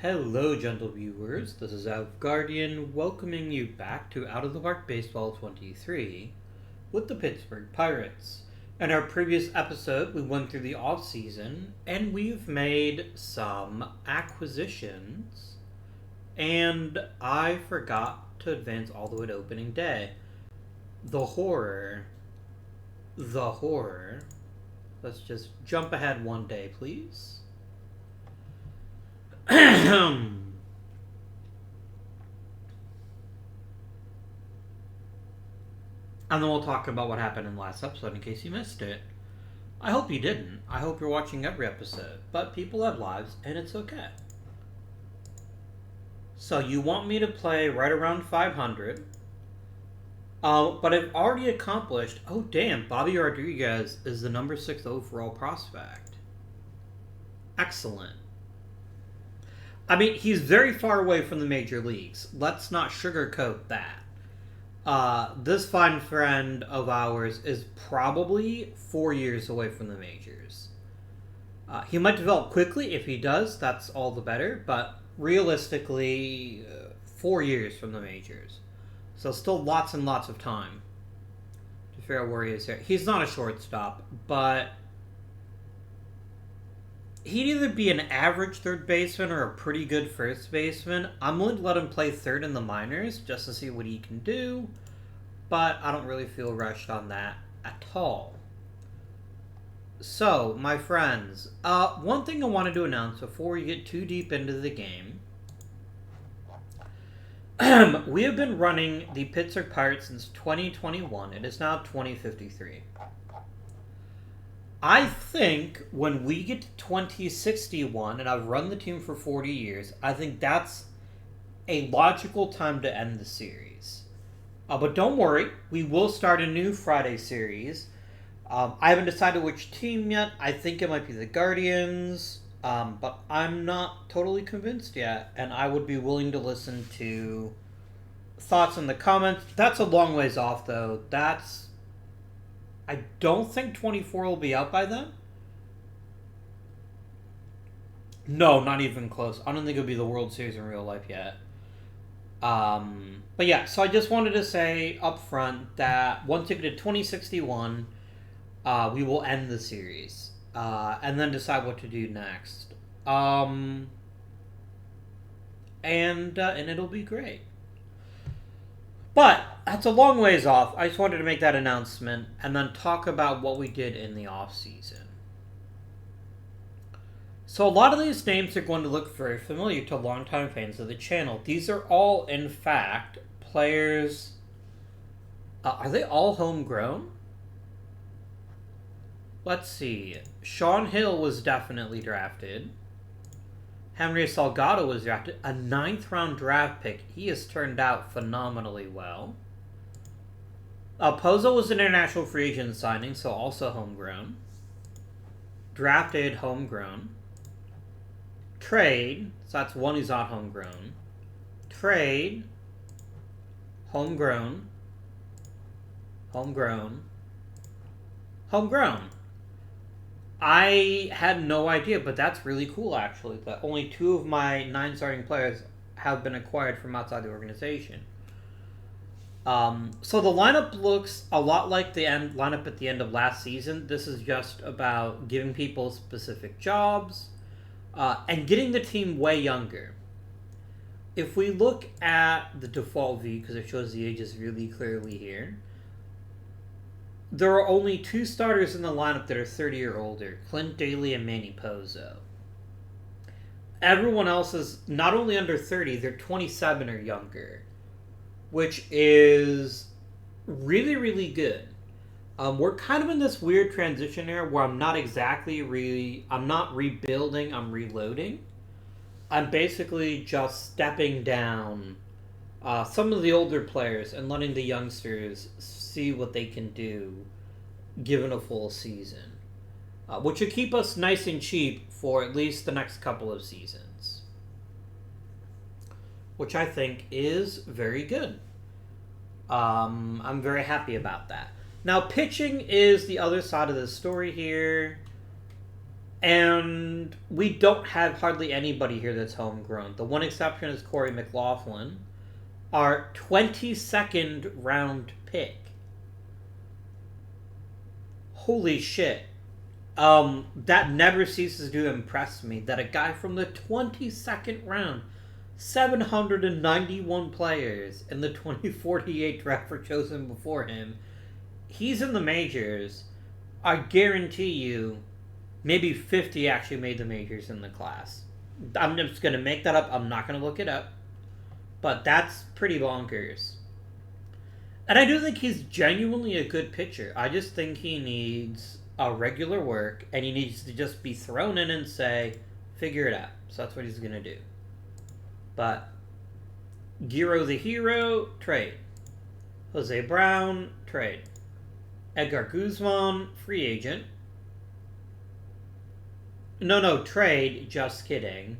Hello, gentle viewers. This is Guardian welcoming you back to Out of the Park Baseball 23 with the Pittsburgh Pirates. In our previous episode, we went through the off-season and we've made some acquisitions. And I forgot to advance all the way to opening day. The horror. Let's just jump ahead one day, please. And then we'll talk about what happened in the last episode in case you missed it. I hope you didn't. I hope you're watching every episode. But people have lives, and it's okay. So you want me to play right around 500. But I've already accomplished... Oh, damn. Bobby Rodriguez is the number 6 overall prospect. Excellent. I mean, he's very far away from the major leagues. Let's not sugarcoat that. This fine friend of ours is probably 4 years away from the majors. He might develop quickly. If he does, that's all the better. But realistically, 4 years from the majors. So still lots and lots of time to figure out where he is here. He's not a shortstop, but... he'd either be an average third baseman or a pretty good first baseman. I'm willing to let him play third in the minors just to see what he can do, but I don't really feel rushed on that at all. So, my friends, one thing I wanted to announce before we get too deep into the game. We have been running the Pittsburgh Pirates since 2021. It is now 2053. I think when we get to 2061, and I've run the team for 40 years, I think that's a logical time to end the series. But don't worry, we will start a new Friday series. I haven't decided which team yet. I think it might be the Guardians, but I'm not totally convinced yet, and I would be willing to listen to thoughts in the comments. That's a long ways off, though. I don't think 24 will be out by then. No, not even close. I don't think it'll be the World Series in real life yet. But yeah, so I just wanted to say up front that once we get to 2061, we will end the series. And then decide what to do next. And it'll be great. But that's a long ways off. I just wanted to make that announcement and then talk about what we did in the off-season. So a lot of these names are going to look very familiar to longtime fans of the channel. These are all, in fact, players... are they all homegrown? Let's see. Sean Hill was definitely drafted. Henry Salgado was drafted, a 9th round draft pick. He has turned out phenomenally well. Pozo was an international free agent signing, so also homegrown. Drafted, homegrown. Trade, so that's one who's not homegrown. Trade, homegrown. Homegrown. Homegrown. I had no idea, but that's really cool, actually, that only 2 of my 9 starting players have been acquired from outside the organization. So the lineup looks a lot like the lineup at the end of last season. This is just about giving people specific jobs and getting the team way younger. If we look at the default view, because it shows the ages really clearly here, there are only 2 starters in the lineup that are 30 or older, Clint Daly and Manny Pozo. Everyone else is not only under 30, they're 27 or younger, which is really, really good. We're kind of in this weird transition era where I'm not rebuilding, I'm reloading. I'm basically just stepping down some of the older players and letting the youngsters see what they can do given a full season, which would keep us nice and cheap for at least the next couple of seasons, which I think is very good. I'm very happy about that. Now, pitching is the other side of the story here. And we don't have hardly anybody here that's homegrown. The one exception is Corey McLaughlin, our 22nd round pick. Holy shit. That never ceases to impress me that a guy from the 22nd round, 791 players in the 2048 draft were chosen before him. He's in the majors. I guarantee you, maybe 50 actually made the majors in the class. I'm just going to make that up. I'm not going to look it up. But that's pretty bonkers. And I do think he's genuinely a good pitcher. I just think he needs a regular work, and he needs to just be thrown in and say, figure it out. So that's what he's going to do. But Giro the Hero, trade. Jose Brown, trade. Edgar Guzman, free agent. No, trade. Just kidding.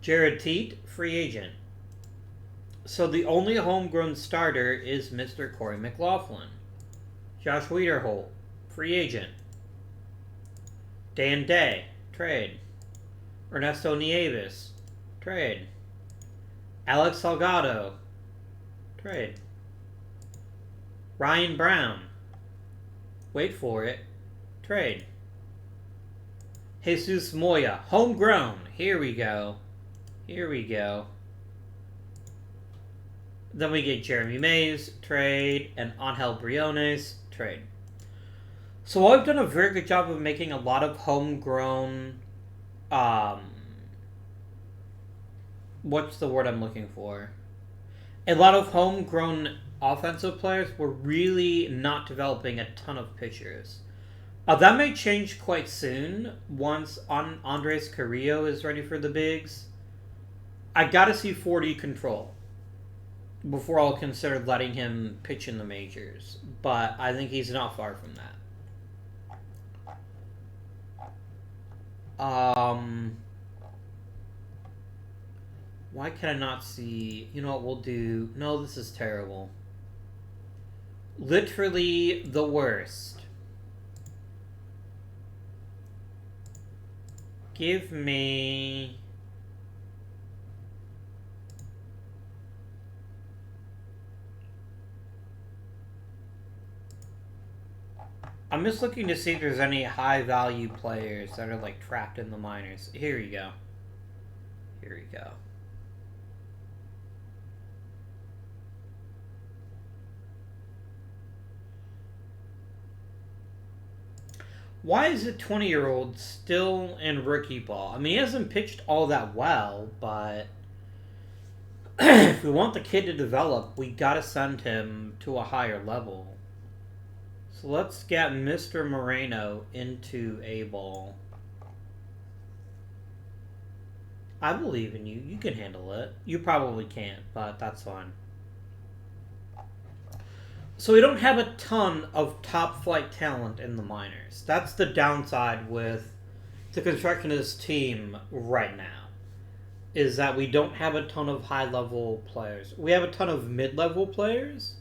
Jared Teat, free agent. So the only homegrown starter is Mr. Corey McLaughlin. Josh Wiederholt, free agent. Dan Day, trade. Ernesto Nieves, trade. Alex Salgado, trade. Ryan Brown, wait for it, trade. Jesus Moya, homegrown, here we go. Then we get Jeremy Mays, trade, and Angel Briones, trade. So I've done a very good job of making a lot of homegrown, what's the word I'm looking for? A lot of homegrown offensive players were really not developing a ton of pitchers. That may change quite soon once Andres Carrillo is ready for the bigs. I gotta see 40 control before I'll consider letting him pitch in the majors. But I think he's not far from that. Why can I not see... You know what we'll do? No, this is terrible. Literally the worst. Give me... I'm just looking to see if there's any high-value players that are, like, trapped in the minors. Here you go. Why is a 20-year-old still in rookie ball? I mean, he hasn't pitched all that well, but if we want the kid to develop, we gotta send him to a higher level. So let's get Mr. Moreno into A-ball. I believe in you. You can handle it. You probably can't, but that's fine. So we don't have a ton of top-flight talent in the minors. That's the downside with the construction of this team right now, is that we don't have a ton of high-level players. We have a ton of mid-level players,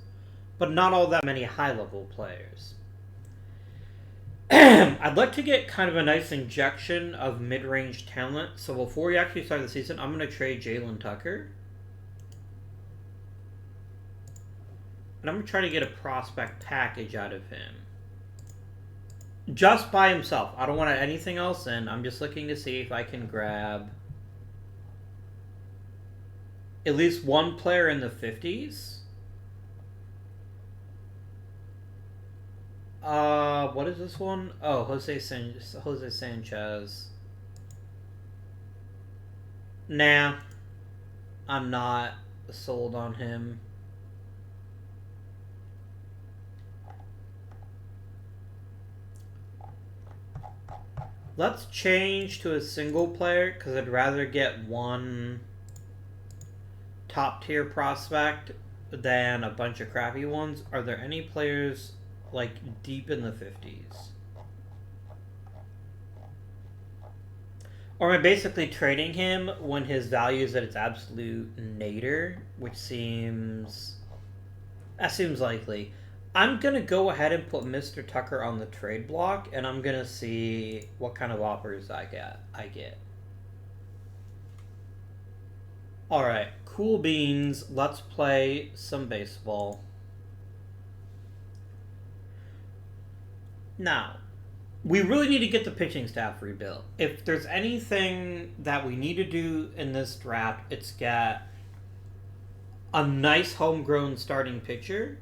but not all that many high-level players. I'd like to get kind of a nice injection of mid-range talent. So before we actually start the season, I'm going to trade Jalen Tucker. And I'm going to try to get a prospect package out of him. Just by himself. I don't want anything else in. I'm just looking to see if I can grab at least one player in the 50s. What is this one? Oh, Jose Sanchez. Nah. I'm not sold on him. Let's change to a single player, because I'd rather get one top-tier prospect than a bunch of crappy ones. Are there any players, like, deep in the 50s? Or am I basically trading him when his value is at its absolute nadir, which seems... That seems likely. I'm gonna go ahead and put Mr. Tucker on the trade block, and I'm gonna see what kind of offers I get. Alright, cool beans. Let's play some baseball. Now, we really need to get the pitching staff rebuilt. If there's anything that we need to do in this draft, it's get a nice homegrown starting pitcher.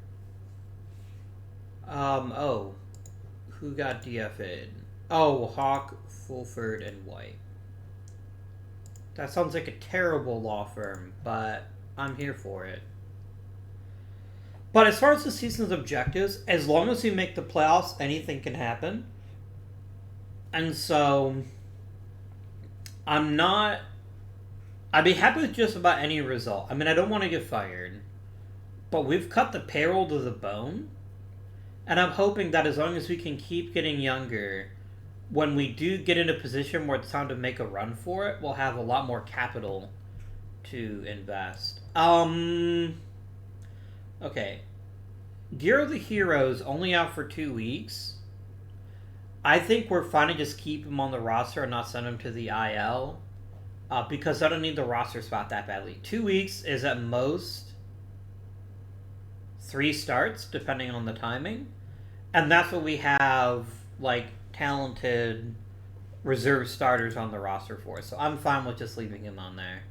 Who got DFA'd? Oh, Hawk, Fulford, and White. That sounds like a terrible law firm, but I'm here for it. But as far as the season's objectives, as long as we make the playoffs, anything can happen. And so, I'd be happy with just about any result. I mean, I don't want to get fired. But we've cut the payroll to the bone. And I'm hoping that as long as we can keep getting younger, when we do get in a position where it's time to make a run for it, we'll have a lot more capital to invest. Okay. Gear of the Heroes only out for 2 weeks. I think we're fine to just keep him on the roster and not send him to the IL. Because I don't need the roster spot that badly. 2 weeks is at most 3 starts, depending on the timing. And that's what we have, like, talented reserve starters on the roster for. So I'm fine with just leaving him on there.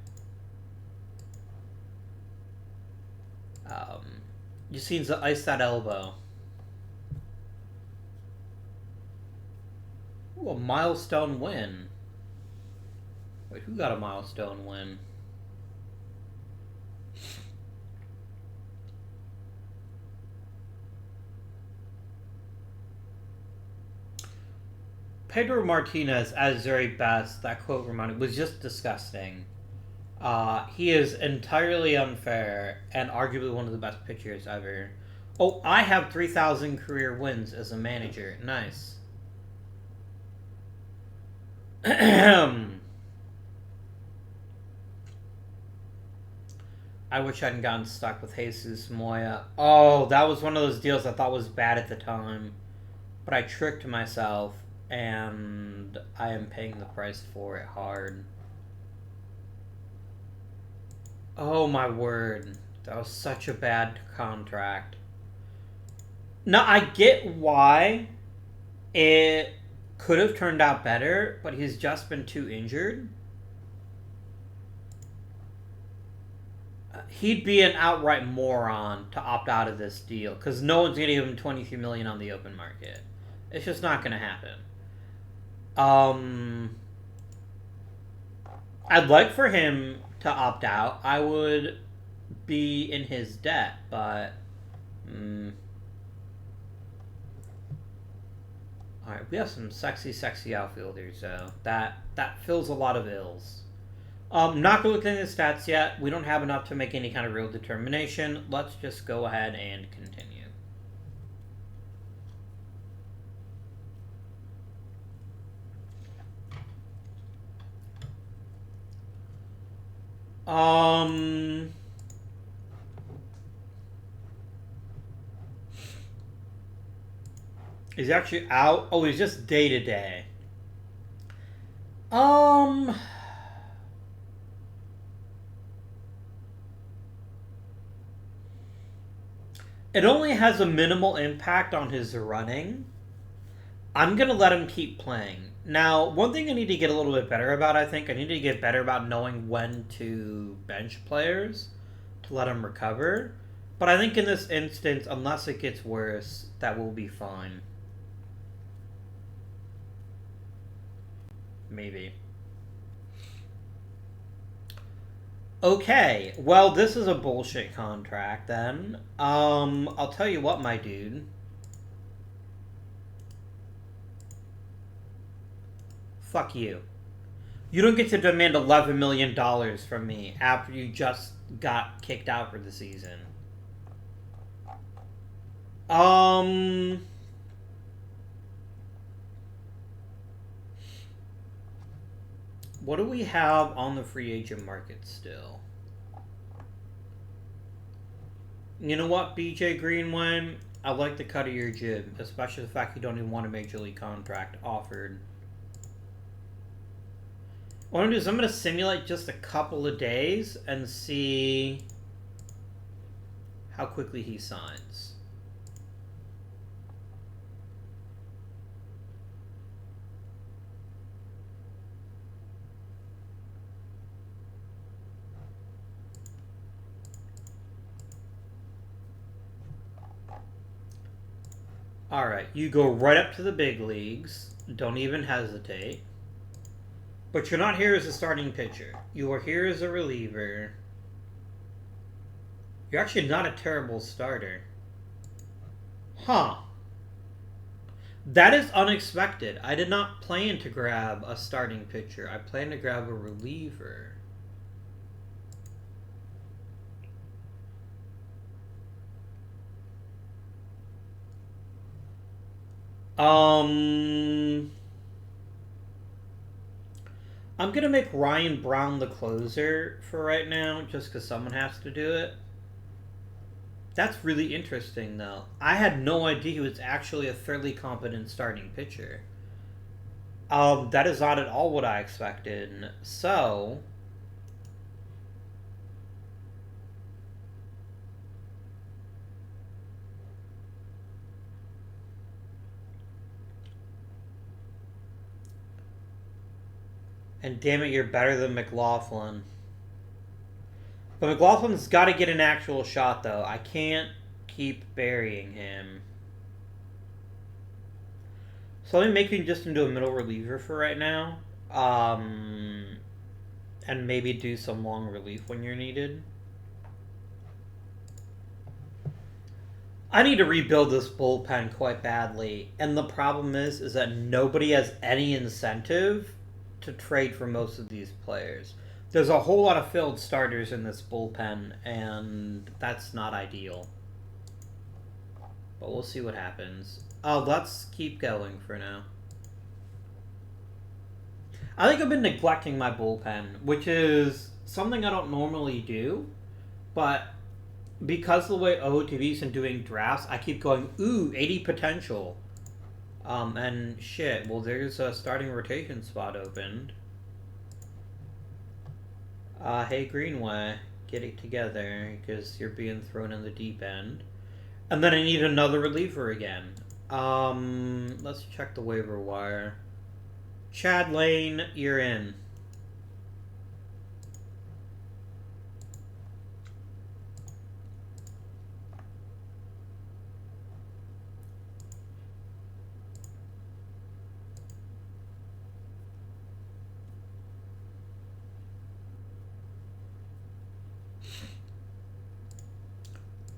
Just needs to ice that elbow. Ooh, a milestone win. Wait, who got a milestone win? Pedro Martinez at his very best, that quote reminded was just disgusting. He is entirely unfair and arguably one of the best pitchers ever. Oh, I have 3,000 career wins as a manager. Nice. I wish I hadn't gotten stuck with Jesus Moya. Oh, that was one of those deals I thought was bad at the time. But I tricked myself, and I am paying the price for it hard. Oh my word. That was such a bad contract. Now, I get why it could have turned out better, but he's just been too injured. He'd be an outright moron to opt out of this deal, because no one's going to give him $23 million on the open market. It's just not going to happen. I'd like for him to opt out. I would be in his debt, but alright, we have some sexy outfielders, though. That fills a lot of ills. Not going to look at the stats yet. We don't have enough to make any kind of real determination. Let's just go ahead and continue. He's actually out. Oh, he's just day to day. It only has a minimal impact on his running. I'm going to let him keep playing. Now, one thing I need to get a little bit better about, I think, I need to get better about knowing when to bench players to let them recover. But I think in this instance, unless it gets worse, that will be fine. Maybe. Okay, well, this is a bullshit contract, then. I'll tell you what, my dude. Fuck you. You don't get to demand $11 million from me after you just got kicked out for the season. What do we have on the free agent market still? You know what, BJ Greenway? I like the cut of your jib, especially the fact you don't even want a major league contract offered. What I'm gonna do is I'm gonna simulate just a couple of days and see how quickly he signs. Alright, you go right up to the big leagues. Don't even hesitate. But you're not here as a starting pitcher. You are here as a reliever. You're actually not a terrible starter. Huh. That is unexpected. I did not plan to grab a starting pitcher. I planned to grab a reliever. I'm gonna make Ryan Brown the closer for right now, just because someone has to do it. That's really interesting, though. I had no idea he was actually a fairly competent starting pitcher. That is not at all what I expected. So... And damn it, you're better than McLaughlin. But McLaughlin's got to get an actual shot, though. I can't keep burying him. So let me make him just into a middle reliever for right now. And maybe do some long relief when you're needed. I need to rebuild this bullpen quite badly. And the problem is that nobody has any incentive to trade for most of these players. There's a whole lot of failed starters in this bullpen, and that's not ideal. But we'll see what happens. Let's keep going for now. I think I've been neglecting my bullpen, which is something I don't normally do, but because of the way OOTP's been doing drafts, I keep going, ooh, 80 potential. And shit, well, there's a starting rotation spot opened. Hey, Greenway, get it together, because you're being thrown in the deep end. And then I need another reliever again. Let's check the waiver wire. Chad Lane, you're in.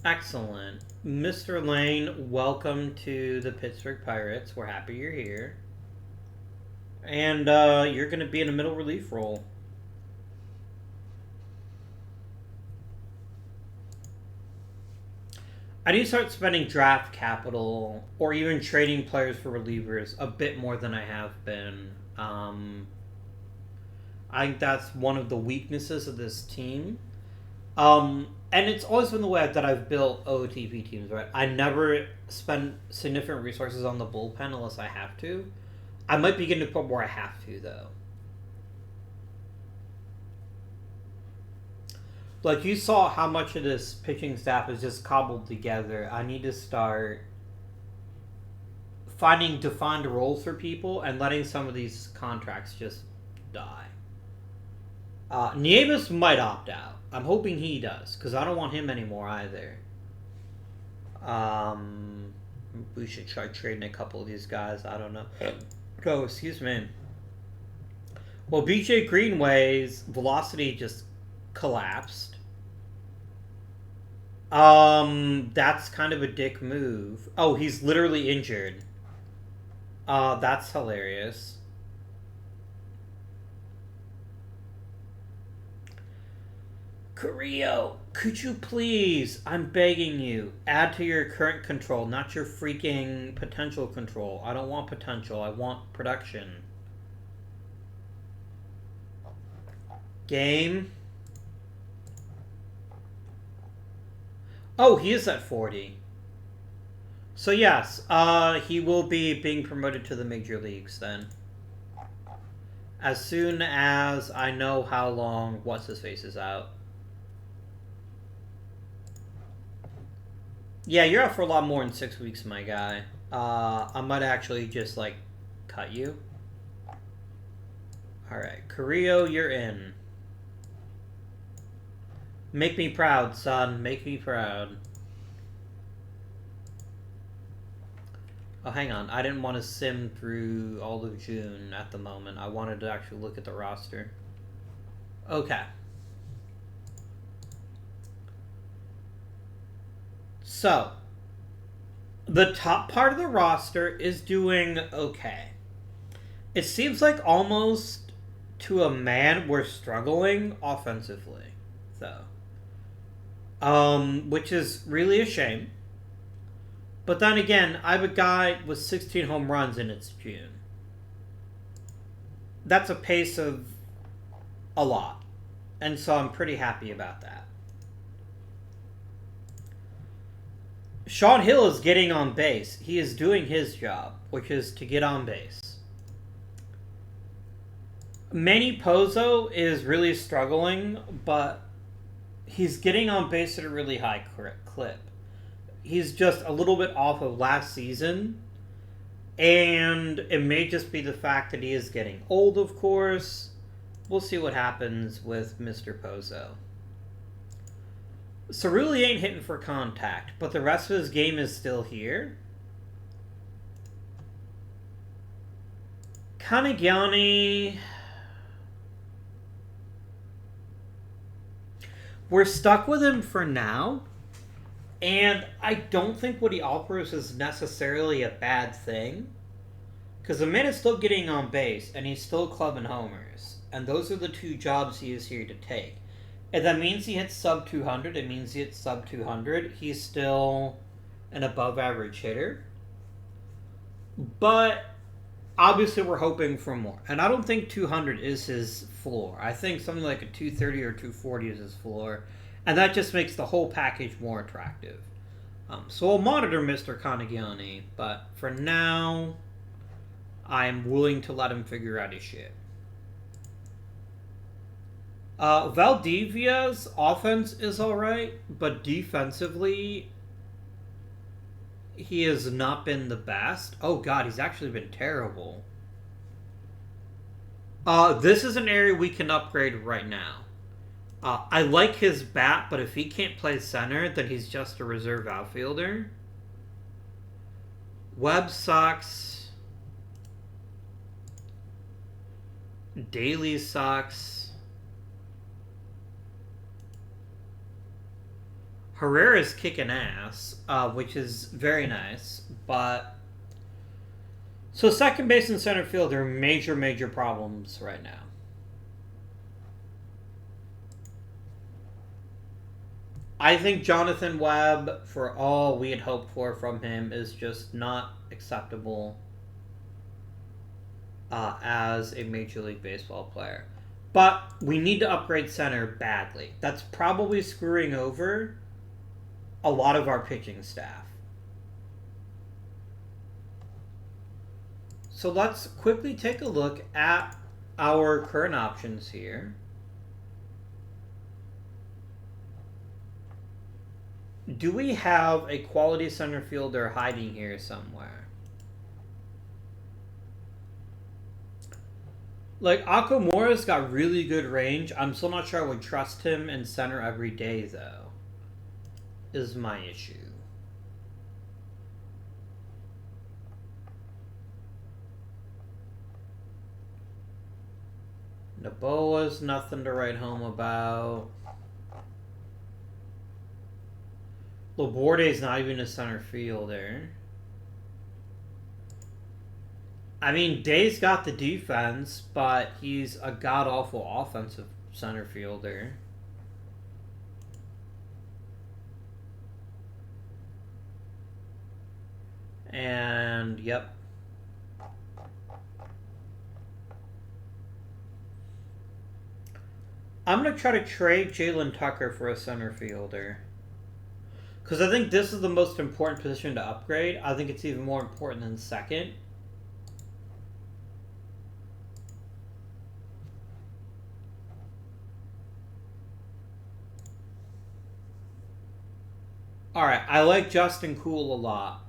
Excellent. Mr. Lane, welcome to the Pittsburgh Pirates. We're happy you're here. And you're going to be in a middle relief role. I need to start spending draft capital or even trading players for relievers a bit more than I have been. I think that's one of the weaknesses of this team. And it's always been the way that I've built OOTP teams, right? I never spend significant resources on the bullpen unless I have to. I might be getting to the point where I have to, though. Like, you saw how much of this pitching staff is just cobbled together. I need to start finding defined roles for people and letting some of these contracts just die. Nieves might opt out. I'm hoping he does, because I don't want him anymore either. We should try trading a couple of these guys. I don't know. Oh, excuse me. Well, BJ Greenway's velocity just collapsed. That's kind of a dick move. Oh, he's literally injured. That's hilarious. Carrillo, could you please, I'm begging you, add to your current control, not your freaking potential control. I don't want potential, I want production. Game. Oh, he is at 40. So yes, he will be being promoted to the major leagues then. As soon as I know how long what's his face is out. Yeah, you're out for a lot more than 6 weeks, my guy. I might actually just like cut you. All right, Carrillo, you're in. Make me proud, son. Make me proud. Oh, hang on. I didn't want to sim through all of June at the moment. I wanted to actually look at the roster. Okay. So, the top part of the roster is doing okay. It seems like almost to a man we're struggling offensively, though. Which is really a shame. But then again, I have a guy with 16 home runs and it's June. That's a pace of a lot. And so I'm pretty happy about that. Sean Hill is getting on base. He is doing his job, which is to get on base. Manny Pozo is really struggling, but he's getting on base at a really high clip. He's just a little bit off of last season. And it may just be the fact that he is getting old, of course. We'll see what happens with Mr. Pozo. Cerulli ain't hitting for contact, but the rest of his game is still here. Kanagiani... We're stuck with him for now. And I don't think what he offers is necessarily a bad thing. Because the man is still getting on base, and he's still clubbing homers. And those are the two jobs he is here to take. If that means he hits sub 200, it means he hits sub 200. He's still an above average hitter. But obviously we're hoping for more. And I don't think 200 is his floor. I think something like a 230 or 240 is his floor. And that just makes the whole package more attractive. So we'll monitor Mr. Kanagiani, but for now, I'm willing to let him figure out his shit. Valdivia's offense is alright, but defensively, he has not been the best. Oh god, he's actually been terrible. This is an area we can upgrade right now. I like his bat, but if he can't play center, then he's just a reserve outfielder. Webb sucks. Daly sucks. Herrera's kicking ass, which is very nice, but... So second base and center field are major, major problems right now. I think Jonathan Webb, for all we had hoped for from him, is just not acceptable as a Major League Baseball player. But we need to upgrade center badly. That's probably screwing over a lot of our pitching staff. So let's quickly take a look at our current options here. Do we have a quality center fielder hiding here somewhere? Like, Akamura's got really good range. I'm still not sure I would trust him in center every day, though, is my issue. Noboa's nothing to write home about. Laborde's not even a center fielder. I mean, Day's got the defense, but he's a god-awful offensive center fielder. And, yep. I'm going to try to trade Jalen Tucker for a center fielder. Because I think this is the most important position to upgrade. I think it's even more important than second. Alright, I like Justin Cool a lot.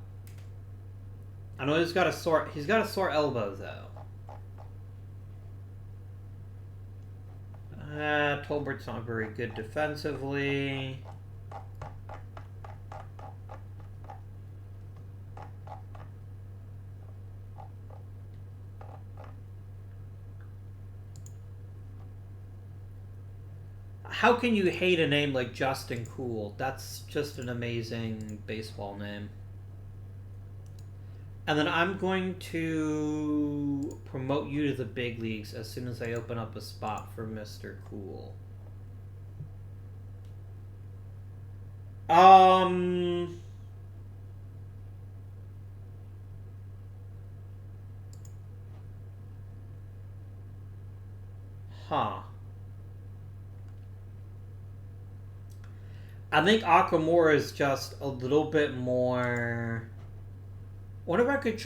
I know he's got a sore elbow though. Tolbert's not very good defensively. How can you hate a name like Justin Cool? That's just an amazing baseball name. And then I'm going to promote you to the big leagues as soon as I open up a spot for Mr. Cool. Huh. I think Akamura is just a little bit more... What if I could...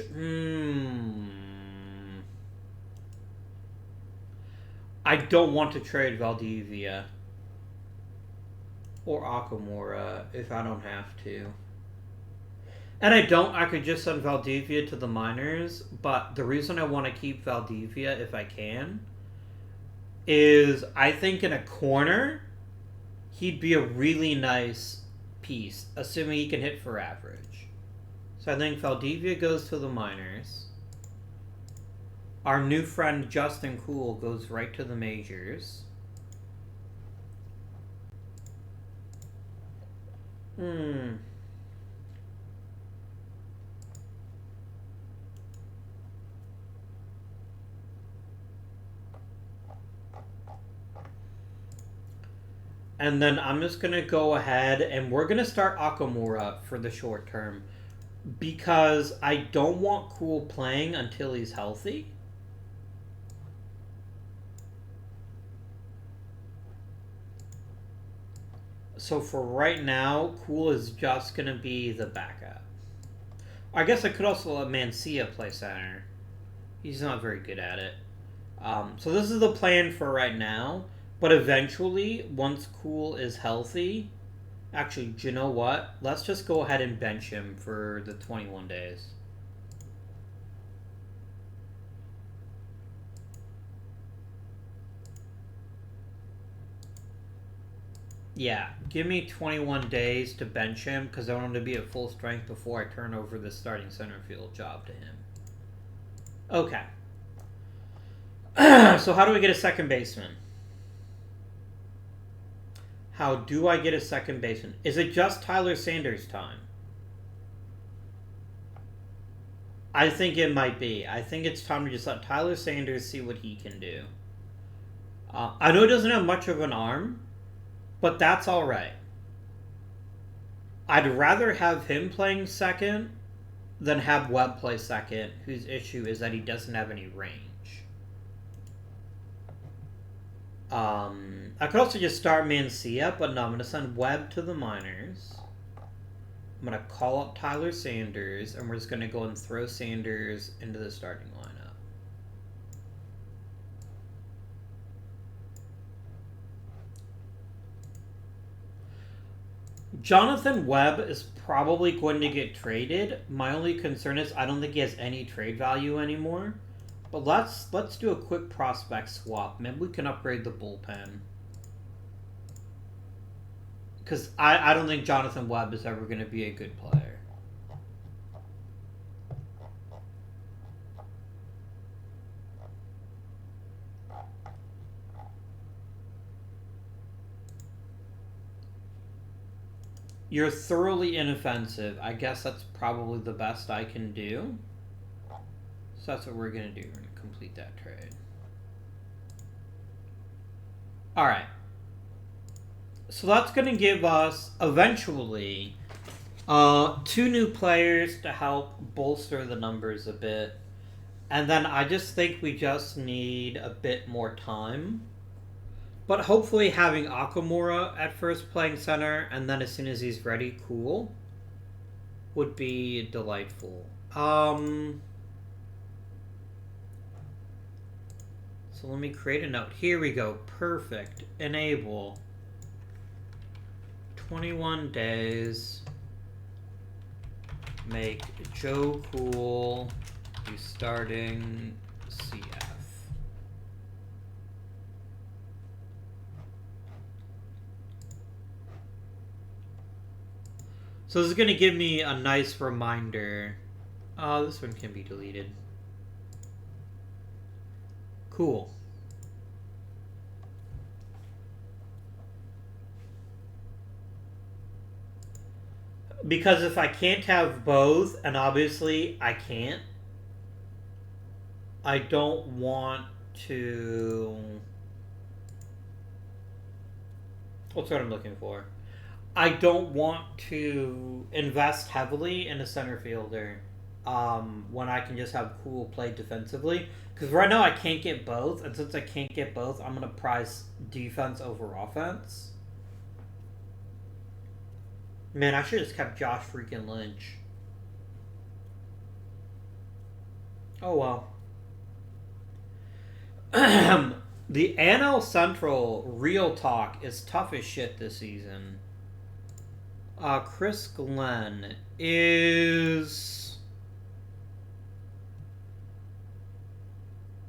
I don't want to trade Valdivia or Akamura if I don't have to. And I could just send Valdivia to the minors, but the reason I want to keep Valdivia if I can is I think in a corner he'd be a really nice piece, assuming he can hit for average. So I think Valdivia goes to the minors. Our new friend Justin Cool goes right to the majors. And then I'm just going to go ahead and we're going to start Akamura for the short term. Because I don't want Cool playing until he's healthy. So for right now, Cool is just going to be the backup. I guess I could also let Mancia play center. He's not very good at it. So this is the plan for right now. But eventually, once Cool is healthy... Actually, do you know what? Let's just go ahead and bench him for the 21 days. Yeah, give me 21 days to bench him because I want him to be at full strength before I turn over the starting center field job to him. Okay. So how do we get a second baseman? How do I get a second baseman? Is it just Tyler Sanders' time? I think it might be. I think it's time to just let Tyler Sanders see what he can do. I know he doesn't have much of an arm, but that's alright. I'd rather have him playing second than have Webb play second, whose issue is that he doesn't have any range. I could also just start Mancia, but no, I'm going to send Webb to the minors. I'm going to call up Tyler Sanders, and we're just going to go and throw Sanders into the starting lineup. Jonathan Webb is probably going to get traded. My only concern is I don't think he has any trade value anymore. But let's do a quick prospect swap. Maybe we can upgrade the bullpen. Because I don't think Jonathan Webb is ever going to be a good player. You're thoroughly inoffensive. I guess that's probably the best I can do. So that's what we're going to do. We're going to complete that trade. Alright. So that's going to give us, eventually, 2 new players to help bolster the numbers a bit. And then I just think we just need a bit more time But hopefully having Akamura at first playing center, and then as soon as he's ready, cool, would be delightful. So let me create a note. Here we go. Perfect. Enable. 21 days. Make Joe Cool be starting CF. So this is going to give me a nice reminder. Oh, this one can be deleted. Cool. Because if I can't have both, and obviously I can't, I don't want to... What's what I'm looking for? I don't want to invest heavily in a center fielder when I can just have Cool play defensively. Because right now I can't get both, and since I can't get both, I'm going to prize defense over offense. Man, I should have just kept Josh freaking Lynch. Oh well. The NL Central, real talk, is tough as shit this season. Chris Glenn is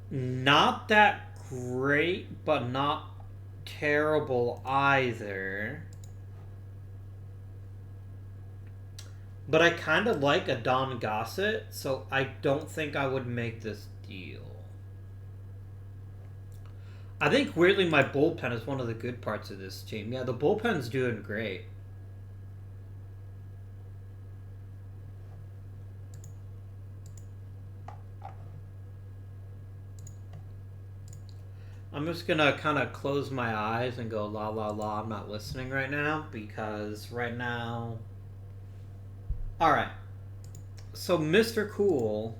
not that great, but not terrible either. But I kind of like a Don Gossett, so I don't think I would make this deal. I think, weirdly, my bullpen is one of the good parts of this team. Yeah, the bullpen's doing great. I'm just going to kind of close my eyes and go, la, la, la, I'm not listening right now, because right now... Alright. So, Mr. Cool,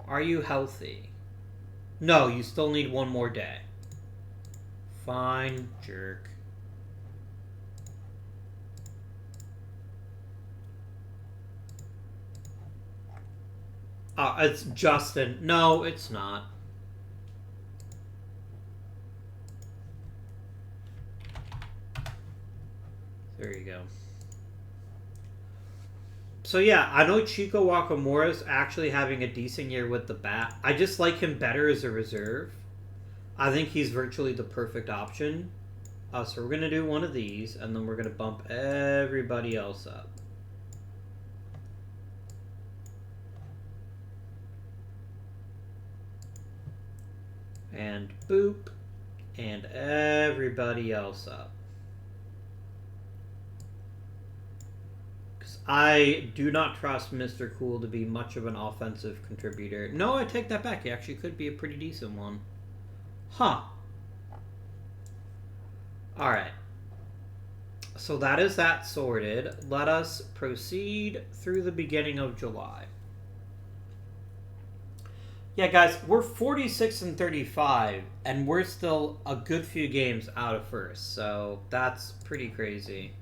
are you healthy? No, you still need one more day. Fine, jerk. It's Justin. No, it's not. There you go. So yeah, I know Chico Wakamura's actually having a decent year with the bat. I just like him better as a reserve. I think he's virtually the perfect option. So we're going to do one of these, and then we're going to bump everybody else up. And boop. And everybody else up. I do not trust Mr. Cool to be much of an offensive contributor. No, I take that back. He actually could be a pretty decent one. Huh. Alright. So that is that sorted. Let us proceed through the beginning of July. Yeah, guys, we're 46 and 35, and we're still a good few games out of first. So that's pretty crazy.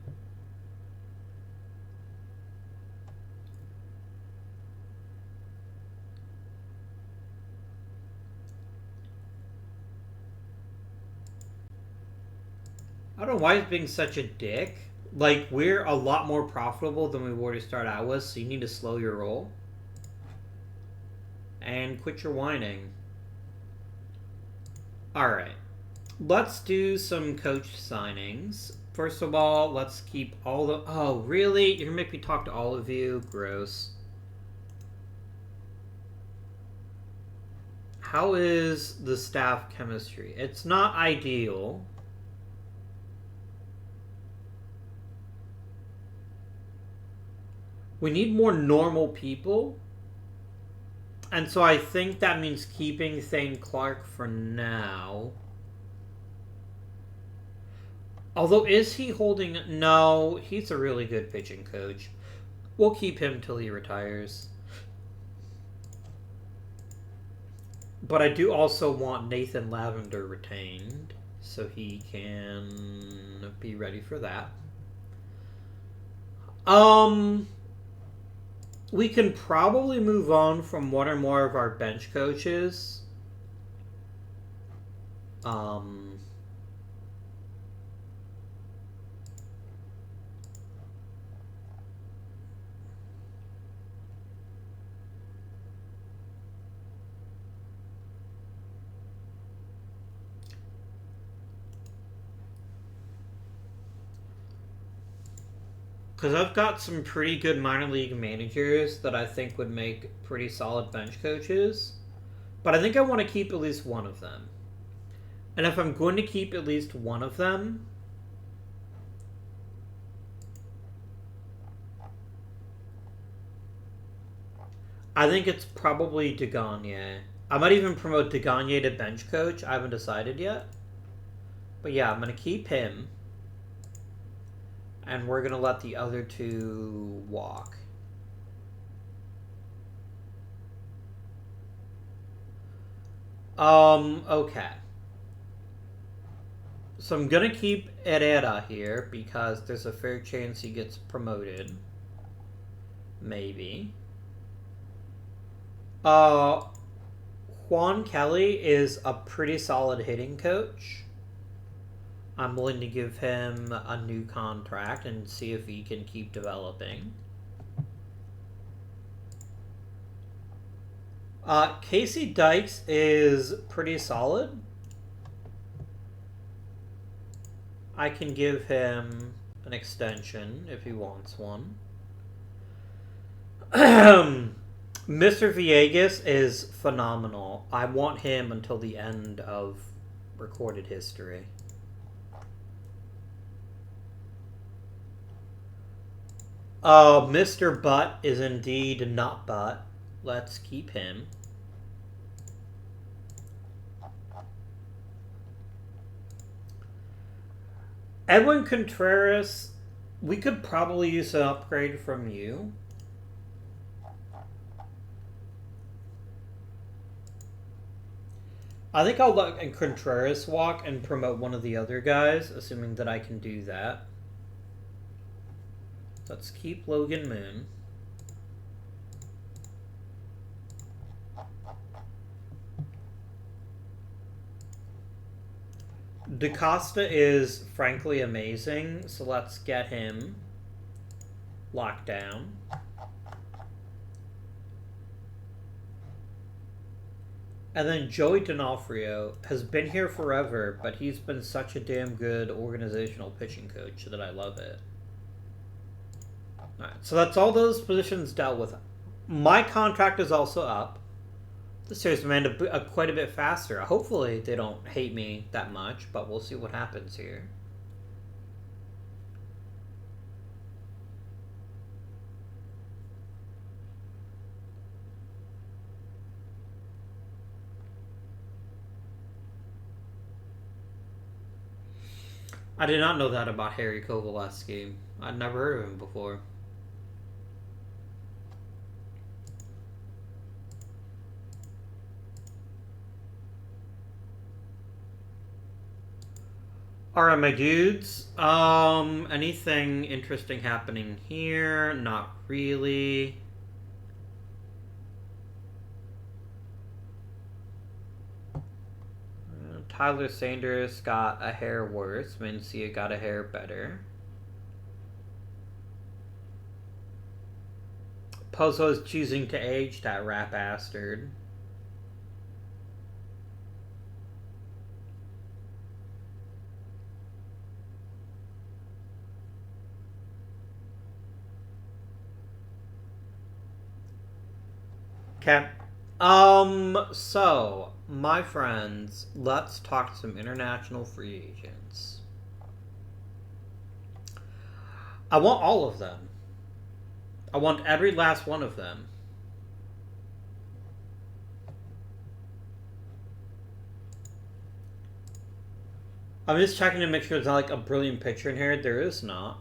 I don't know why he's being such a dick. Like, we're a lot more profitable than we were to start out with, so you need to slow your roll. And quit your whining. Alright. Let's do some coach signings. First of all, let's keep all the... Oh, really? You're going to make me talk to all of you? Gross. How is the staff chemistry? It's not ideal. We need more normal people. And so I think that means keeping Thane Clark for now. Although, is he holding... No, he's a really good pitching coach. We'll keep him till he retires. But I do also want Nathan Lavender retained. so he can be ready for that. We can probably move on from one or more of our bench coaches. Because I've got some pretty good minor league managers that I think would make pretty solid bench coaches. But I think I want to keep at least one of them. And if I'm going to keep at least one of them, I think it's probably Degagne. I might even promote Degagne to bench coach. I haven't decided yet. But yeah, I'm going to keep him. And we're going to let the other two walk. Okay. So I'm going to keep Herrera here because there's a fair chance he gets promoted. Maybe. Juan Kelly is a pretty solid hitting coach. I'm willing to give him a new contract and see if he can keep developing. Casey Dykes is pretty solid. I can give him an extension if he wants one. Mr. Villegas is phenomenal. I want him until the end of recorded history. Mr. Butt is indeed not Butt. Let's keep him. Edwin Contreras, we could probably use an upgrade from you. I think I'll let Contreras walk and promote one of the other guys, assuming that I can do that. Let's keep Logan Moon. DaCosta is frankly amazing, so let's get him locked down. And then Joey D'Onofrio has been here forever, but he's been such a damn good organizational pitching coach that I love it. Alright, so that's all those positions dealt with. My contract is also up. This series demanded quite a bit faster. Hopefully they don't hate me that much, but we'll see what happens here. I did not know that about Harry Kovaleski. I'd never heard of him before. Alright, my dudes. Anything interesting happening here? Not really. Tyler Sanders got a hair worse. Mencia got a hair better. Pozo is choosing to age, that rat bastard. Okay. So, my friends, let's talk some international free agents. I want all of them. I want every last one of them. I'm just checking to make sure there's not like a brilliant picture in here. There is not.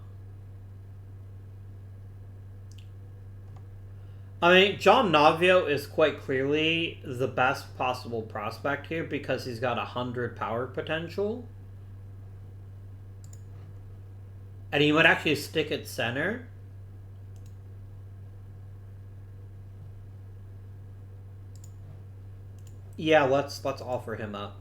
I mean, John Navio is quite clearly the best possible prospect here because he's got 100 power potential. And he might actually stick at center. Yeah, let's offer him up.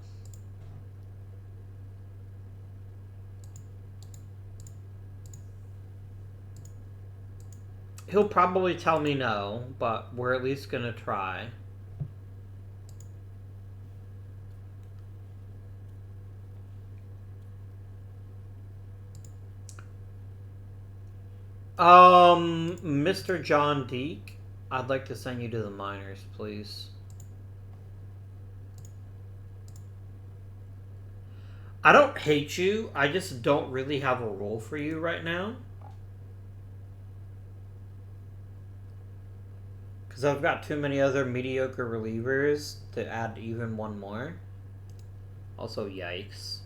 He'll probably tell me no, but we're at least gonna try. Mr. John Deek, I'd like to send you to the minors, please. I don't hate you, I just don't really have a role for you right now. Because I've got too many other mediocre relievers to add even one more. Also, yikes.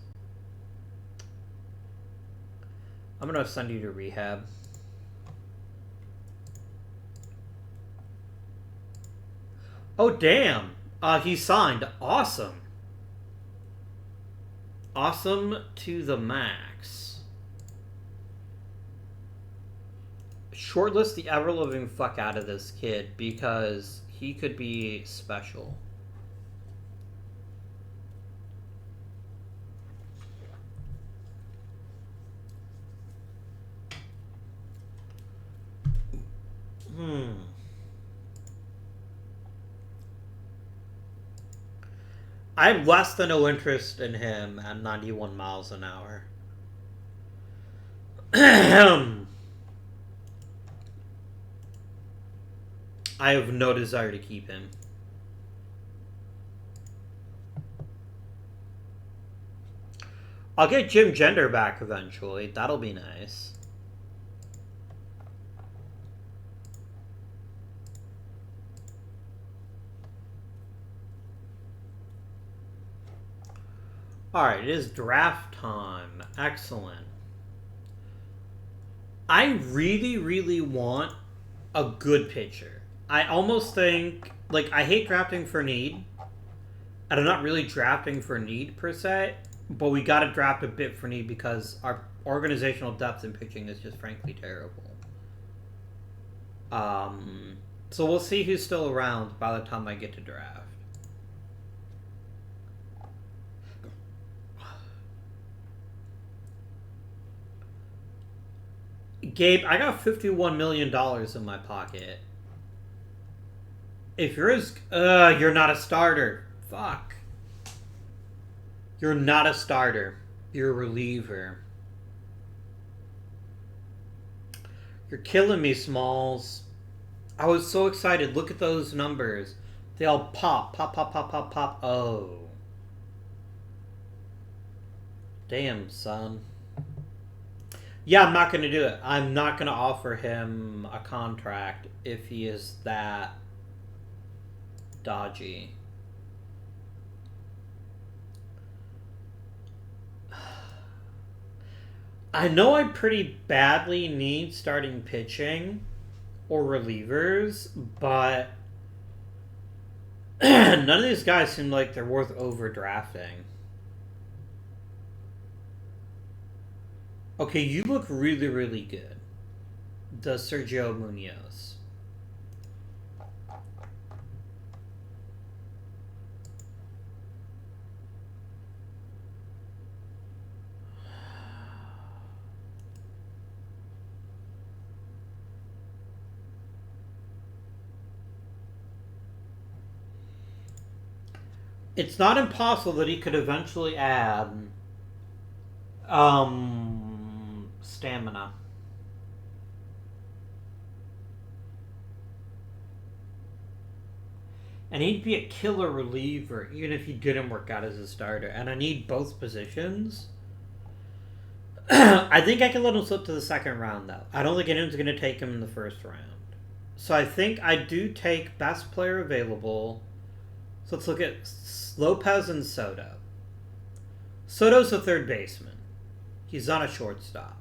I'm gonna send you to rehab. Oh, damn! He signed. Awesome. Awesome to the max. Shortlist the ever-living fuck out of this kid because he could be special. I have less than no interest in him at 91 miles an hour. I have no desire to keep him. I'll get Jim Gender back eventually. That'll be nice. Alright, it is draft time. Excellent. I really, really want a good pitcher. I almost think, like, I hate drafting for need. And I'm not really drafting for need, per se. But we gotta draft a bit for need because our organizational depth in pitching is just frankly terrible. So we'll see who's still around by the time I get to draft. Gabe, I got $51 million in my pocket. If you're you're not a starter. Fuck. You're not a starter. You're a reliever. You're killing me, Smalls. I was so excited. Look at those numbers. They all pop, pop, pop, pop, pop, pop. Oh. Damn, son. Yeah, I'm not going to do it. I'm not going to offer him a contract if he is that dodgy. I know I pretty badly need starting pitching or relievers, but none of these guys seem like they're worth overdrafting. Okay, you look really, really good. Does Sergio Munoz. It's not impossible that he could eventually add stamina. And he'd be a killer reliever even if he didn't work out as a starter. And I need both positions. I think I can let him slip to the second round, though. I don't think anyone's going to take him in the first round. So I think I do take best player available. So let's look at Lopez and Soto. Soto's a third baseman. He's not a shortstop.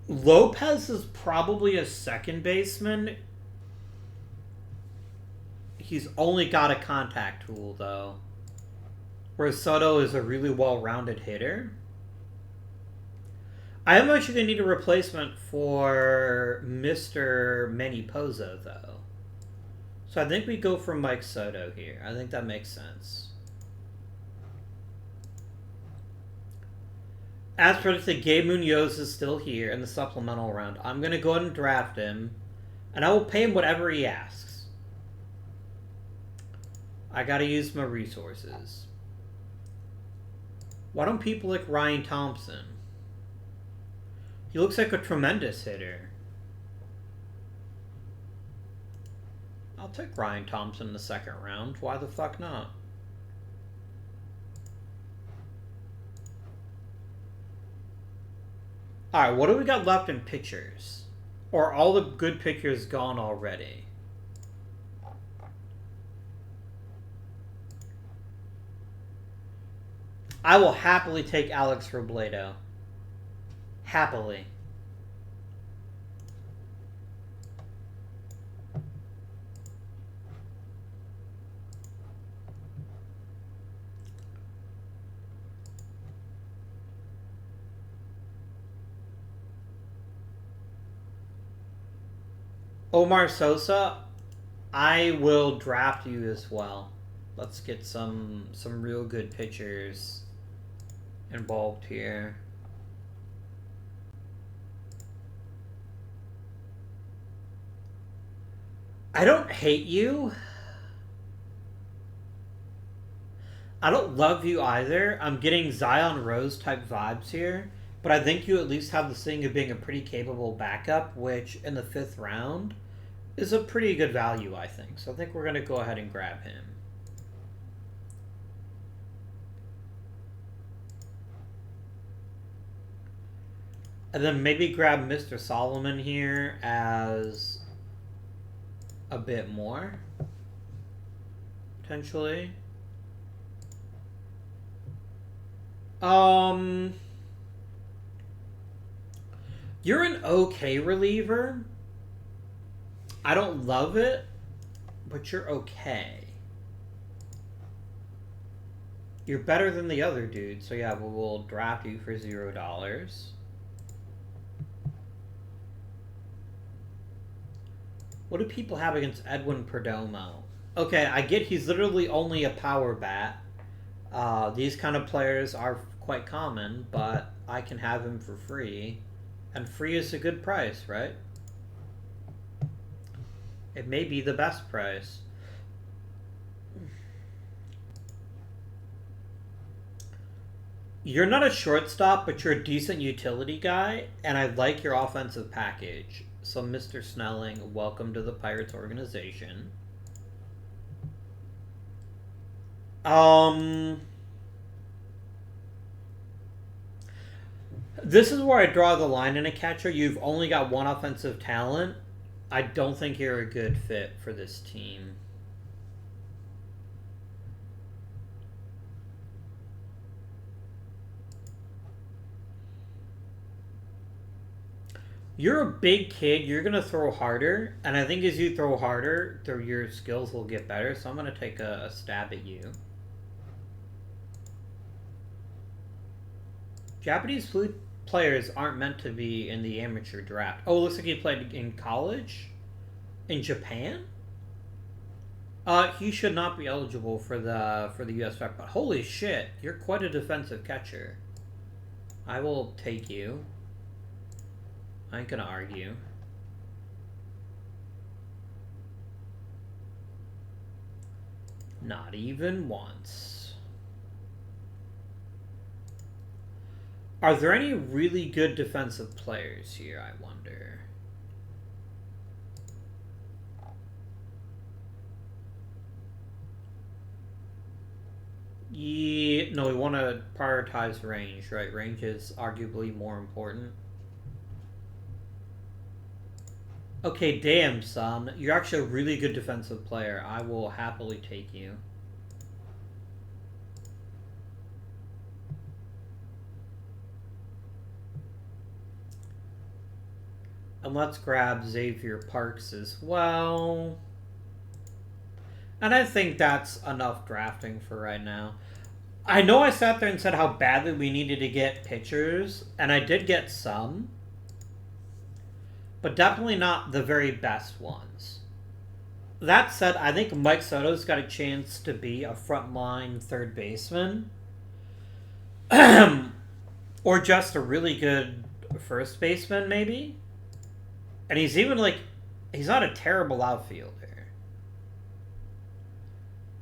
Lopez is probably a second baseman. He's only got a contact tool, though. Whereas Soto is a really well-rounded hitter. I am actually going to need a replacement for Mr. Maniposa, though. So I think we go for Mike Soto here. I think that makes sense. As predicted, Gabe Munoz is still here in the supplemental round. I'm going to go ahead and draft him, and I will pay him whatever he asks. I got to use my resources. Why don't people like Ryan Thompson? He looks like a tremendous hitter. I'll take Ryan Thompson in the second round. Why the fuck not? Alright, what do we got left in pitchers? Or are all the good pitchers gone already? I will happily take Alex Robledo. Happily. Omar Sosa, I will draft you as well. Let's get some real good pitchers involved here. I don't hate you. I don't love you either. I'm getting Zion Rose type vibes here. But I think you at least have the thing of being a pretty capable backup, which in the 5th round is a pretty good value, I think. So I think we're going to go ahead and grab him. And then maybe grab Mr. Solomon here as a bit more, potentially. You're an okay reliever. I don't love it, but you're okay. You're better than the other dude, so yeah, we'll draft you for $0. What do people have against Edwin Perdomo? Okay, I get he's literally only a power bat. These kind of players are quite common, but I can have him for free. And free is a good price, right? It may be the best price. You're not a shortstop, but you're a decent utility guy, and I like your offensive package. So, Mr. Snelling, welcome to the Pirates organization. This is where I draw the line in a catcher. You've only got one offensive talent. I don't think you're a good fit for this team. You're a big kid. You're going to throw harder. And I think as you throw harder, your skills will get better. So I'm going to take a stab at you. Japanese flute players aren't meant to be in the amateur draft. Oh, looks like he played in college? In Japan? He should not be eligible for the U.S. draft. But holy shit, you're quite a defensive catcher. I will take you. I ain't gonna argue. Not even once. Are there any really good defensive players here, I wonder? Yeah, no, we want to prioritize range, right? Range is arguably more important. Okay, damn, son. You're actually a really good defensive player. I will happily take you. And let's grab Xavier Parks as well. And I think that's enough drafting for right now. I know I sat there and said how badly we needed to get pitchers, and I did get some, but definitely not the very best ones. That said, I think Mike Soto's got a chance to be a frontline third baseman. Or just a really good first baseman, maybe? And he's even like, he's not a terrible outfielder.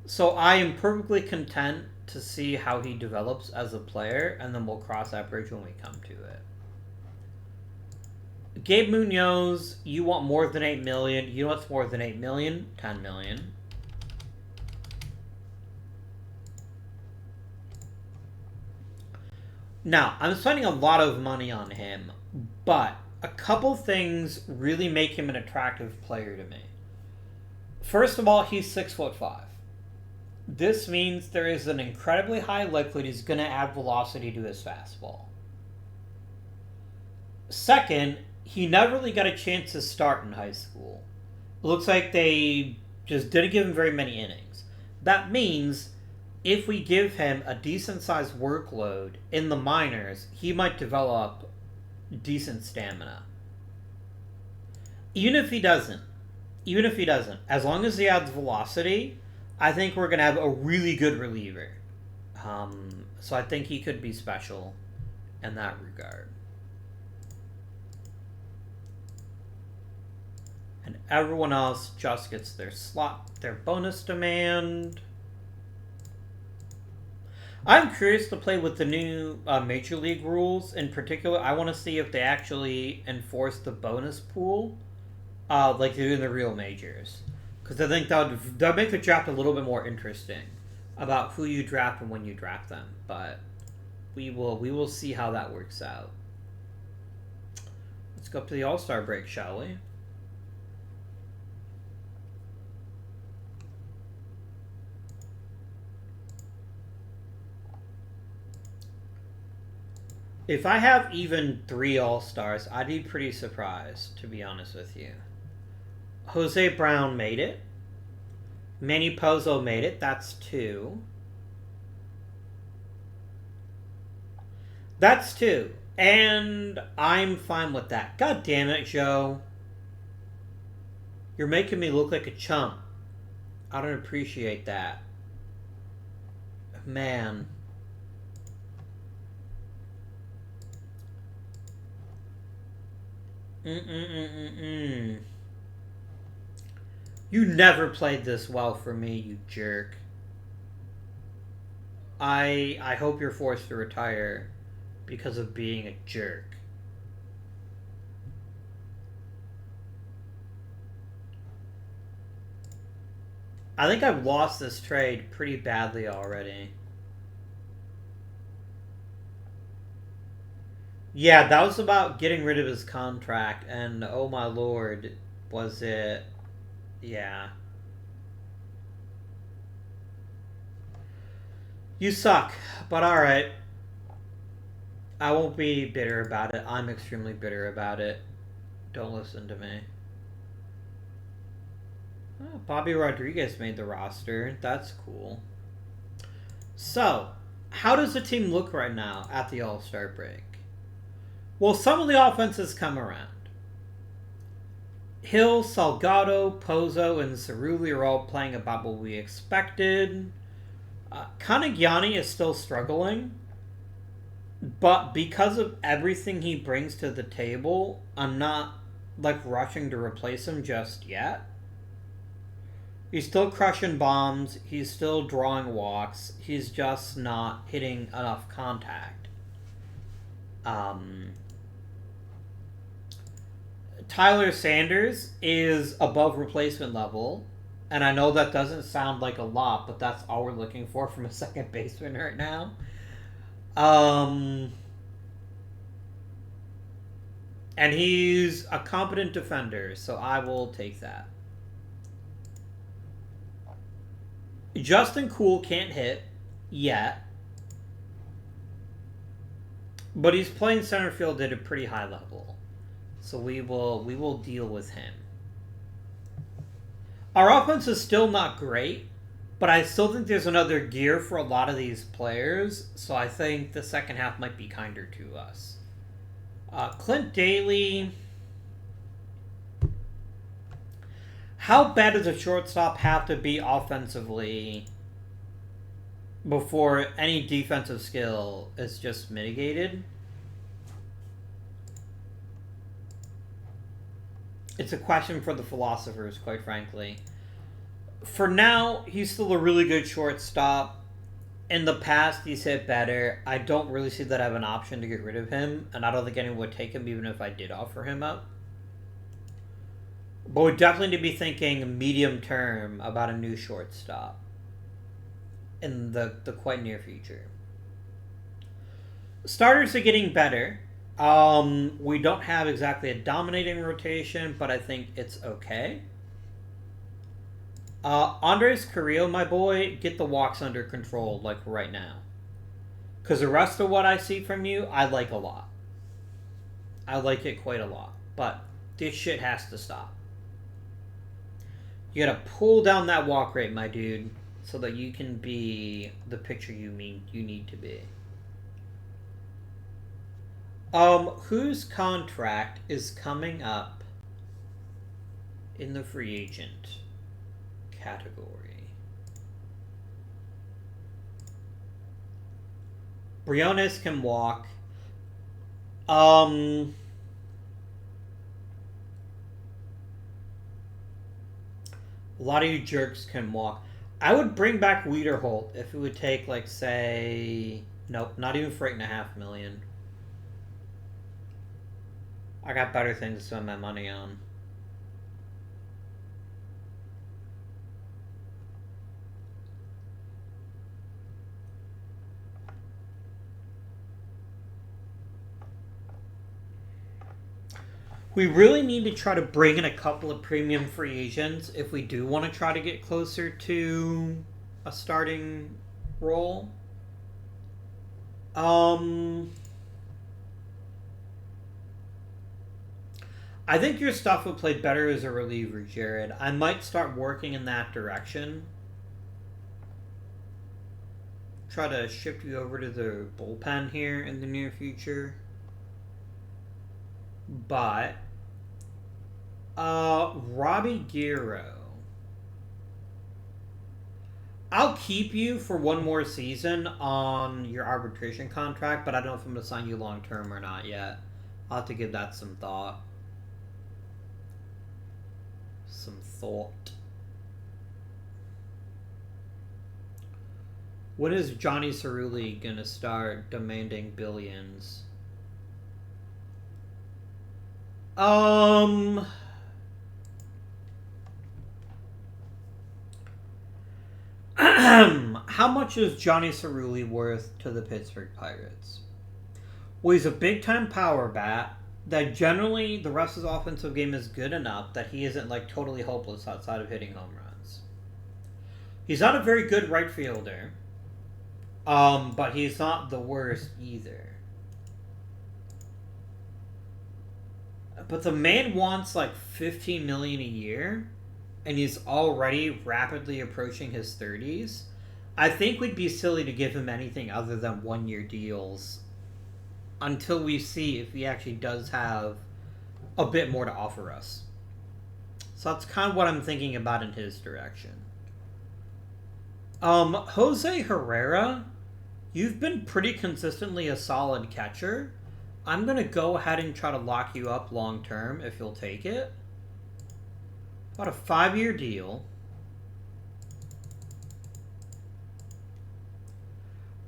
So I am perfectly content to see how he develops as a player, and then we'll cross that bridge when we come to it. Gabe Munoz, you want more than $8 million. You know what's more than $8 million? $10 million. Now, I'm spending a lot of money on him, but a couple things really make him an attractive player to me. First of all, he's 6'5". This means there is an incredibly high likelihood he's going to add velocity to his fastball. Second, he never really got a chance to start in high school. It looks like they just didn't give him very many innings. That means if we give him a decent-sized workload in the minors, he might develop decent stamina. Even if he doesn't, as long as he adds velocity, I think we're going to have a really good reliever. So I think he could be special in that regard. And everyone else just gets their bonus demand. I'm curious to play with the new Major League rules. In particular, I want to see if they actually enforce the bonus pool like they do in the real majors. Because I think that would make the draft a little bit more interesting about who you draft and when you draft them. But we will see how that works out. Let's go up to the All-Star break, shall we? If I have even 3 All-Stars, I'd be pretty surprised, to be honest with you. Jose Brown made it. Manny Pozo made it. That's 2. That's 2. And I'm fine with that. God damn it, Joe. You're making me look like a chump. I don't appreciate that. Man. You never played this well for me, you jerk. I hope you're forced to retire because of being a jerk. I think I've lost this trade pretty badly already. Yeah, that was about getting rid of his contract, and oh my lord, was it... Yeah. You suck, but alright. I won't be bitter about it. I'm extremely bitter about it. Don't listen to me. Oh, Bobby Rodriguez made the roster. That's cool. So, how does the team look right now at the All-Star break? Well, some of the offenses come around. Hill, Salgado, Pozo, and Cerulli are all playing about what we expected. Kanagiani is still struggling. But because of everything he brings to the table, I'm not, rushing to replace him just yet. He's still crushing bombs. He's still drawing walks. He's just not hitting enough contact. Tyler Sanders is above replacement level. And I know that doesn't sound like a lot, but that's all we're looking for from a second baseman right now. And he's a competent defender, so I will take that. Justin Kuhl can't hit yet. But he's playing center field at a pretty high level. So we will deal with him. Our offense is still not great, But I still think there's another gear for a lot of these players, so I think the second half might be kinder to us. Clint Daly. How bad does a shortstop have to be offensively before any defensive skill is just mitigated? It's a question for the philosophers, quite frankly. For now, he's still a really good shortstop. In the past, he's hit better. I don't really see that I have an option to get rid of him, and I don't think anyone would take him even if I did offer him up. But we definitely need to be thinking medium term about a new shortstop in the quite near future. Starters are getting better. We don't have exactly a dominating rotation, but I think it's okay. Andres Carrillo, my boy, get the walks under control, like, right now. Because the rest of what I see from you, I like a lot. I like it quite a lot. But this shit has to stop. You gotta pull down that walk rate, my dude, so that you can be the pitcher you need to be. Whose contract is coming up in the free agent category? Briones can walk. A lot of you jerks can walk. I would bring back Wiederholt if it would take, like, say... Nope, not even for $8.5 million. I got better things to spend my money on. We really need to try to bring in a couple of premium free agents if we do want to try to get closer to a starting role. I think your stuff would play better as a reliever, Jared. I might start working in that direction. Try to shift you over to the bullpen here in the near future. But Robbie Guerrero. I'll keep you for one more season on your arbitration contract, but I don't know if I'm going to sign you long term or not yet. I'll have to give that some thought. When is Johnny Cerulli gonna start demanding billions? How much is Johnny Cerulli worth to the Pittsburgh Pirates? Well, he's a big-time power bat that generally the rest of his offensive game is good enough that he isn't, like, totally hopeless outside of hitting home runs. He's not a very good right fielder, but he's not the worst either. But the man wants like $15 million a year, and he's already rapidly approaching his 30s. I think we'd be silly to give him anything other than one-year deals until we see if he actually does have a bit more to offer us. So that's kind of what I'm thinking about in his direction. Jose Herrera, you've been pretty consistently a solid catcher. I'm going to go ahead and try to lock you up long term if you'll take it. About a 5-year deal.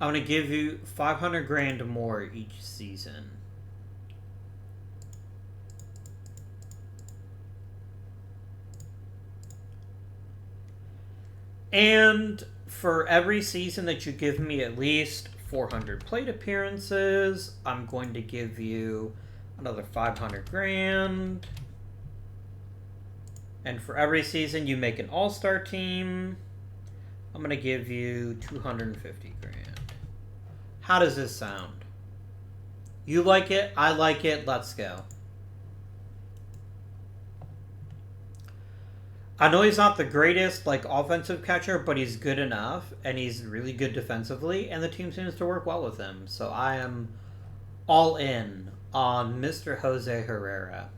I'm going to give you $500,000 more each season. And for every season that you give me at least 400 plate appearances, I'm going to give you another $500,000. And for every season you make an all-star team, I'm going to give you $250,000. How does this sound? You like it? I like it. Let's go. I know he's not the greatest like offensive catcher, but he's good enough, and he's really good defensively, and the team seems to work well with him. So I am all in on Mr. Jose Herrera.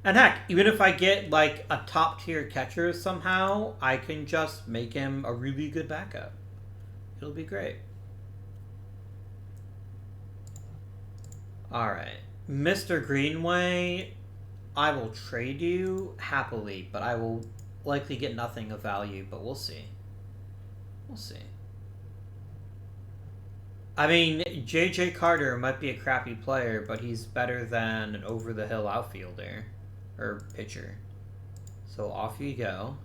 And heck, even if I get like a top tier catcher somehow, I can just make him a really good backup. It'll be great. Alright. Mr. Greenway, I will trade you happily, but I will likely get nothing of value, but we'll see. We'll see. I mean, J.J. Carter might be a crappy player, but he's better than an over-the-hill outfielder. Or pitcher. So off you go.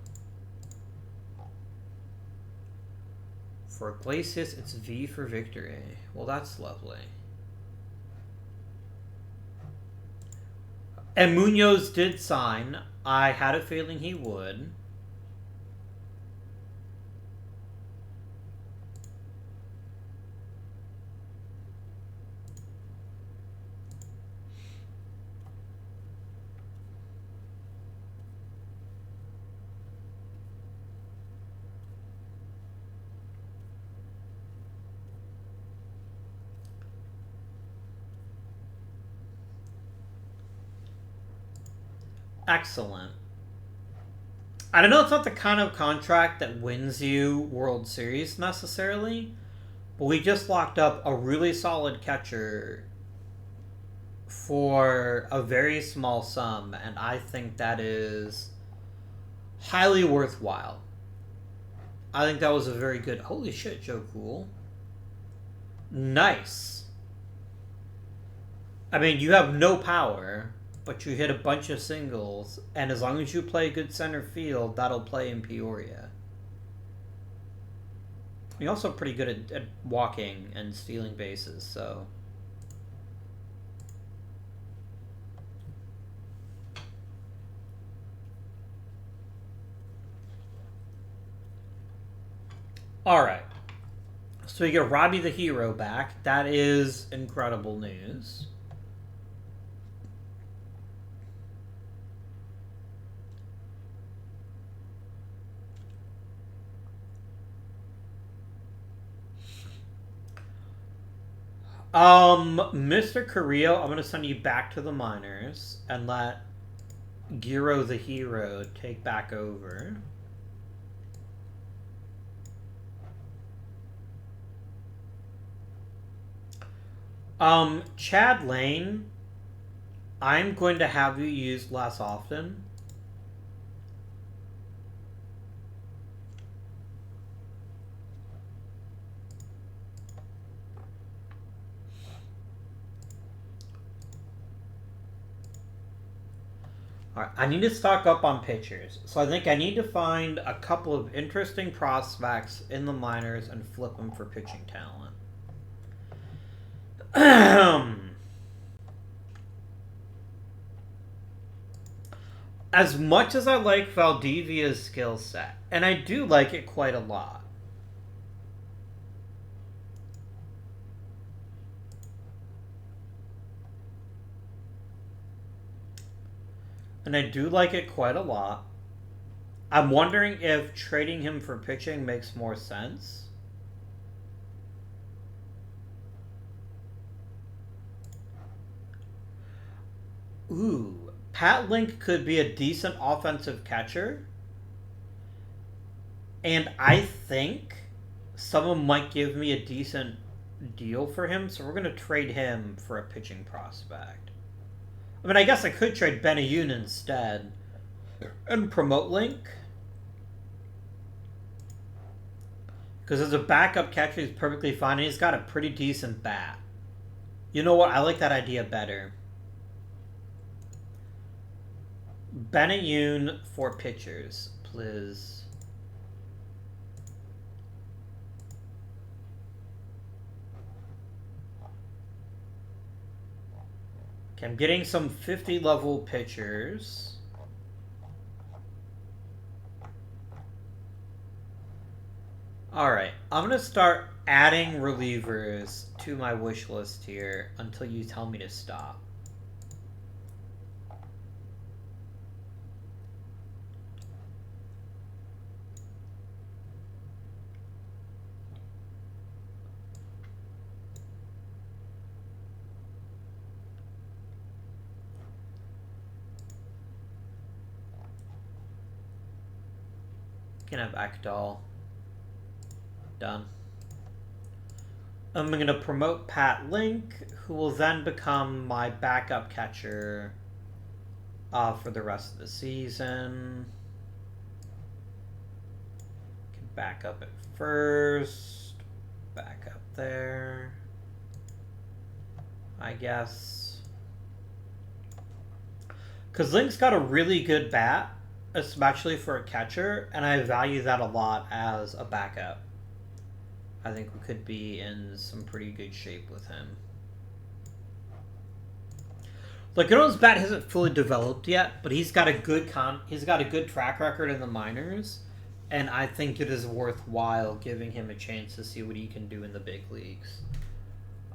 For Glacius, it's V for victory. Well, that's lovely. And Munoz did sign. I had a feeling he would. Excellent. I don't know, it's not the kind of contract that wins you World Series necessarily, but we just locked up a really solid catcher for a very small sum, and I think that is highly worthwhile. I think that was a very good... Holy shit, Joe Cool. Nice. I mean, you have no power, but you hit a bunch of singles, and as long as you play good center field, that'll play in Peoria. You're also pretty good at walking and stealing bases, so... Alright. So we get Robbie the Hero back. That is incredible news. Mr. Carrillo, I'm going to send you back to the minors and let Giro the Hero take back over. Chad Lane, I'm going to have you use less often. Alright, I need to stock up on pitchers. So I think I need to find a couple of interesting prospects in the minors and flip them for pitching talent. As much as I like Valdivia's skill set, and I do like it quite a lot, I'm wondering if trading him for pitching makes more sense. Ooh, Pat Link could be a decent offensive catcher. And I think someone might give me a decent deal for him, so we're going to trade him for a pitching prospect. I mean, I guess I could trade Benayoun instead and promote Link. Because as a backup catcher, he's perfectly fine, and he's got a pretty decent bat. You know what? I like that idea better. Benayoun for pitchers, please. Okay, I'm getting some 50 level pitchers. Alright, I'm going to start adding relievers to my wish list here until you tell me to stop. can't have Ekdal. Done. I'm going to promote Pat Link, who will then become my backup catcher for the rest of the season. Can back up at first. Back up there. I guess. Because Link's got a really good bat, especially for a catcher, and I value that a lot as a backup. I think we could be in some pretty good shape with him. Lagrange's bat hasn't fully developed yet, but he's got a good track record in the minors, and I think it is worthwhile giving him a chance to see what he can do in the big leagues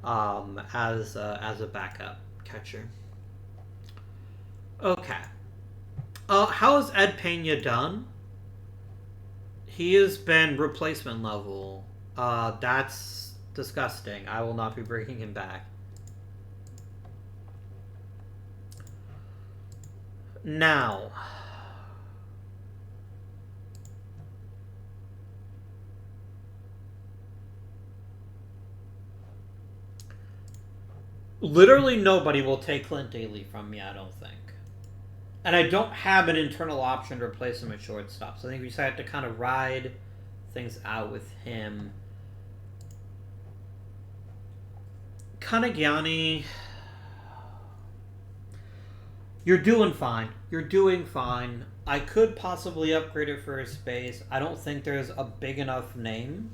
as a backup catcher. Okay. How has Ed Pena done? He has been replacement level. That's disgusting. I will not be bringing him back. Now, literally nobody will take Clint Daly from me, I don't think. And I don't have an internal option to replace him at shortstop, so I think we just have to kind of ride things out with him. Kanagiani, you're doing fine. You're doing fine. I could possibly upgrade it for his space. I don't think there's a big enough name.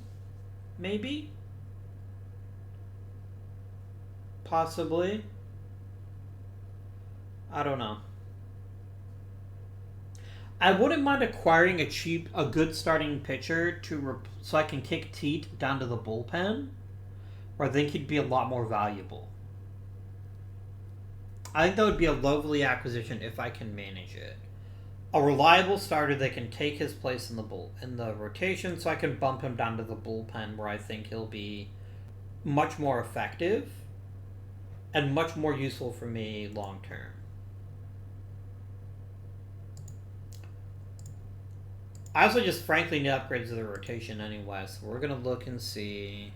Maybe? Possibly. I don't know. I wouldn't mind acquiring a good starting pitcher so I can kick Teat down to the bullpen, where I think he'd be a lot more valuable. I think that would be a lovely acquisition if I can manage it. A reliable starter that can take his place in the rotation, so I can bump him down to the bullpen, where I think he'll be much more effective and much more useful for me long term. I also just frankly need upgrades to the rotation anyway, so we're going to look and see.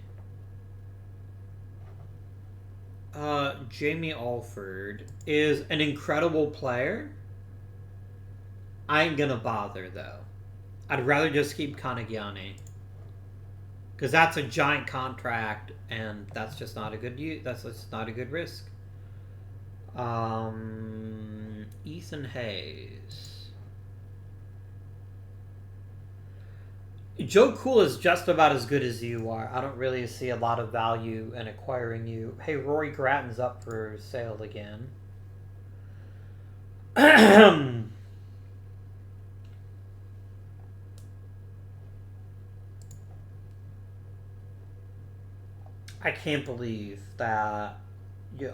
Jamie Alford is an incredible player. I ain't going to bother, though. I'd rather just keep Kanagiani. Because that's a giant contract, and that's just not a good risk. Ethan Hayes. Joe Cool is just about as good as you are. I don't really see a lot of value in acquiring you. Hey, Rory Gratton's up for sale again. I can't believe that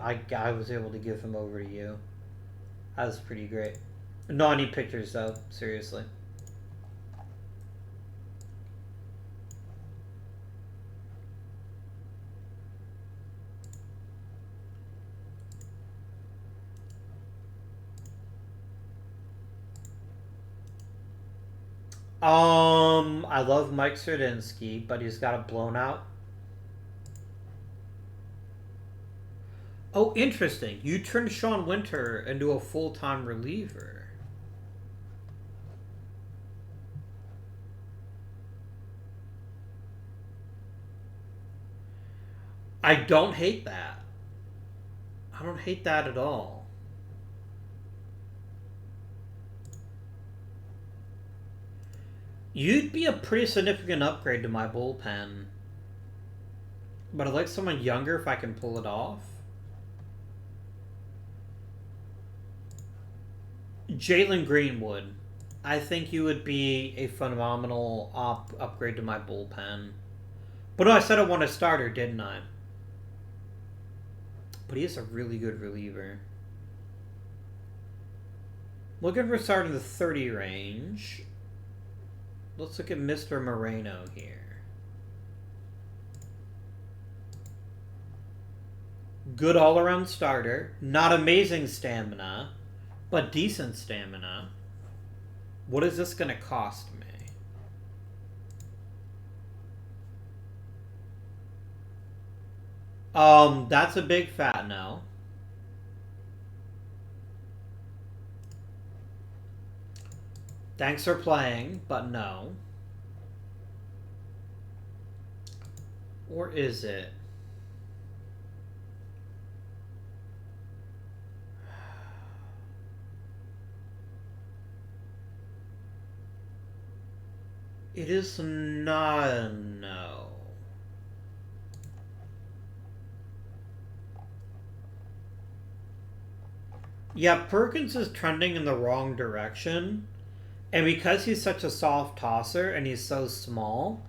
I was able to give him over to you. That was pretty great. No, I need pictures, though. Seriously. I love Mike Serdinsky, but he's got a blown out. Oh, interesting. You turned Sean Winter into a full-time reliever. I don't hate that. I don't hate that at all. You'd be a pretty significant upgrade to my bullpen. But I'd like someone younger if I can pull it off. Jalen Greenwood. I think you would be a phenomenal upgrade to my bullpen. But no, I said I want a starter, didn't I? But he is a really good reliever. Looking for a start in the 30 range. Let's look at Mr. Moreno here. Good all-around starter. Not amazing stamina, but decent stamina. What is this going to cost me? That's a big fat no. Thanks for playing, but no. Or is it? It is not a no. Yeah, Perkins is trending in the wrong direction. And because he's such a soft tosser and he's so small,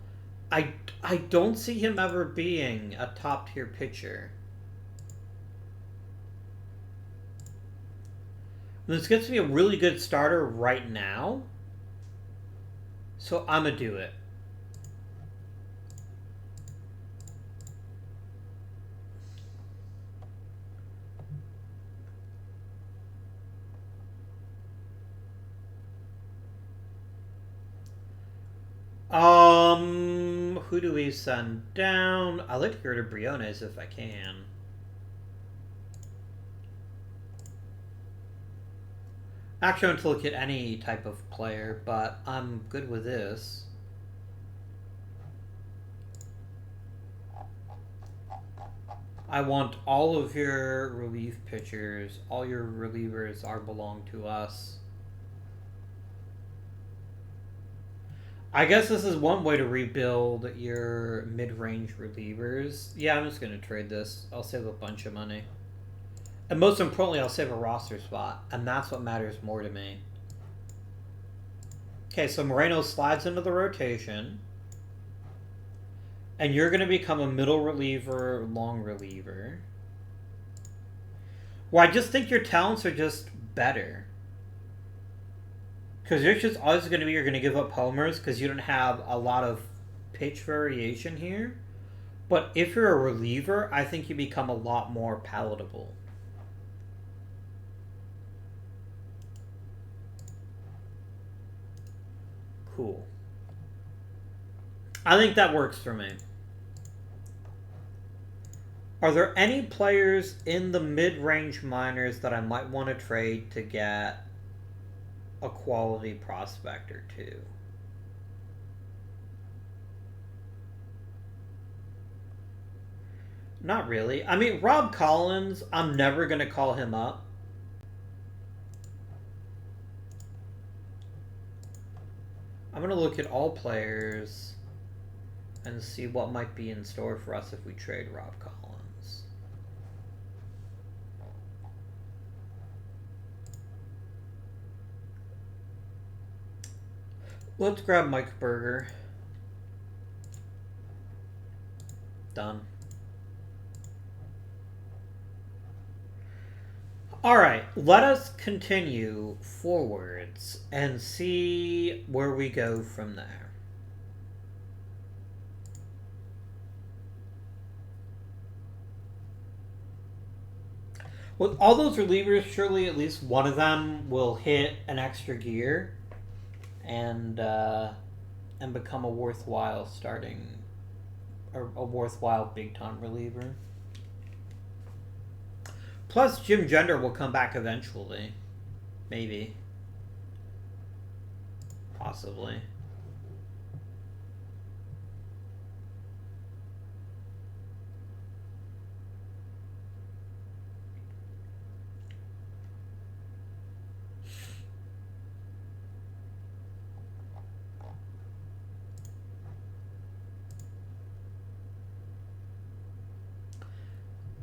I don't see him ever being a top tier pitcher. And this gets me a really good starter right now. So I'm gonna do it. Who do we send down? I'd like to go to Briones if I can. Actually, I want to look at any type of player, but I'm good with this. I want all of your relief pitchers. All your relievers belong to us. I guess this is one way to rebuild your mid-range relievers. Yeah, I'm just going to trade this. I'll save a bunch of money. And most importantly, I'll save a roster spot. And that's what matters more to me. Okay, so Moreno slides into the rotation. And you're going to become a middle reliever, long reliever. Well, I just think your talents are just better. Because you're just always going to be, you're going to give up homers because you don't have a lot of pitch variation here. But if you're a reliever, I think you become a lot more palatable. Cool. I think that works for me. Are there any players in the mid-range minors that I might want to trade to get a quality prospect or two? Not really. I mean, Rob Collins, I'm never going to call him up. I'm going to look at all players and see what might be in store for us if we trade Rob Collins. Let's grab Mike Berger. Done. Alright, let us continue forwards and see where we go from there. With all those relievers, surely at least one of them will hit an extra gear and become a worthwhile starting, or a worthwhile big-time reliever. Plus, Jim Gender will come back eventually. Maybe. Possibly.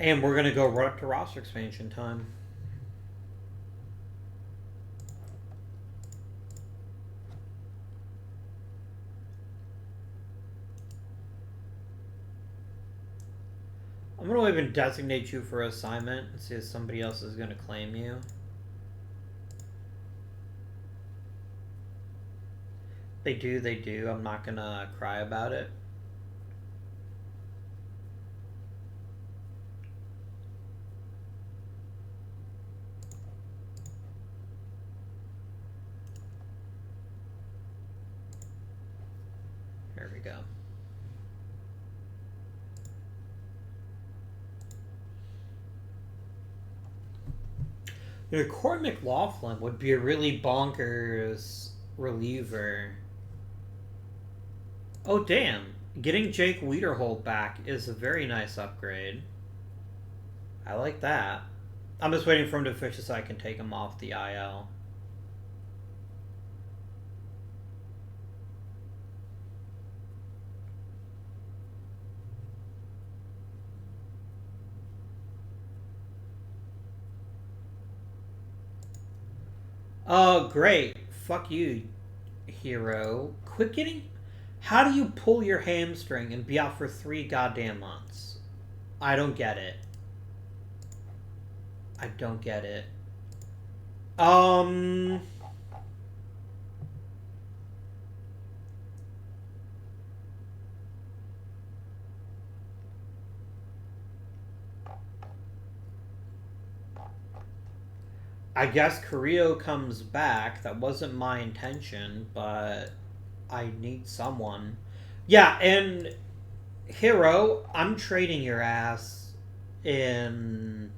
And we're going to go right up to roster expansion time. I'm going to even designate you for assignment and see if somebody else is going to claim you. They do. I'm not going to cry about it. There we go. Corey McLaughlin would be a really bonkers reliever. Oh, damn. Getting Jake Wiederhold back is a very nice upgrade. I like that. I'm just waiting for him to fix it so I can take him off the IL. Oh, great. Fuck you, hero. Quit getting... How do you pull your hamstring and be out for 3 goddamn months? I don't get it. I don't get it. I guess Carrillo comes back. That wasn't my intention, but I need someone. Yeah, and Hero, I'm trading your ass in...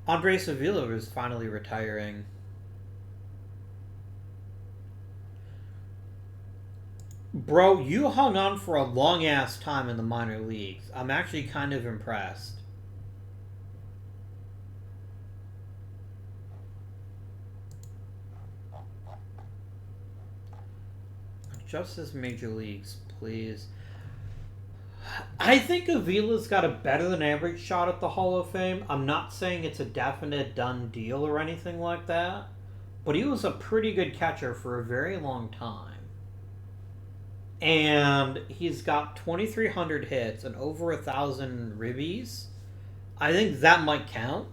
Andres Avila is finally retiring. Bro, you hung on for a long ass time in the minor leagues. I'm actually kind of impressed. Just as major leagues, please. I think Avila's got a better than average shot at the Hall of Fame. I'm not saying it's a definite done deal or anything like that, but he was a pretty good catcher for a very long time. And he's got 2,300 hits and over 1,000 ribbies. I think that might count,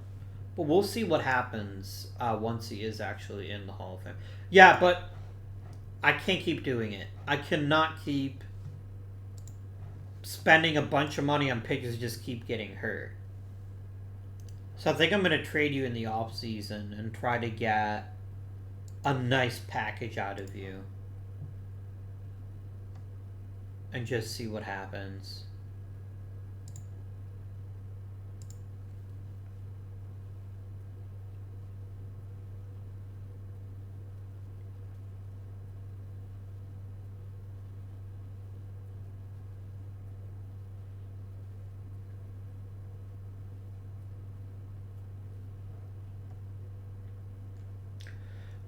but we'll see what happens once he is actually in the Hall of Fame. Yeah, but I can't keep doing it. I cannot keep spending a bunch of money on pitchers who just keep getting hurt. So I think I'm going to trade you in the off season and try to get a nice package out of you. And just see what happens.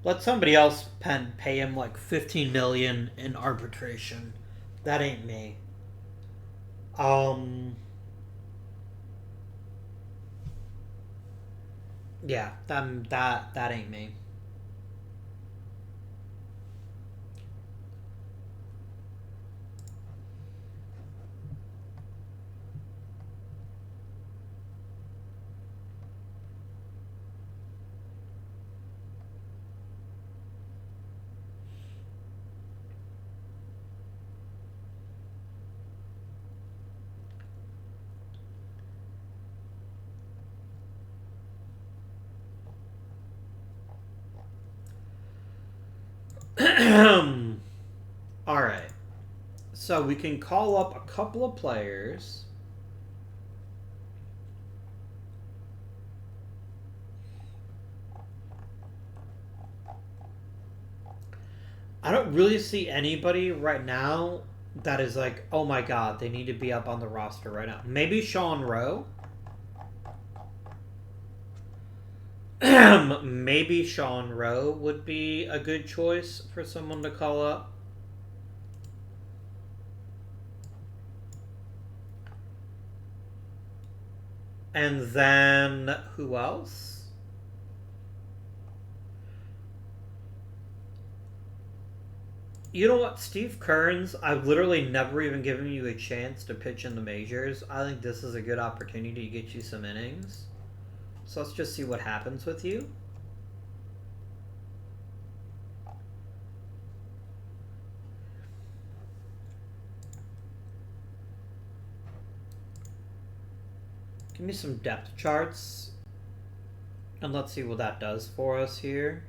Let somebody else pay him like $15 million in arbitration. That ain't me. Yeah, that ain't me. Alright. So we can call up a couple of players. I don't really see anybody right now that is like, oh my god, they need to be up on the roster right now. Maybe Sean Rowe. Maybe Sean Rowe would be a good choice for someone to call up. And then, who else? You know what, Steve Kearns, I've literally never even given you a chance to pitch in the majors. I think this is a good opportunity to get you some innings. So let's just see what happens with you. Give me some depth charts. And let's see what that does for us here.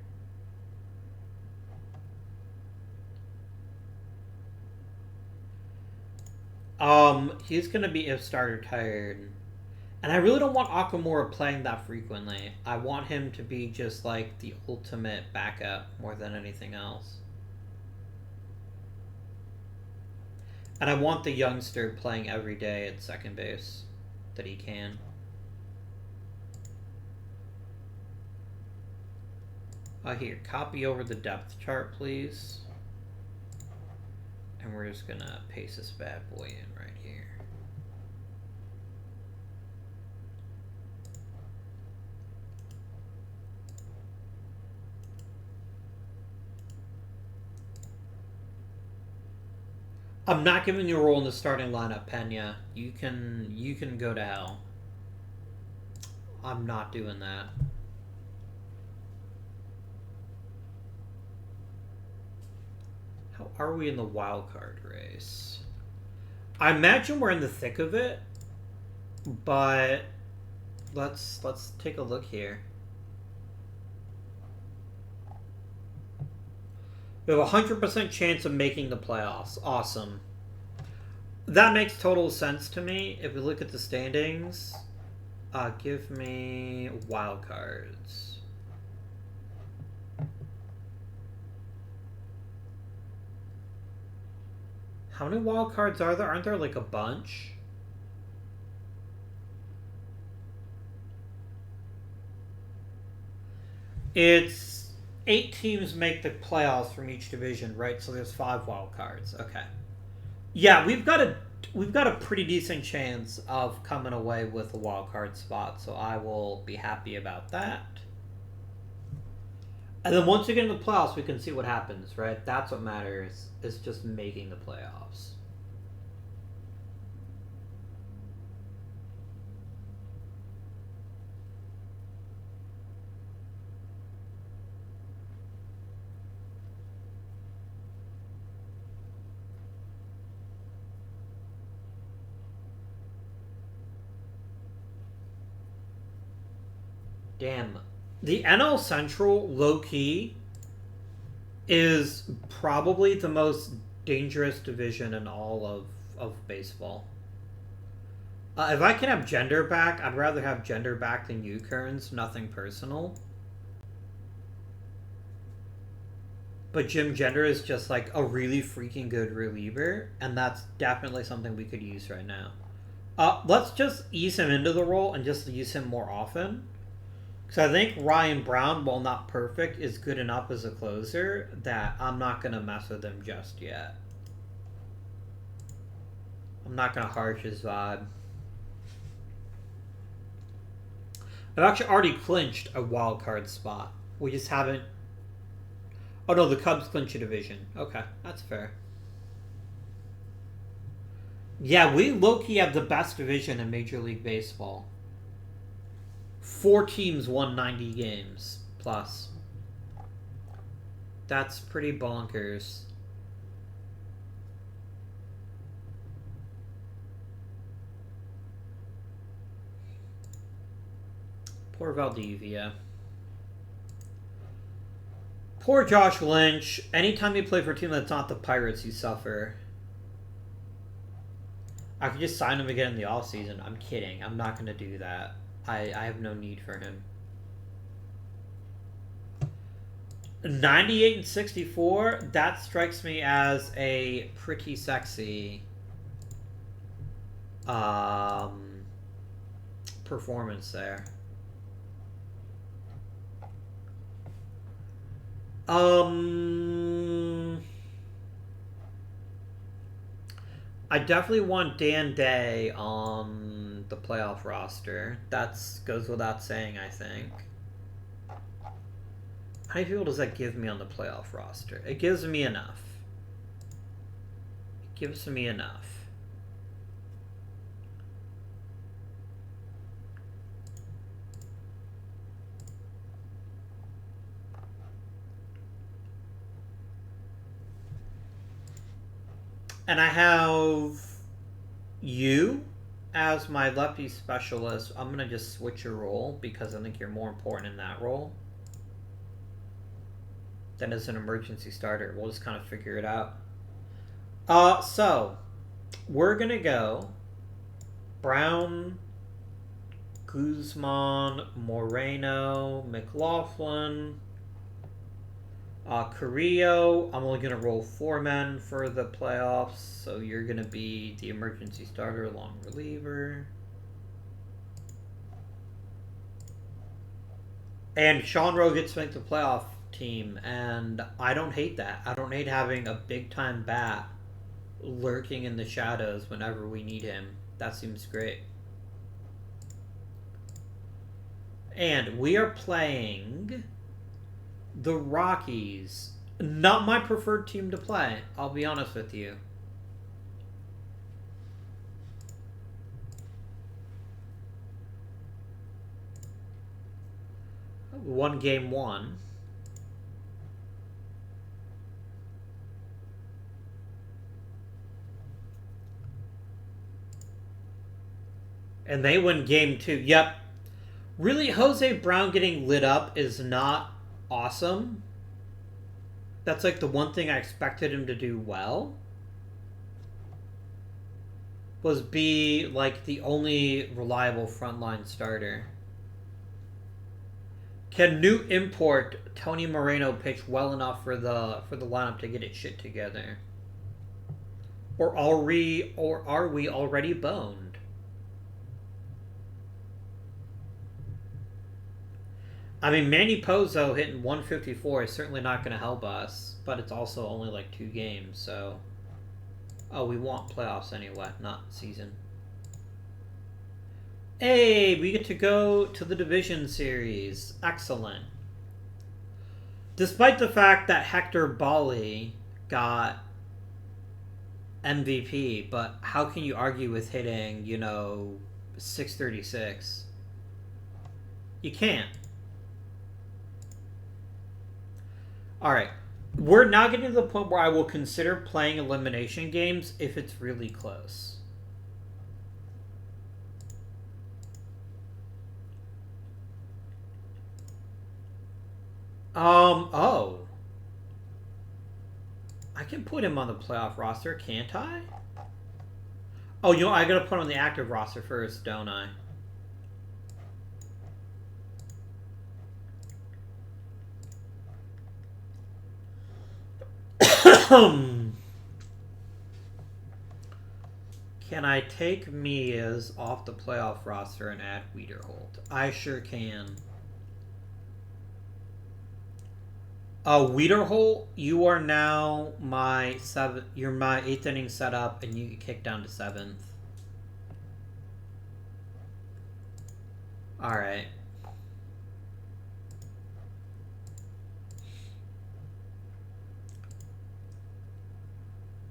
He's going to be if starter tired. And I really don't want Akamura playing that frequently. I want him to be just like the ultimate backup more than anything else. And I want the youngster playing every day at second base that he can. Here, copy over the depth chart, please. And we're just gonna paste this bad boy in right here. I'm not giving you a role in the starting lineup, Pena. You can go to hell. I'm not doing that. How are we in the wild card race? I imagine we're in the thick of it, but let's take a look here. We have a 100% chance of making the playoffs. Awesome. That makes total sense to me. If we look at the standings, give me wild cards. How many wild cards are there? Aren't there like a bunch? It's 8 teams make the playoffs from each division, right? So there's 5 wild cards. Okay. Yeah, we've got a pretty decent chance of coming away with a wild card spot, so I will be happy about that. And then once we get into the playoffs, we can see what happens, right? That's what matters, is just making the playoffs. Damn. The NL Central, low-key, is probably the most dangerous division in all of baseball. If I can have gender back, I'd rather have gender back than U-Kerns. Nothing personal. But Jim Gender is just like a really freaking good reliever, and that's definitely something we could use right now. Let's just ease him into the role and just use him more often. So I think Ryan Brown, while not perfect, is good enough as a closer that I'm not going to mess with him just yet. I'm not going to harsh his vibe. I've actually already clinched a wild card spot. We just haven't... Oh no, the Cubs clinch a division. Okay, that's fair. Yeah, we low-key have the best division in Major League Baseball. 4 teams won 90 games plus. That's pretty bonkers. Poor Valdivia. Poor Josh Lynch. Anytime you play for a team that's not the Pirates, you suffer. I could just sign him again in the offseason. I'm kidding. I'm not going to do that. I have no need for him. 98 and 64, that strikes me as a pretty sexy performance there. I definitely want Dan Day on the playoff roster. That goes without saying, I think. How many people does that give me on the playoff roster? It gives me enough. It gives me enough. And I have you as my lefty specialist. I'm going to just switch your role because I think you're more important in that role than as an emergency starter. We'll just kind of figure it out. So we're going to go Brown, Guzman, Moreno, McLaughlin, Carrillo. I'm only going to roll 4 men for the playoffs, so you're going to be the emergency starter, long reliever. And Sean Rowe gets to make the playoff team, and I don't hate that. I don't hate having a big-time bat lurking in the shadows whenever we need him. That seems great. And we are playing the Rockies. Not my preferred team to play, I'll be honest with you. Won game 1. And they win game 2. Yep. Really, Jose Brown getting lit up is not awesome. That's like the one thing I expected him to do well. Was be like the only reliable frontline starter. Can new import Tony Moreno pitch well enough for the lineup to get its shit together? Or are we already boned? I mean, Manny Pozo hitting 154 is certainly not going to help us, but it's also only like 2 games, so... Oh, we want playoffs anyway, not season. Hey, we get to go to the division series. Excellent. Despite the fact that Hector Bali got MVP, but how can you argue with hitting, 636? You can't. Alright. We're now getting to the point where I will consider playing elimination games if it's really close. Oh. I can put him on the playoff roster, can't I? Oh, I gotta put him on the active roster first, don't I? Can I take Nieves off the playoff roster and add Wiederholt? I sure can. Wiederholt, you are now my 7th. You're my 8th inning setup, and you get kicked down to 7th. All right.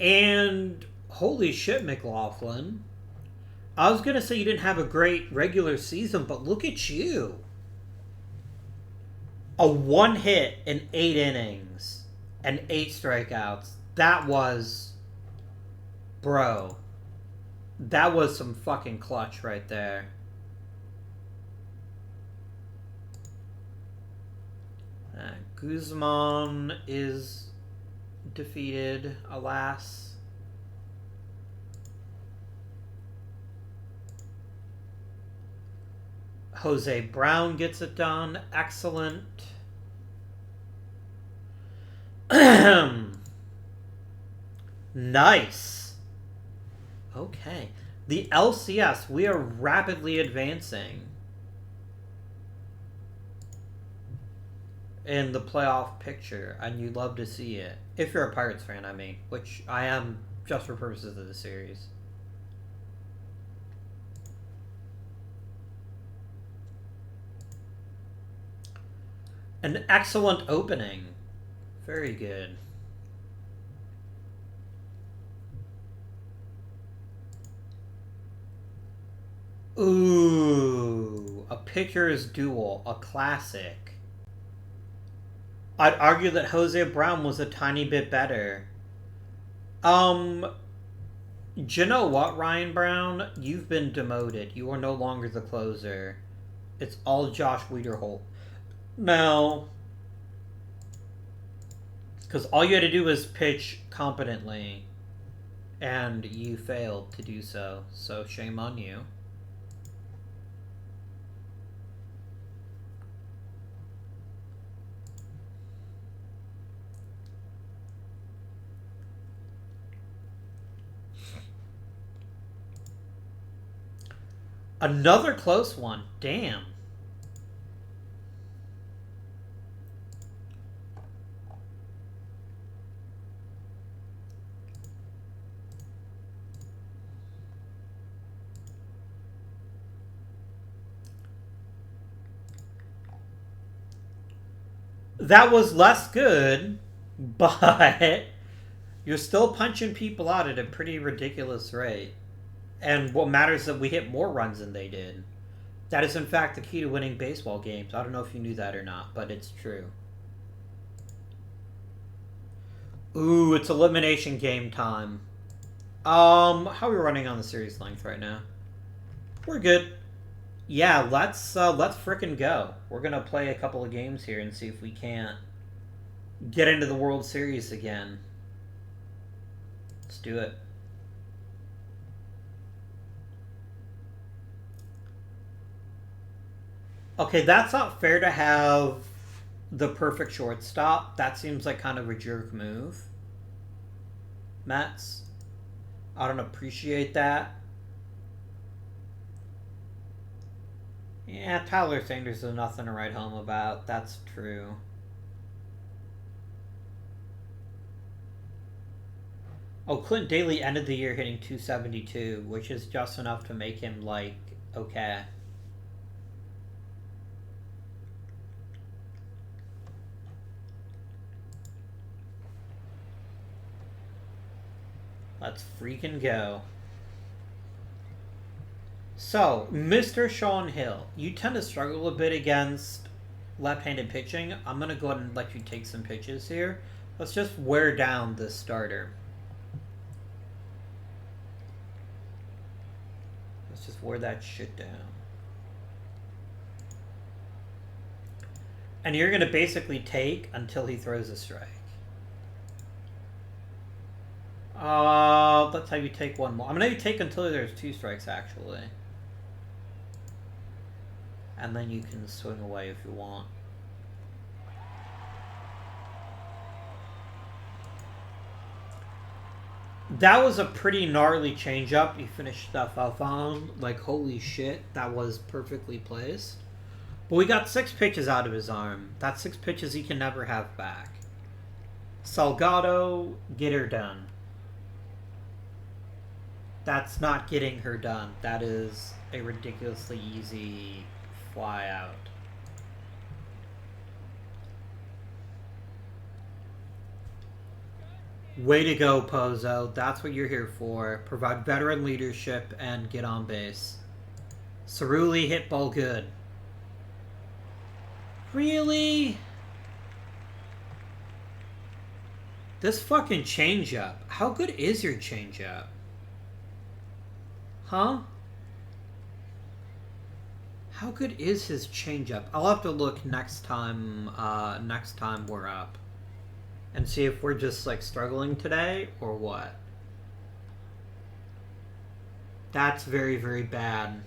And holy shit, McLaughlin. I was gonna say you didn't have a great regular season, but look at you. A 1 hit in 8 innings and 8 strikeouts. That was... Bro. That was some fucking clutch right there. Guzman is defeated, alas. Jose Brown gets it done. Excellent. Nice. Okay. The LCS, we are rapidly advancing in the playoff picture, and you'd love to see it. If you're a Pirates fan, I mean, which I am just for purposes of the series. An excellent opening. Very good. Ooh, a pitcher's duel, a classic. I'd argue that Jose Brown was a tiny bit better. You know what, Ryan Brown? You've been demoted. You are no longer the closer. It's all Josh Wiederholt. Now, because all you had to do was pitch competently, and you failed to do so. So shame on you. Another close one. Damn. That was less good, but you're still punching people out at a pretty ridiculous rate. And what matters is that we hit more runs than they did. That is, in fact, the key to winning baseball games. I don't know if you knew that or not, but it's true. Ooh, it's elimination game time. How are we running on the series length right now? We're good. Yeah, let's frickin' go. We're gonna play a couple of games here and see if we can't get into the World Series again. Let's do it. Okay, that's not fair to have the perfect shortstop. That seems like kind of a jerk move. Mets. I don't appreciate that. Yeah, Tyler Sanders is nothing to write home about. That's true. Oh, Clint Daly ended the year hitting 272, which is just enough to make him, like, okay. Let's freaking go. So, Mr. Sean Hill, you tend to struggle a bit against left-handed pitching. I'm going to go ahead and let you take some pitches here. Let's just wear down this starter. Let's just wear that shit down. And you're going to basically take until he throws a strike. Let's have you take one more. I'm going to have you take until there's 2 strikes, actually. And then you can swing away if you want. That was a pretty gnarly changeup. You finished stuff off on. Like, holy shit, that was perfectly placed. But we got 6 pitches out of his arm. That's 6 pitches he can never have back. Salgado, get her done. That's not getting her done. That is a ridiculously easy fly out. Way to go, Pozo. That's what you're here for. Provide veteran leadership and get on base. Cerulli hit ball good. Really? This fucking changeup. How good is your changeup? Huh? How good is his changeup? I'll have to look next time we're up. And see if we're just, like, struggling today, or what. That's very, very bad.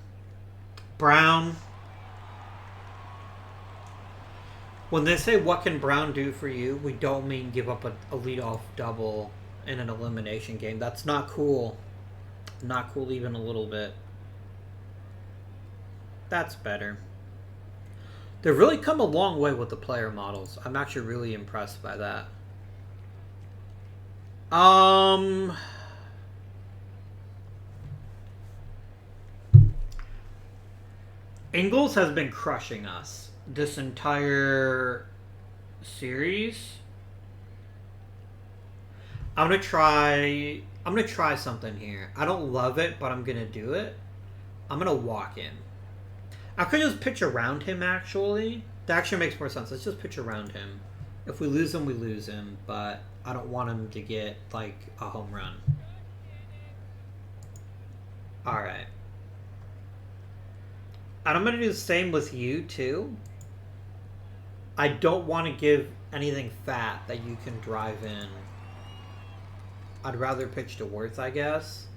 Brown. When they say, what can Brown do for you, we don't mean give up a leadoff double in an elimination game. That's not cool. Not cool even a little bit. That's better. They've really come a long way with the player models. I'm actually really impressed by that. Ingles has been crushing us this entire series. I'm gonna try something here. I don't love it, but I'm gonna do it. I'm gonna walk in. I could just pitch around him, actually. That actually makes more sense. Let's just pitch around him. If we lose him, we lose him, but I don't want him to get, like, a home run. Alright. And I'm going to do the same with you, too. I don't want to give anything fat that you can drive in. I'd rather pitch to Worth, I guess.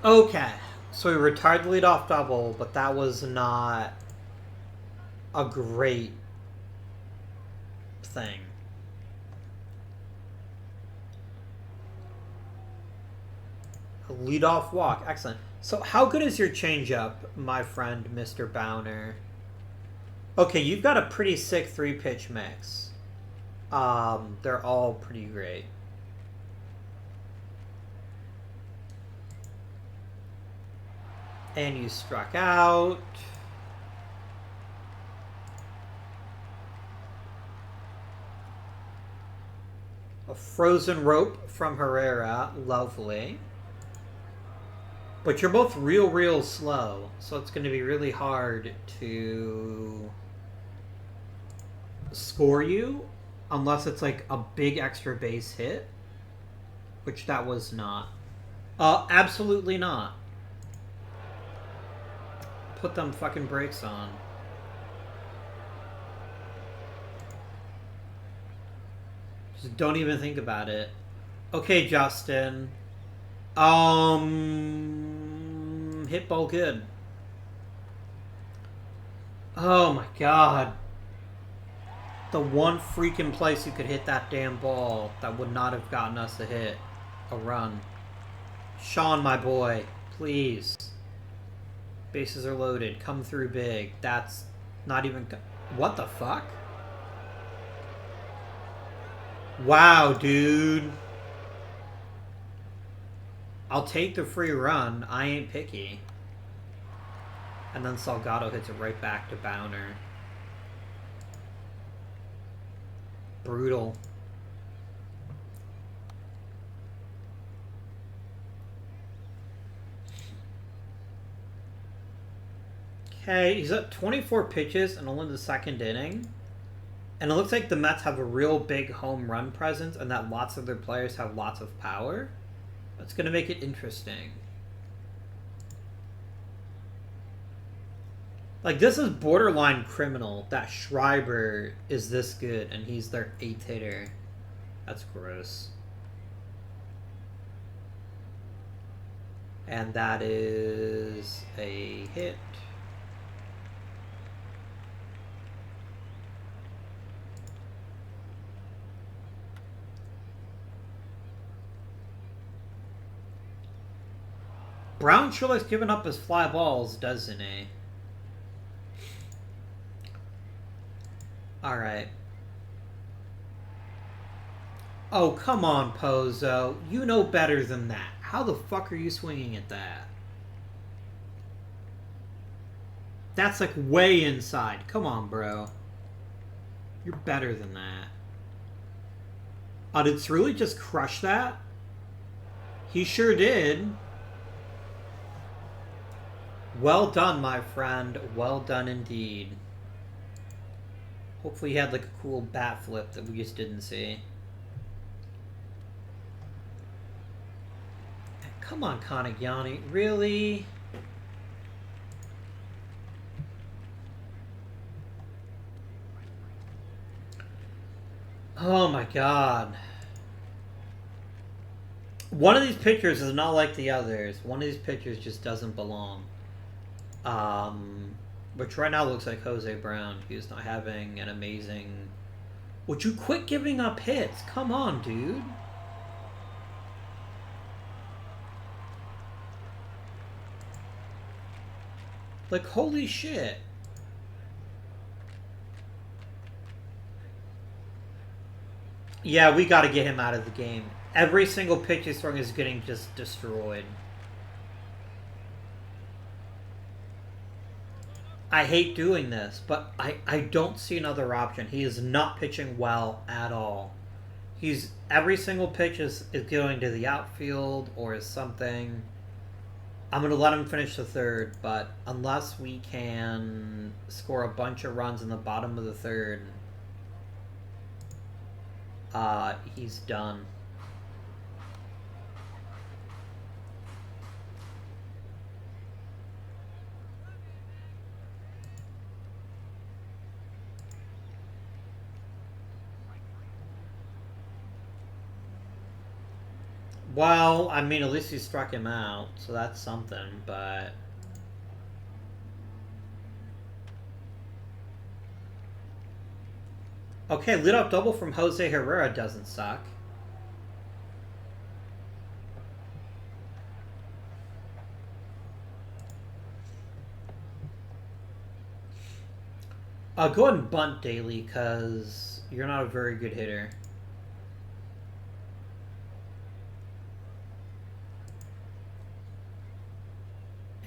Okay. So we retired the leadoff double, but that was not a great thing. Leadoff walk. Excellent. So how good is your changeup, my friend, Mr. Bowner? Okay, you've got a pretty sick 3-pitch mix. They're all pretty great. And you struck out. A frozen rope from Herrera. Lovely. But you're both real slow. So it's going to be really hard to score you. Unless it's like a big extra base hit. Which that was not. Absolutely not. Put them fucking brakes on. Just don't even think about it. Okay, Justin. Hit ball good. Oh my god. The one freaking place you could hit that damn ball that would not have gotten us a hit. A run. Sean, my boy. Please. Bases are loaded. Come through big. That's not even... What the fuck? Wow, dude. I'll take the free run. I ain't picky. And then Salgado hits it right back to Bowner. Brutal. Okay, he's at 24 pitches and only the second inning. And it looks like the Mets have a real big home run presence and that lots of their players have lots of power. That's going to make it interesting. Like, this is borderline criminal that Schreiber is this good and he's their 8th hitter. That's gross. And that is a hit. Brown sure likes giving up his fly balls, doesn't he? Alright. Oh, come on, Pozo. You know better than that. How the fuck are you swinging at that? That's like way inside. Come on, bro. You're better than that. Did Cerulli just crush that? He sure did. Well done, my friend. Well done indeed. Hopefully he had like a cool bat flip that we just didn't see. Come on, Kanagiani. Really? Oh my god. One of these pitchers is not like the others. One of these pitchers just doesn't belong. Which right now looks like Jose Brown. He's not having an amazing... Would you quit giving up hits? Come on, dude. Like, holy shit. Yeah, we gotta get him out of the game. Every single pitch he's throwing is getting just destroyed. I hate doing this, but I don't see another option. He is not pitching well at all. Every single pitch is going to the outfield or is something. I'm going to let him finish the third, but unless we can score a bunch of runs in the bottom of the third, he's done. Well, I mean, at least he struck him out, so that's something, but... Okay, leadoff double from Jose Herrera doesn't suck. Go ahead and bunt Daly, because you're not a very good hitter.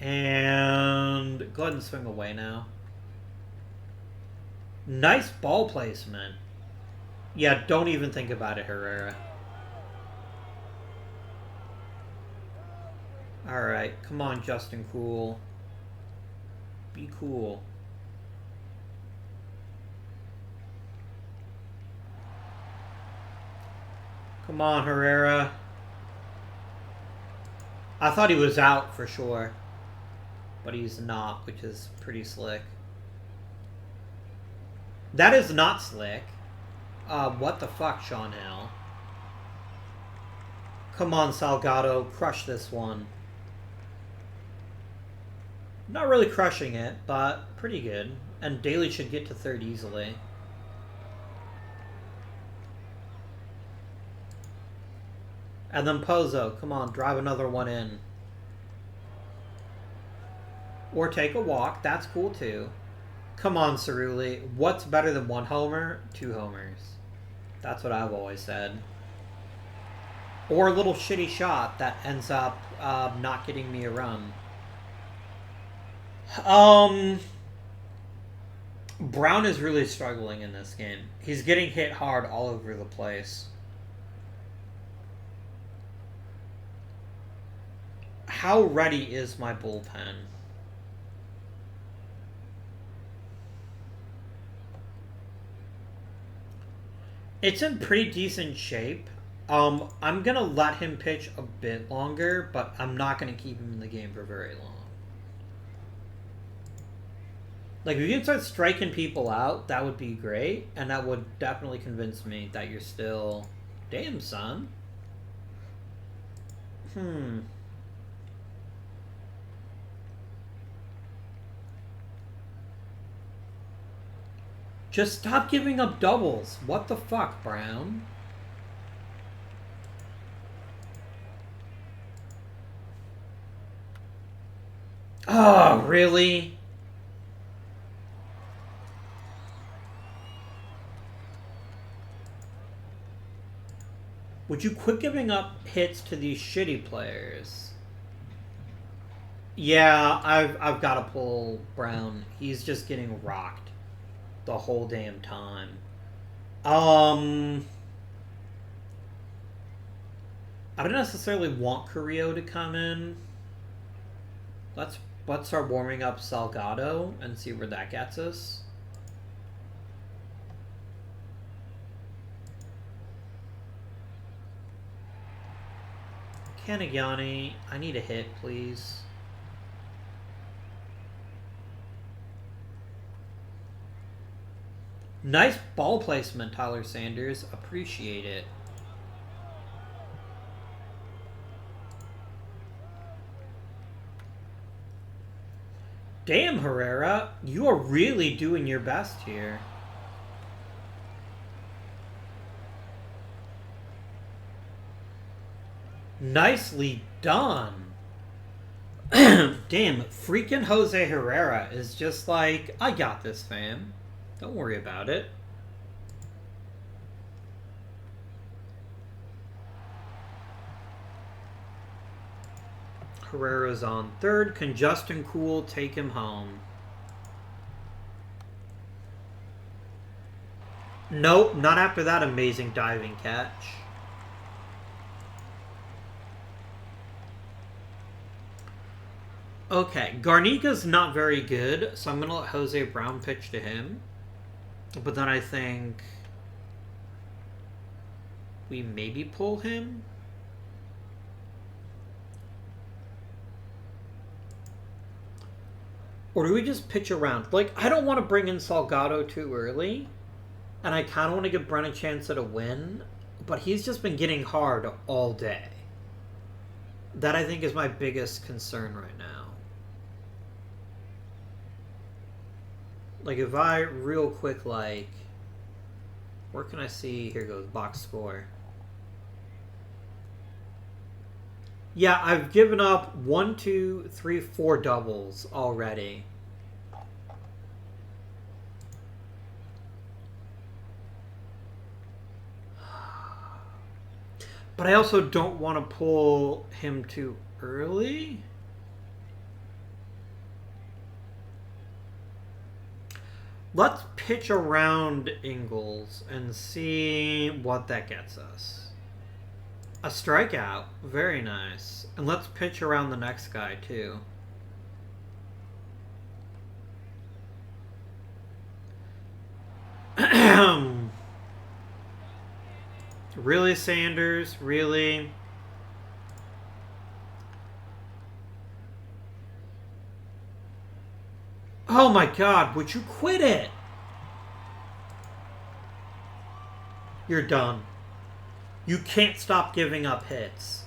And go ahead and swing away now. Nice ball placement. Yeah, don't even think about it, Herrera. Alright, come on, Justin Cool. Be cool. Come on, Herrera. I thought he was out for sure. But he's not, which is pretty slick. That is not slick. What the fuck, Sean Hill? Come on, Salgado. Crush this one. Not really crushing it, but pretty good. And Daly should get to third easily. And then Pozo, come on, drive another one in. Or take a walk, that's cool too. Come on, Cerulli. What's better than 1 homer? 2 homers. That's what I've always said. Or a little shitty shot that ends up not getting me a run. Brown is really struggling in this game. He's getting hit hard all over the place. How ready is my bullpen? It's in pretty decent shape. I'm going to let him pitch a bit longer, but I'm not going to keep him in the game for very long. Like, if you can start striking people out, that would be great, and that would definitely convince me that you're still... Damn, son. Just stop giving up doubles. What the fuck, Brown? Oh, really? Would you quit giving up hits to these shitty players? Yeah, I've got to pull Brown. He's just getting rocked the whole damn time. I don't necessarily want Carrillo to come in. Let's start warming up Salgado and see where that gets us. Canigiani, I need a hit, please. Nice ball placement, Tyler Sanders. Appreciate it. Damn, Herrera. You are really doing your best here. Nicely done. Damn, freaking Jose Herrera is just like, I got this, fam. Don't worry about it. Herrera's on third. Can Justin Cool take him home? Nope, not after that amazing diving catch. Okay, Garniga's not very good, so I'm going to let Jose Brown pitch to him. But then I think we maybe pull him. Or do we just pitch around? Like, I don't want to bring in Salgado too early. And I kind of want to give Brent a chance at a win. But he's just been getting hard all day. That, I think, is my biggest concern right now. Like, if I real quick, like... Where can I see? Here goes box score. Yeah, I've given up 1, 2, 3, 4 doubles already. But I also don't want to pull him too early. Let's pitch around Ingalls and see what that gets us. A strikeout. Very nice. And let's pitch around the next guy, too. Really, Sanders? Really? Oh my god, would you quit it? You're done. You can't stop giving up hits.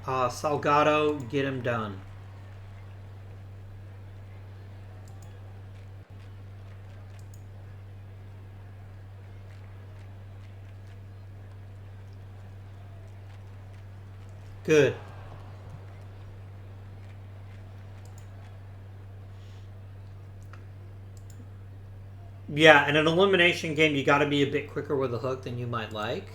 Salgado, get him done. Good. Yeah, in an elimination game, you gotta be a bit quicker with a hook than you might like.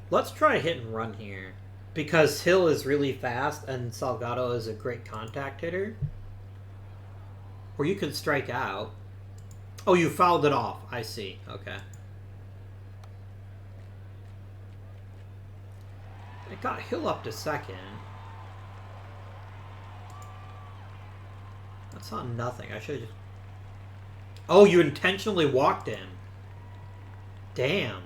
Let's try a hit and run here. Because Hill is really fast and Salgado is a great contact hitter. Or you could strike out. Oh, you fouled it off. I see. Okay. It got Hill up to second. That's not nothing. I should have just... Oh, you intentionally walked him. Damn.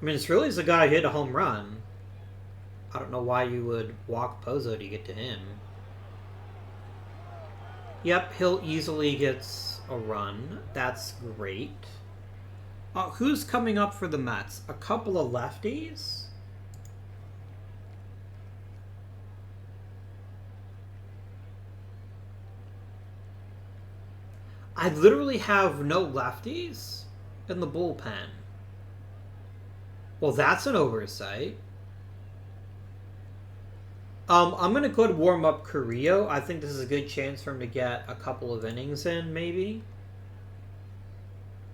I mean, Cerulli's the guy who hit a home run. I don't know why you would walk Pozo to get to him. Yep, Hill easily gets a run. That's great. Who's coming up for the Mets? A couple of lefties? I literally have no lefties in the bullpen. Well, that's an oversight. I'm going to go ahead and warm up Carrillo. I think this is a good chance for him to get a couple of innings in, maybe.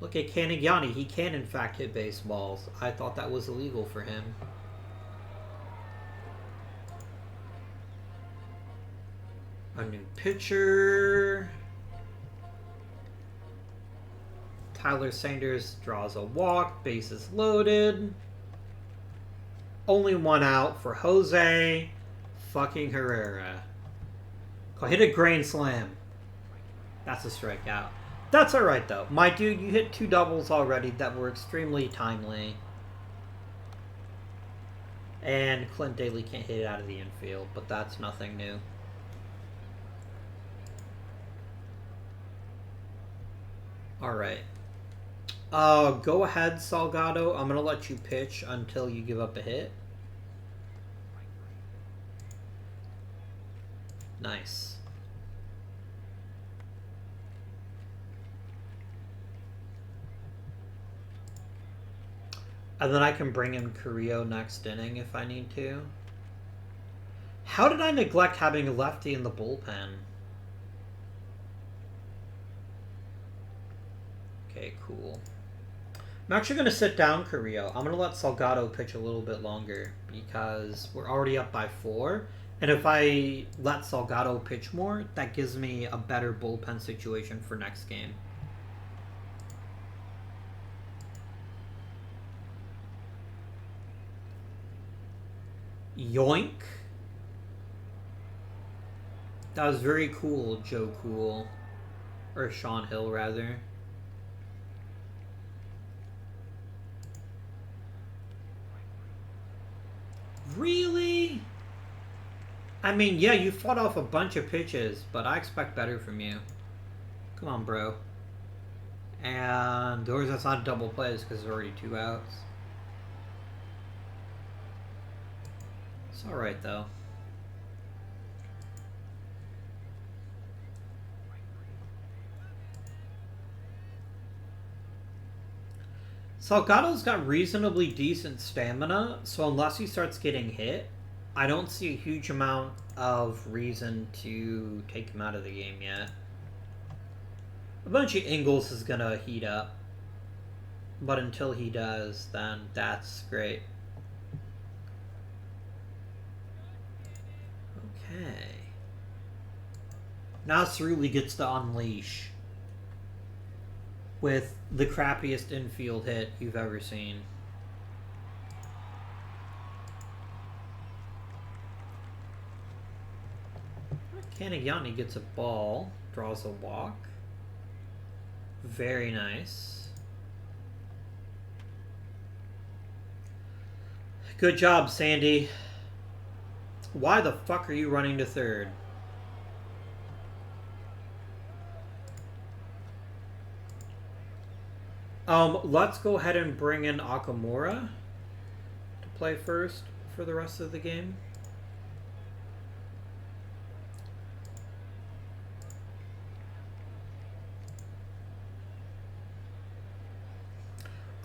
Look at Canigiani. He can, in fact, hit baseballs. I thought that was illegal for him. A new pitcher. Tyler Sanders draws a walk. Bases loaded. Only one out for Jose fucking Herrera. Go hit a grand slam. That's a strikeout. That's alright, though. My dude, you hit 2 doubles already that were extremely timely. And Clint Daly can't hit it out of the infield, but that's nothing new. Alright. Go ahead, Salgado. I'm going to let you pitch until you give up a hit. Nice. And then I can bring in Carrillo next inning if I need to. How did I neglect having a lefty in the bullpen? Okay, cool. I'm actually going to sit down Carrillo. I'm going to let Salgado pitch a little bit longer because we're already up by 4. And if I let Salgado pitch more, that gives me a better bullpen situation for next game. Yoink. That was very cool, Joe Cool. Or Sean Hill, rather. Really? I mean, yeah, you fought off a bunch of pitches, but I expect better from you. Come on, bro. And those that's not double plays because there's already 2 outs. It's alright, though. Salgado's got reasonably decent stamina, so unless he starts getting hit, I don't see a huge amount of reason to take him out of the game yet. Eventually Ingles is gonna heat up. But until he does, then that's great. Okay. Now Cerulli gets to unleash with the crappiest infield hit you've ever seen. Canigiani gets a ball, draws a walk. Very nice. Good job, Sandy. Why the fuck are you running to third? Let's go ahead and bring in Akamura to play first for the rest of the game.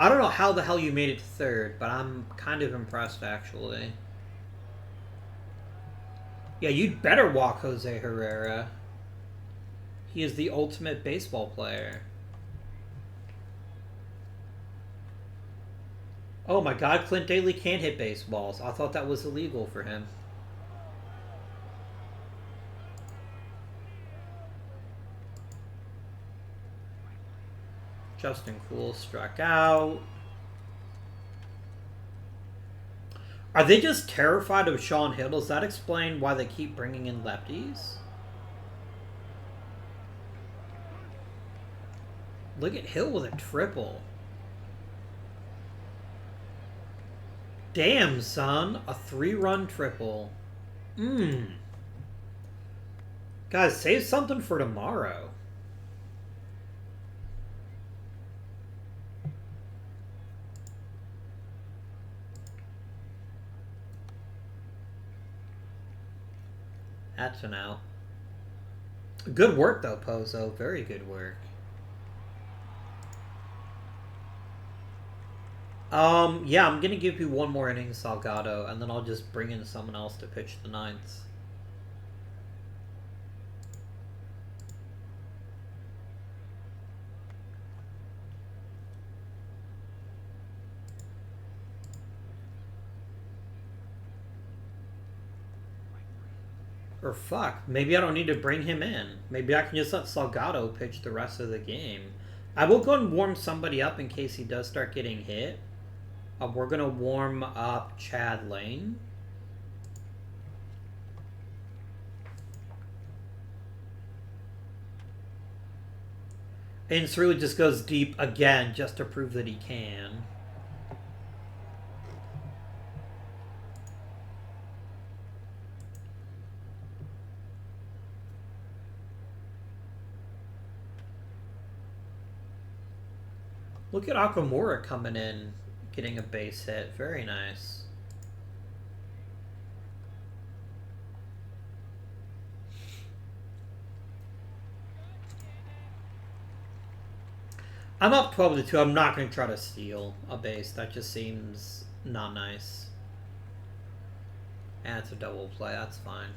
I don't know how the hell you made it to third, but I'm kind of impressed, actually. Yeah, you'd better walk Jose Herrera. He is the ultimate baseball player. Oh my god, Clint Daly can't hit baseballs. I thought that was illegal for him. Justin Cool struck out. Are they just terrified of Sean Hill? Does that explain why they keep bringing in lefties? Look at Hill with a triple. Damn, son. A 3-run triple. Guys, save something for tomorrow. That's an out. Good work, though, Pozo. Very good work. Yeah, I'm gonna give you one more inning, Salgado, and then I'll just bring in someone else to pitch the ninth. Or fuck, maybe I don't need to bring him in. Maybe I can just let Salgado pitch the rest of the game. I will go and warm somebody up in case he does start getting hit. We're going to warm up Chad Lane. And Cerulli just goes deep again just to prove that he can. Look at Akamura coming in, getting a base hit. Very nice. I'm up 12-2. I'm not going to try to steal a base. That just seems not nice. And it's a double play. That's fine.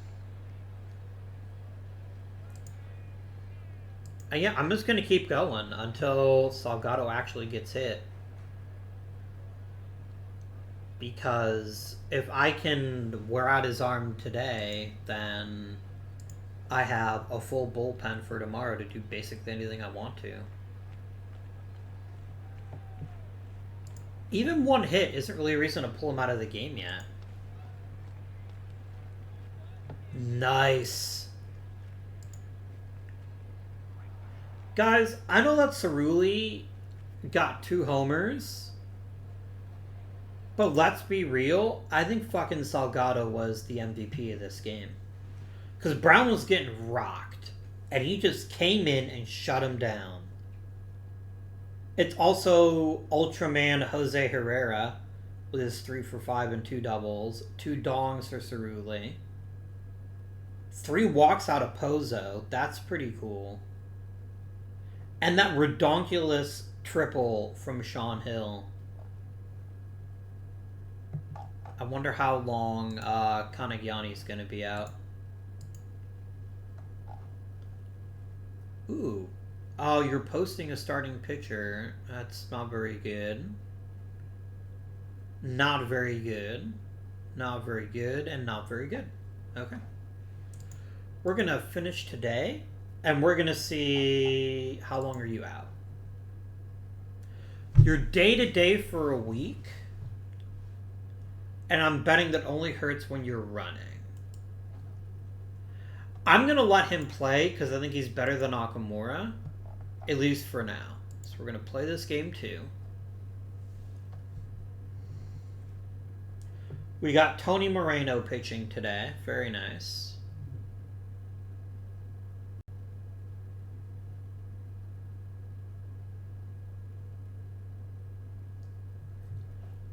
And yeah, I'm just going to keep going until Salgado actually gets hit. Because if I can wear out his arm today, then I have a full bullpen for tomorrow to do basically anything I want to. Even one hit isn't really a reason to pull him out of the game yet. Nice. Guys, I know that Cerulli got 2 homers. But let's be real, I think fucking Salgado was the MVP of this game. Because Brown was getting rocked. And he just came in and shut him down. It's also Ultraman Jose Herrera with his 3 for 5 and 2 doubles. 2 dongs for Cerulli. 3 walks out of Pozo. That's pretty cool. And that redonkulous triple from Sean Hill. I wonder how long Canigiani's going to be out. Ooh. Oh, you're posting a starting pitcher. That's not very good. Not very good. Not very good, and not very good. Okay. We're going to finish today, and we're going to see how long are you out. You're day-to-day for a week, and I'm betting that only hurts when you're running. I'm going to let him play because I think he's better than Nakamura, at least for now. So we're going to play this game too. We got Tony Moreno pitching today. Very nice.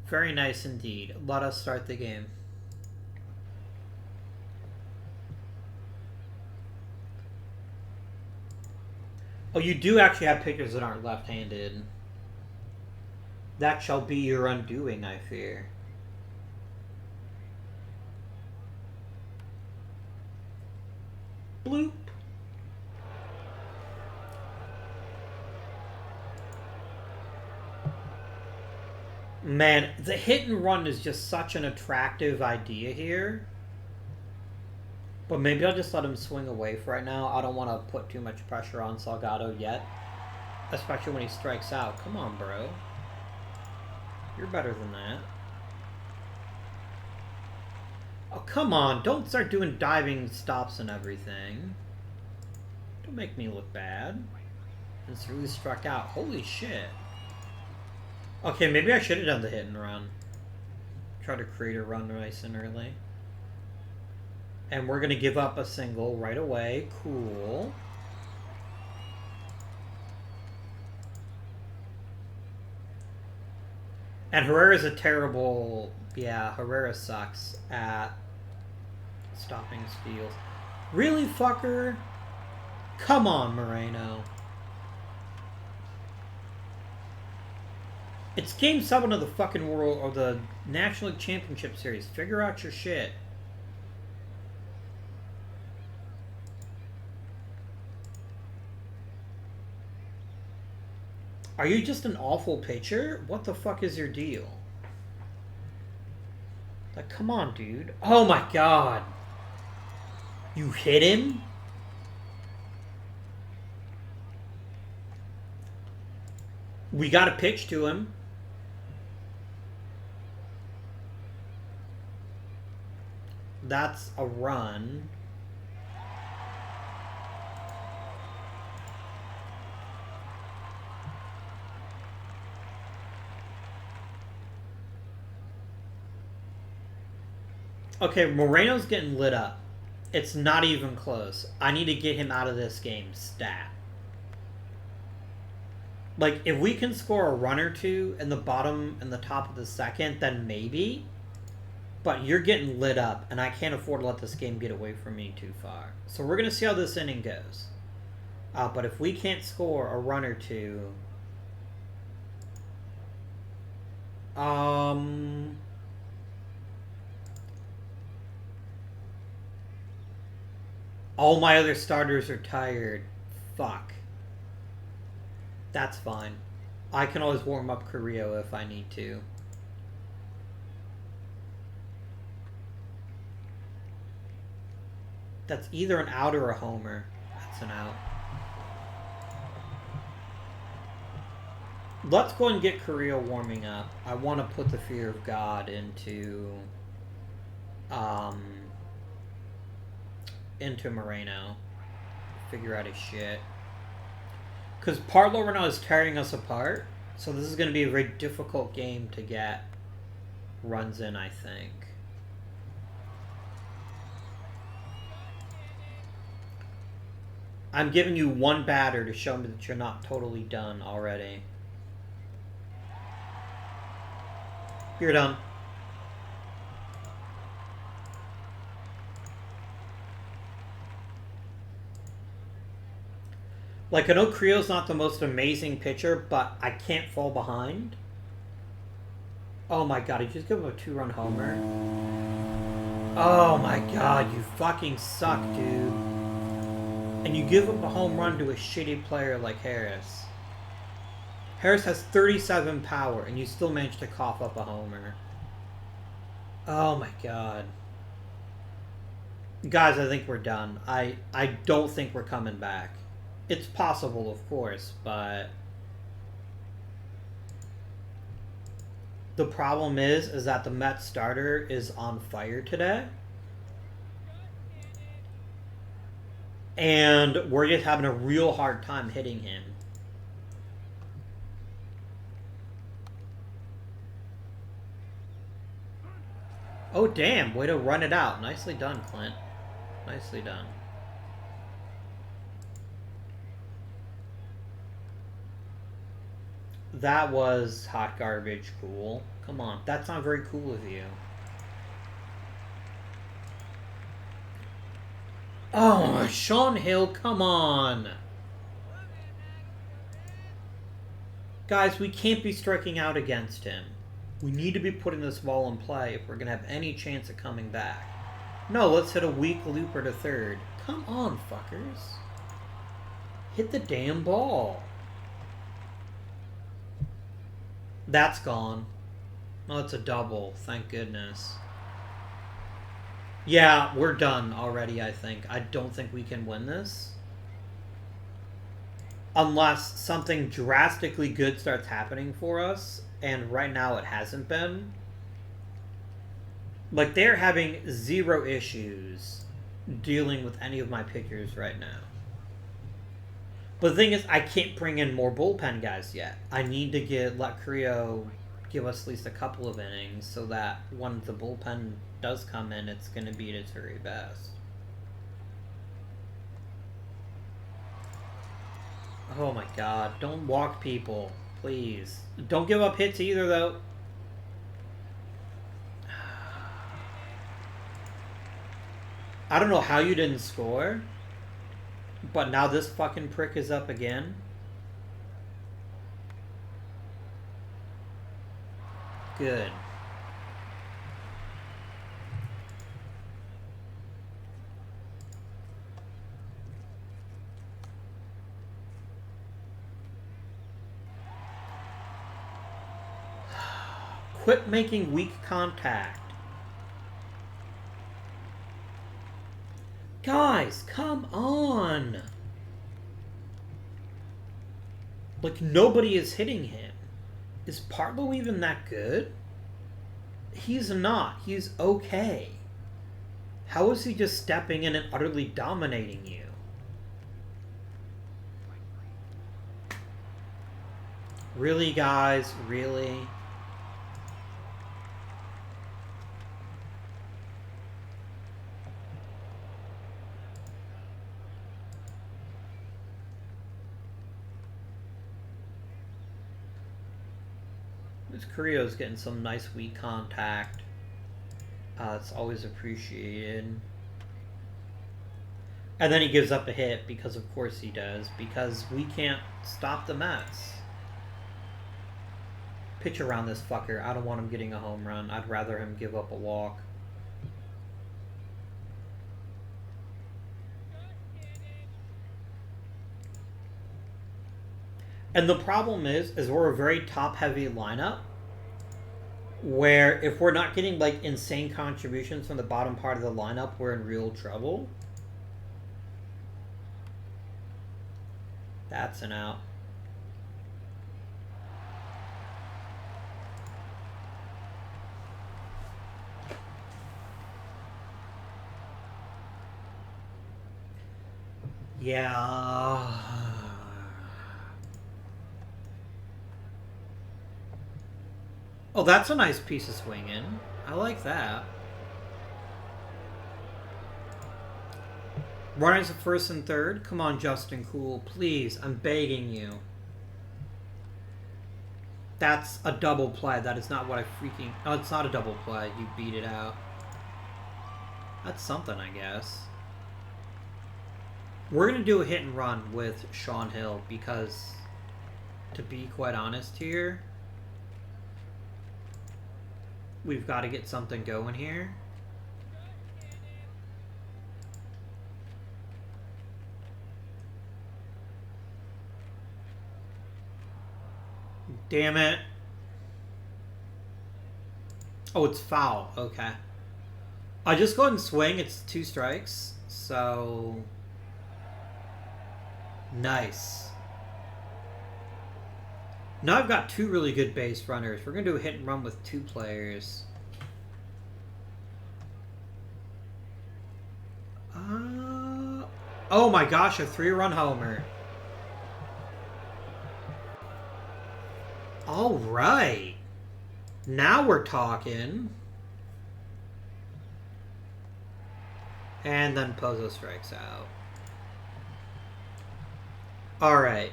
Very nice indeed. Let us start the game. Oh, you do actually have pitchers that aren't left-handed. That shall be your undoing, I fear. Bloop. Man, the hit and run is just such an attractive idea here. But maybe I'll just let him swing away for right now. I don't want to put too much pressure on Salgado yet. Especially when he strikes out. Come on, bro. You're better than that. Oh, come on. Don't start doing diving stops and everything. Don't make me look bad. And Cerulli struck out. Holy shit. Okay, maybe I should have done the hit and run. Try to create a run nice and early. And we're going to give up a single right away. Cool. And Herrera's a terrible... Yeah, Herrera sucks at stopping steals. Really, fucker? Come on, Moreno. It's Game 7 of the fucking World... or the National League Championship Series. Figure out your shit. Are you just an awful pitcher? What the fuck is your deal? Like, come on, dude. Oh my god. You hit him? We got a pitch to him. That's a run. Okay, Moreno's getting lit up. It's not even close. I need to get him out of this game stat. Like, if we can score a run or two in the bottom and the top of the second, then maybe. But you're getting lit up, and I can't afford to let this game get away from me too far. So we're going to see how this inning goes. But if we can't score a run or two... all my other starters are tired. Fuck. That's fine. I can always warm up Carrillo if I need to. That's either an out or a homer. That's an out. Let's go and get Carrillo warming up. I want to put the fear of God into Moreno. Figure out his shit. Because Partlow right now is tearing us apart. So this is going to be a very difficult game to get runs in, I think. I'm giving you one batter to show me that you're not totally done already. You're done. Like, I know Creo's not the most amazing pitcher, but I can't fall behind. Oh my god, he just gave him a 2-run homer. Oh my god, you fucking suck, dude. And you give up a home run to a shitty player like Harris. Harris has 37 power, and you still manage to cough up a homer. Oh my god. Guys, I think we're done. I don't think we're coming back. It's possible, of course, but... The problem is that the Mets starter is on fire today. And we're just having a real hard time hitting him. Oh, damn. Way to run it out. Nicely done, Clint. Nicely done. That was hot garbage cool. Come on. That's not very cool of you. Oh, Sean Hill, come on. Guys, we can't be striking out against him. We need to be putting this ball in play if we're going to have any chance of coming back. No, let's hit a weak looper to third. Come on, fuckers. Hit the damn ball. That's gone. Oh, it's a double. Thank goodness. Yeah, we're done already, I think. I don't think we can win this. Unless something drastically good starts happening for us. And right now it hasn't been. Like, they're having zero issues dealing with any of my pitchers right now. But the thing is, I can't bring in more bullpen guys yet. I need to let Creo give us at least a couple of innings so that when the bullpen does come in, it's going to be at its very best. Oh my god, don't walk people, please. Don't give up hits either, though. I don't know how you didn't score, but now this fucking prick is up again. Good. Quit making weak contact. Guys, come on! Like, nobody is hitting him. Is Partlow even that good? He's not. He's okay. How is he just stepping in and utterly dominating you? Really, guys? Really? Carrillo's getting some nice weak contact. It's always appreciated. And then he gives up a hit, because of course he does, because we can't stop the Mets. Pitch around this fucker. I don't want him getting a home run. I'd rather him give up a walk. And the problem is we're a very top-heavy lineup, where if we're not getting, like, insane contributions from the bottom part of the lineup, we're in real trouble. That's an out. Yeah. Oh, that's a nice piece of swinging. I like that. Runners at first and third. Come on, Justin Cool. Please, I'm begging you. That's a double play. That is not what I freaking... Oh, it's not a double play. You beat it out. That's something, I guess. We're going to do a hit and run with Sean Hill because, to be quite honest here, we've got to get something going here. Damn it. Oh, it's foul. Okay. I just go ahead and swing. It's 2 strikes. So... Nice. Now I've got 2 really good base runners. We're going to do a hit and run with 2 players. Oh my gosh, a 3-run homer. Alright. Now we're talking. And then Pozo strikes out. Alright.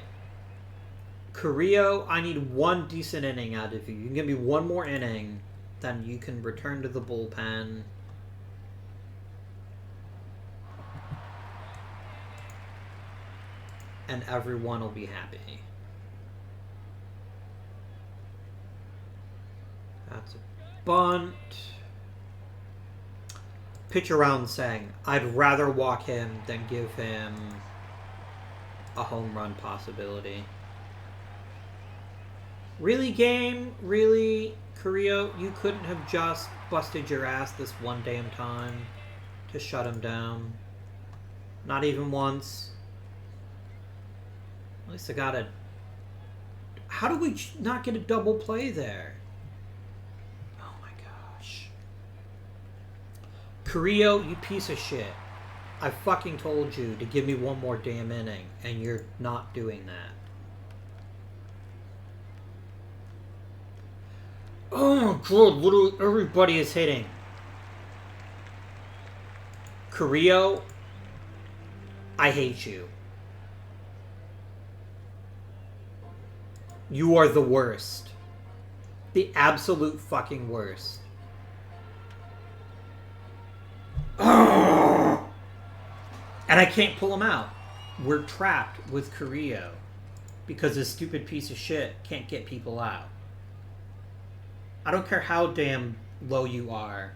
Carrillo, I need 1 decent inning out of you. You can give me 1 more inning, then you can return to the bullpen. And everyone will be happy. That's a bunt. Pitch around saying, I'd rather walk him than give him a home run possibility. Really, game? Really, Carrillo? You couldn't have just busted your ass this one damn time to shut him down? Not even once? At least I got a... How do we not get a double play there? Oh my gosh. Carrillo, you piece of shit. I fucking told you to give me 1 more damn inning, and you're not doing that. Oh my god, literally everybody is hitting. Carrillo, I hate you. You are the worst. The absolute fucking worst. And I can't pull him out. We're trapped with Carrillo because this stupid piece of shit can't get people out. I don't care how damn low you are.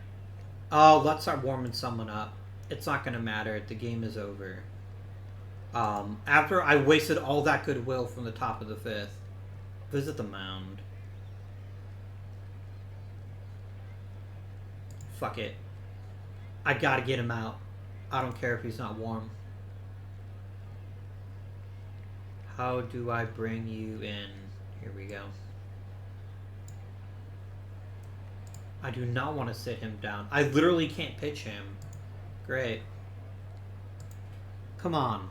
Oh, let's start warming someone up. It's not going to matter. The game is over. After I wasted all that goodwill from the top of the 5th. Visit the mound. Fuck it. I gotta get him out. I don't care if he's not warm. How do I bring you in? Here we go. I do not want to sit him down. I literally can't pitch him. Great. Come on.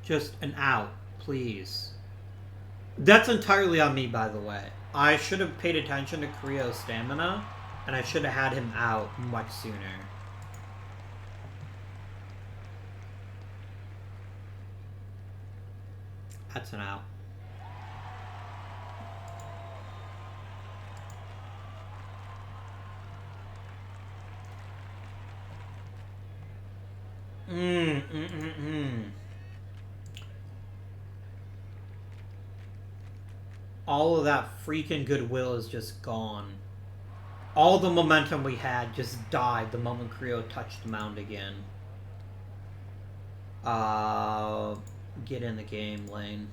Just an out, please. That's entirely on me, by the way. I should have paid attention to Carrillo's stamina, and I should have had him out much sooner. That's an out. All of that freaking goodwill is just gone. All the momentum we had just died the moment Carrillo touched the mound again. Get in the game, Lane.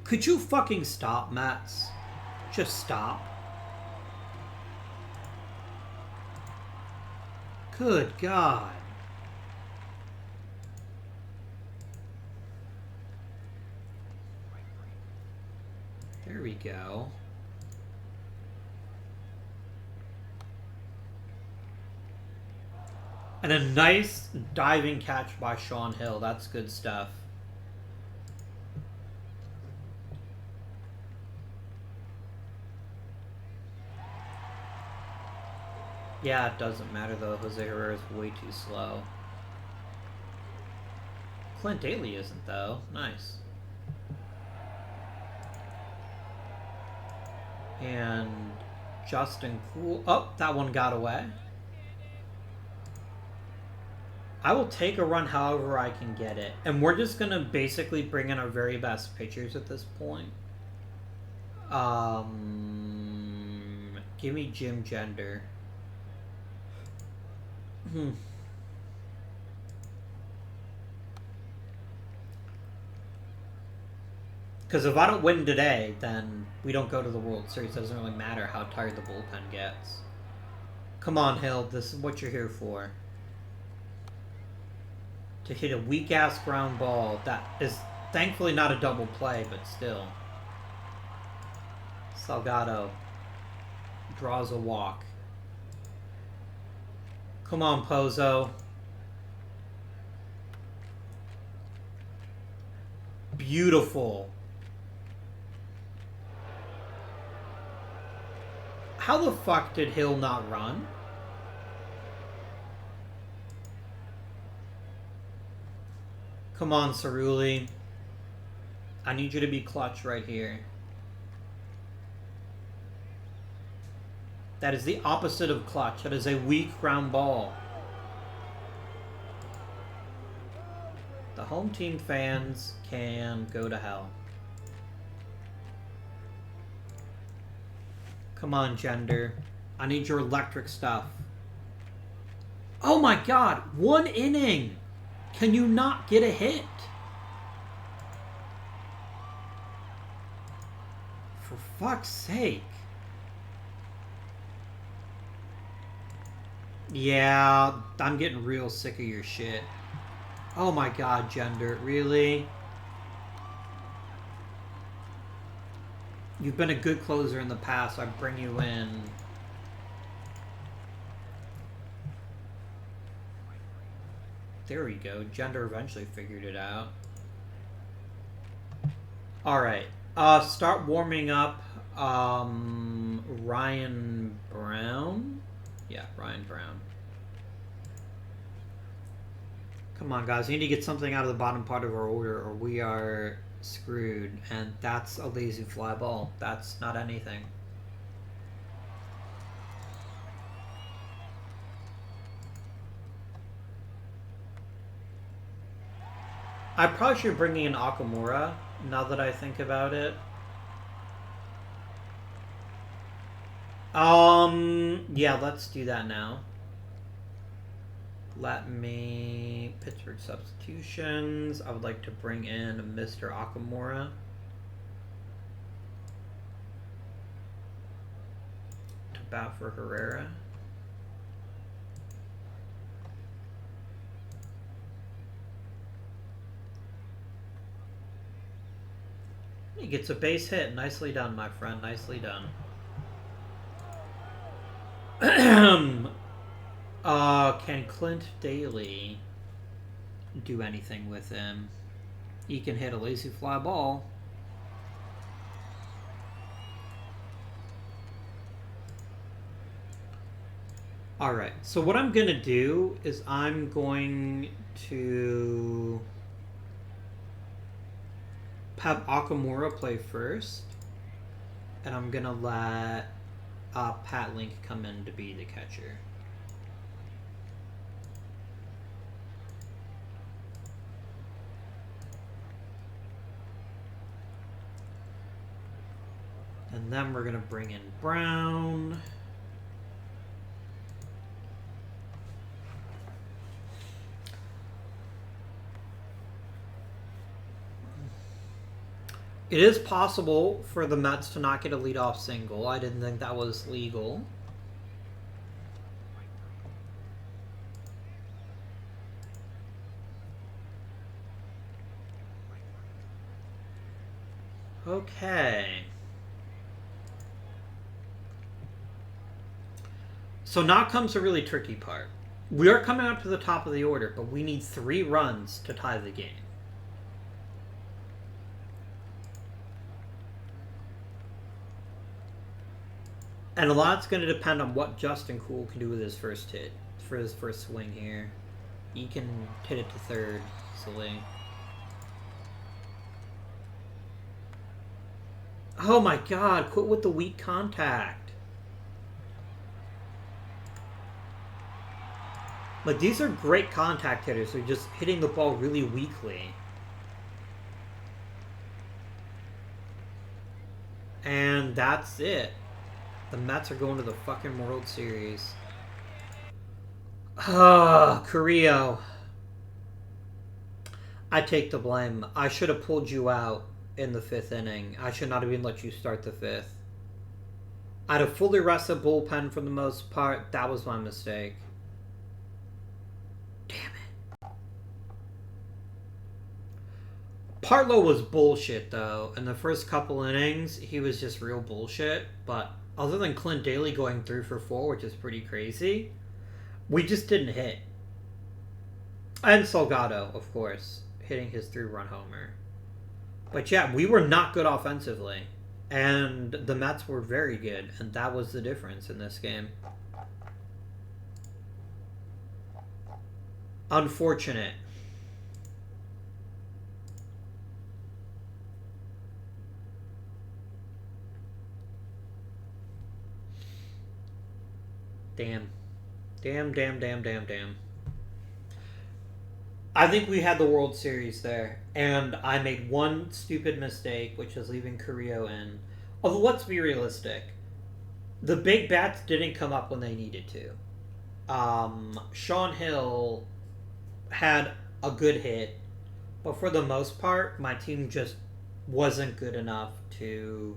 Could you fucking stop, Mats? Just stop. Good God. There we go. And a nice diving catch by Sean Hill. That's good stuff. Yeah, it doesn't matter though. Jose Herrera is way too slow. Clint Daly isn't though. Nice. And Justin Cool. Oh, that one got away. I will take a run however I can get it. And we're just going to basically bring in our very best pitchers at this point. Give me Jim Gender. Because if I don't win today, then we don't go to the World Series. It doesn't really matter how tired the bullpen gets. Come on, Hill. This is what you're here for. To hit a weak-ass ground ball that is thankfully not a double play, but still. Salgado draws a walk. Come on, Pozo. Beautiful. How the fuck did Hill not run? Come on, Cerulli. I need you to be clutch right here. That is the opposite of clutch. That is a weak ground ball. The home team fans can go to hell. Come on, Gender. I need your electric stuff. Oh my god! 1 inning! Can you not get a hit? For fuck's sake. Yeah, I'm getting real sick of your shit. Oh my god, Gender. Really? You've been a good closer in the past. I bring you in. There we go. Gender eventually figured it out. Alright. Start warming up Ryan Brown. Yeah, Ryan Brown. Come on, guys. We need to get something out of the bottom part of our order or we are screwed. And that's a lazy fly ball. That's not anything. I probably should bring in Akamura, now that I think about it. Yeah, let's do that now. Let me... Pittsburgh substitutions. I would like to bring in Mr. Akamura. To bat for Herrera. He gets a base hit. Nicely done, my friend. Nicely done. Can Clint Daly do anything with him? He can hit a lazy fly ball. Alright, so what I'm going to do is I'm going to have Akamura play first. And I'm going to let Pat Link come in to be the catcher. And then we're going to bring in Brown. It is possible for the Mets to not get a leadoff single. I didn't think that was legal. Okay. So now comes a really tricky part. We are coming up to the top of the order, but we need 3 runs to tie the game. And a lot's going to depend on what Justin Cool can do with his first hit. For his first swing here. He can hit it to third. Silly. Oh my god, quit with the weak contact. Like, these are great contact hitters. They're just hitting the ball really weakly. And that's it. The Mets are going to the fucking World Series. Ah, Carrillo. I take the blame. I should have pulled you out in the 5th inning. I should not have even let you start the 5th. I had a fully rested bullpen for the most part. That was my mistake. Damn it. Partlow was bullshit, though. In the first couple innings, he was just real bullshit. But other than Clint Daly going 3 for 4, which is pretty crazy, we just didn't hit. And Salgado, of course, hitting his 3-run homer. But yeah, we were not good offensively. And the Mets were very good. And that was the difference in this game. Unfortunate. Damn. Damn. I think we had the World Series there, and I made one stupid mistake, which was leaving Carrillo in. Although, let's be realistic. The big bats didn't come up when they needed to. Sean Hill had a good hit, but for the most part, my team just wasn't good enough to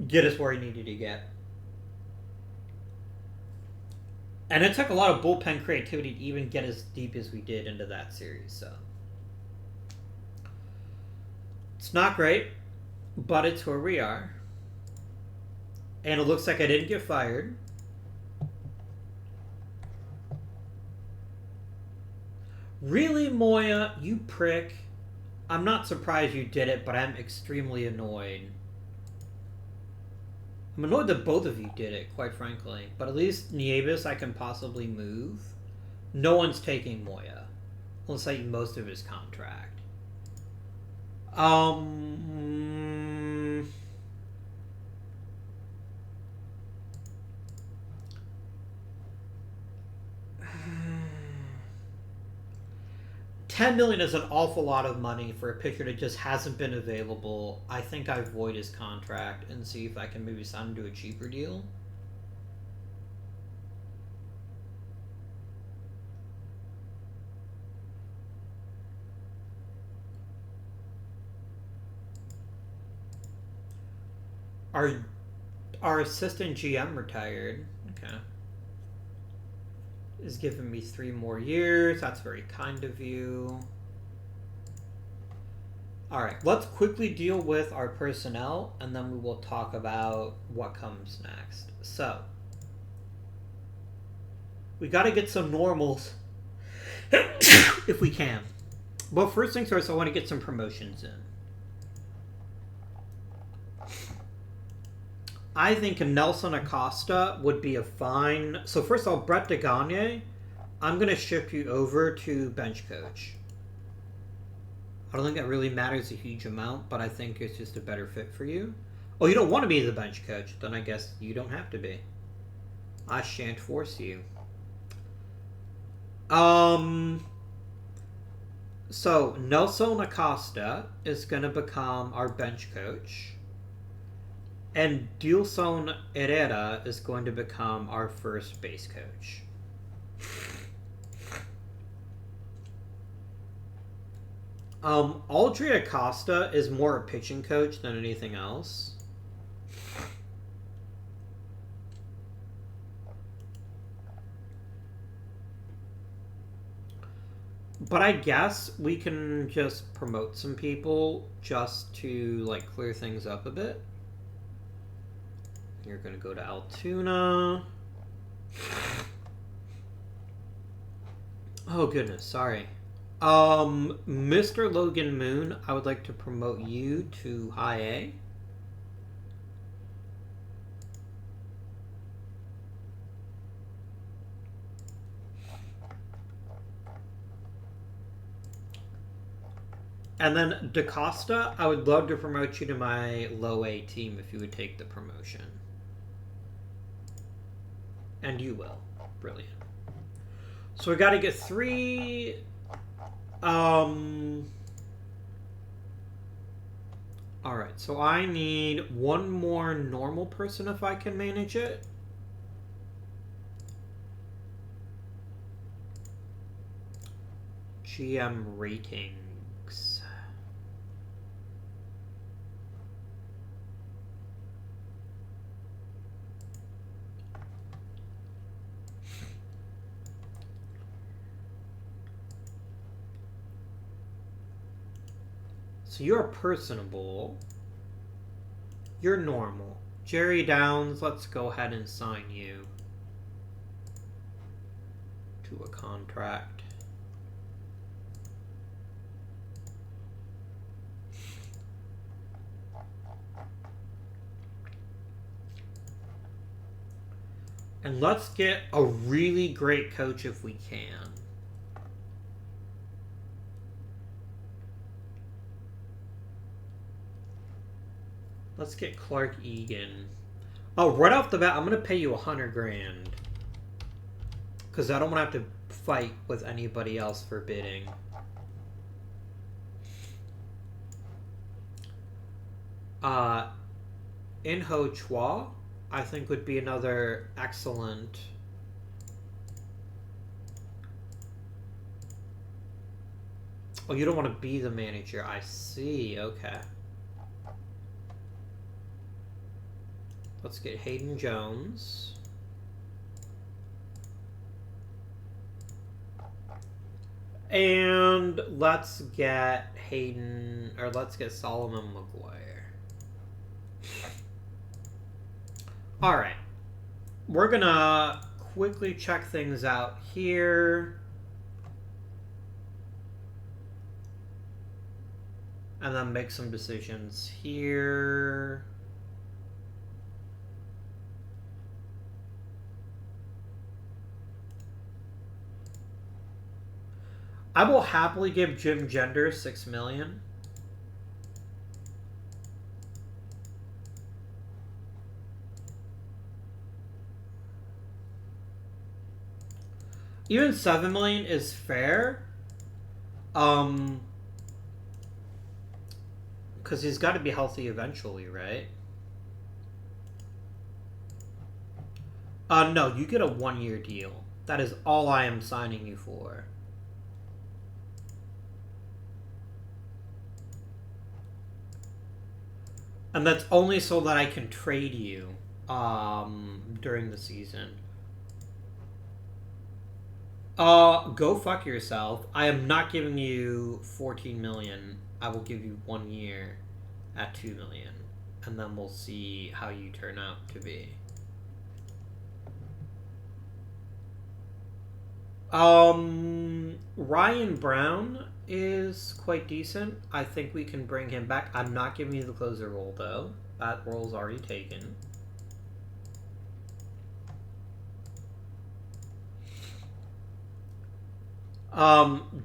get us where he needed to get. And it took a lot of bullpen creativity to even get as deep as we did into that series, so. It's not great, but it's where we are. And it looks like I didn't get fired. Really, Moya, you prick. I'm not surprised you did it, but I'm extremely annoyed. I'm annoyed that both of you did it, quite frankly. But at least Nieves I can possibly move. No one's taking Moya. Unless I eat most of his contract. $10 million is an awful lot of money for a pitcher that just hasn't been available. I think I void his contract and see if I can maybe sign him to a cheaper deal. Our assistant GM retired. Okay. Is giving me 3 more years. That's very kind of you. Alright, let's quickly deal with our personnel, and then we will talk about what comes next. So, we gotta get some normals if we can. But first things first, I want to get some promotions in. I think Nelson Acosta would be a fine... So first of all, Brett DeGagne, I'm going to ship you over to bench coach. I don't think that really matters a huge amount, but I think it's just a better fit for you. Oh, you don't want to be the bench coach? Then I guess you don't have to be. I shan't force you. So, Nelson Acosta is going to become our bench coach. And Dilson Herrera is going to become our first base coach. Aldrey Acosta is more a pitching coach than anything else. But I guess we can just promote some people just to, like, clear things up a bit. You're going to go to Altoona. Oh, goodness. Sorry. Mr. Logan Moon, I would like to promote you to High A. And then DaCosta, I would love to promote you to my low A team if you would take the promotion. And you will. Brilliant. So we got to get 3... Alright, so I need 1 more normal person if I can manage it. GM ratings. So you're personable. You're normal. Jerry Downs, let's go ahead and sign you to a contract. And let's get a really great coach if we can. Let's get Clark Egan. Oh, right off the bat, I'm going to pay you $100,000. Because I don't want to have to fight with anybody else for bidding. In-Ho Chua, I think, would be another excellent... Oh, you don't want to be the manager. I see. Okay. Let's get Hayden Jones. And let's get let's get Solomon McGuire. Alright. We're gonna quickly check things out here. And then make some decisions here. I will happily give Jim Gender $6 million. Even $7 million is fair. Because he's got to be healthy eventually, right? No, you get a 1-year deal. That is all I am signing you for. And that's only so that I can trade you during the season. Go fuck yourself. I am not giving you $14 million. I will give you 1 year at $2 million. And then we'll see how you turn out to be. Ryan Brown is quite decent. I think we can bring him back. I'm not giving you the closer role, though. That role's already taken.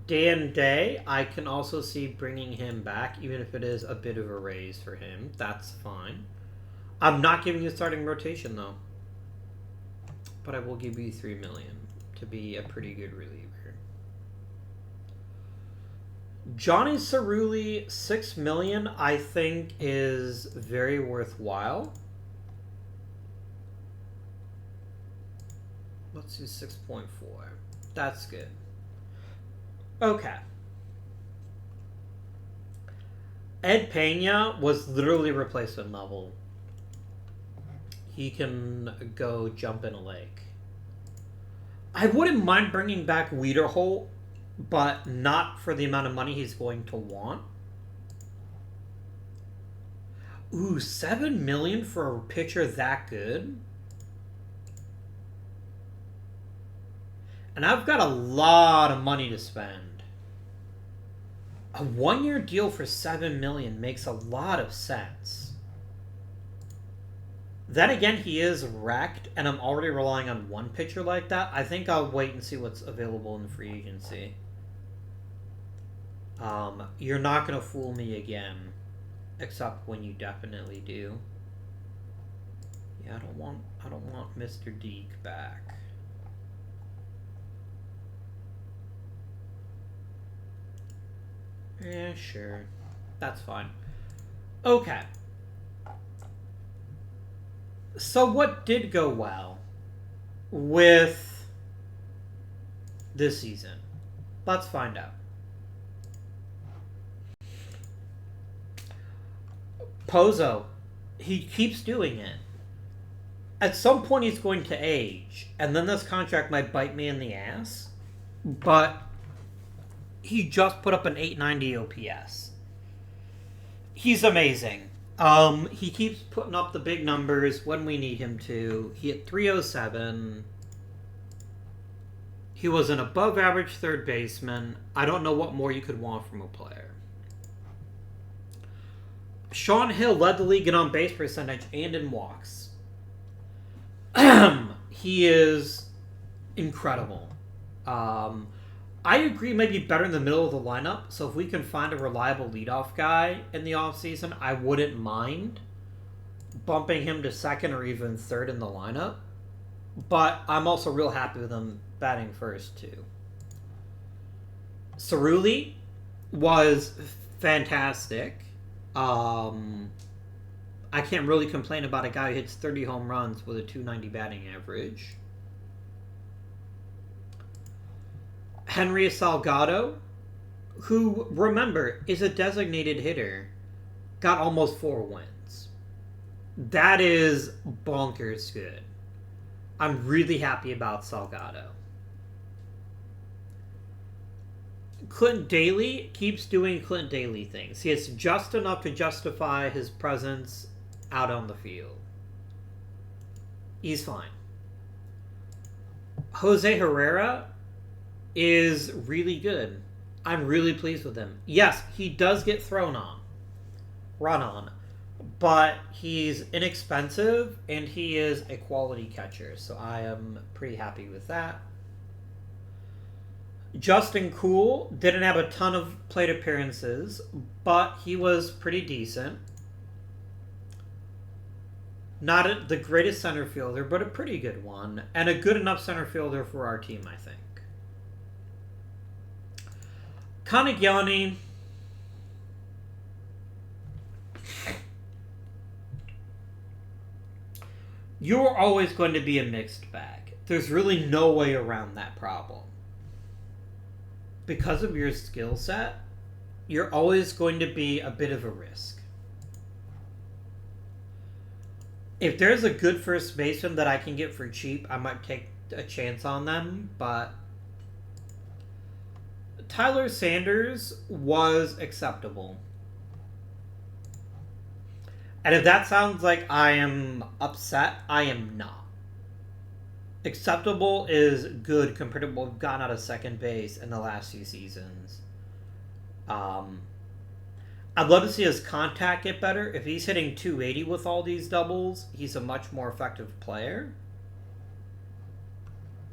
Dan Day, I can also see bringing him back, even if it is a bit of a raise for him. That's fine. I'm not giving you starting rotation, though. But I will give you $3 million to be a pretty good reliever. Johnny Cerulli, $6 million, I think is very worthwhile. Let's do 6.4. That's good. Okay. Ed Pena was literally replacement level. He can go jump in a lake. I wouldn't mind bringing back Wiederholt, but not for the amount of money he's going to want. Ooh, $7 million for a pitcher that good? And I've got a lot of money to spend. A 1-year deal for $7 million makes a lot of sense. Then again, he is wrecked, and I'm already relying on one pitcher like that. I think I'll wait and see what's available in the free agency. You're not going to fool me again, except when you definitely do. Yeah, I don't want Mr. Deke back. Yeah, sure. That's fine. Okay. So what did go well with this season? Let's find out. Pozo, he keeps doing it. At some point, he's going to age, and then this contract might bite me in the ass. But he just put up an 890 OPS. He's amazing. He keeps putting up the big numbers when we need him to. He hit 307. He was an above-average third baseman. I don't know what more you could want from a player. Sean Hill led the league in on-base percentage and in walks. He is incredible. I agree, maybe better in the middle of the lineup. So if we can find a reliable leadoff guy in the offseason, I wouldn't mind bumping him to second or even third in the lineup. But I'm also real happy with him batting first, too. Cerulli was fantastic. I can't really complain about a guy who hits 30 home runs with a 290 batting average. Henry Salgado, who, remember, is a designated hitter, got almost 4 wins. That is bonkers good. I'm really happy about Salgado. Clint Daly keeps doing Clint Daly things. He has just enough to justify his presence out on the field. He's fine. Jose Herrera is really good. I'm really pleased with him. Yes, he does get run on, but he's inexpensive and he is a quality catcher, so I am pretty happy with that. Justin Kuhl didn't have a ton of plate appearances, but he was pretty decent. Not the greatest center fielder, but a pretty good one, and a good enough center fielder for our team, I think. Kanagiani, you're always going to be a mixed bag. There's really no way around that problem. Because of your skill set, you're always going to be a bit of a risk. If there's a good first baseman that I can get for cheap, I might take a chance on them, but Tyler Sanders was acceptable. And if that sounds like I am upset, I am not. Acceptable is good compared to what we've gotten out of second base in the last few seasons. I'd love to see his contact get better. If he's hitting 280 with all these doubles, he's a much more effective player.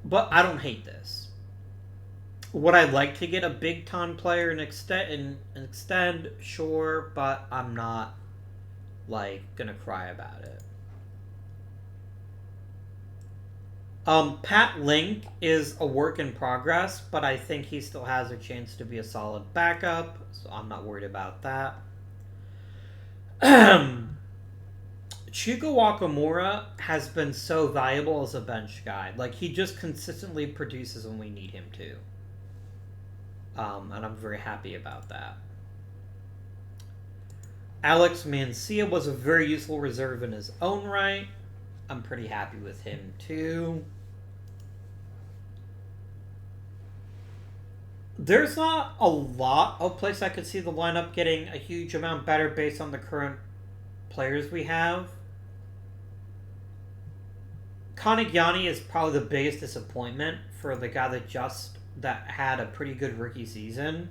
But I don't hate this. Would I like to get a big-time player and extend? Sure, but I'm not, gonna cry about it. Pat Link is a work in progress, but I think he still has a chance to be a solid backup, so I'm not worried about that. Chico Wakamura has been so valuable as a bench guy. He just consistently produces when we need him to. And I'm very happy about that. Alex Mancia was a very useful reserve in his own right. I'm pretty happy with him, too. There's not a lot of places I could see the lineup getting a huge amount better based on the current players we have. Kanagiani is probably the biggest disappointment for the guy that had a pretty good rookie season.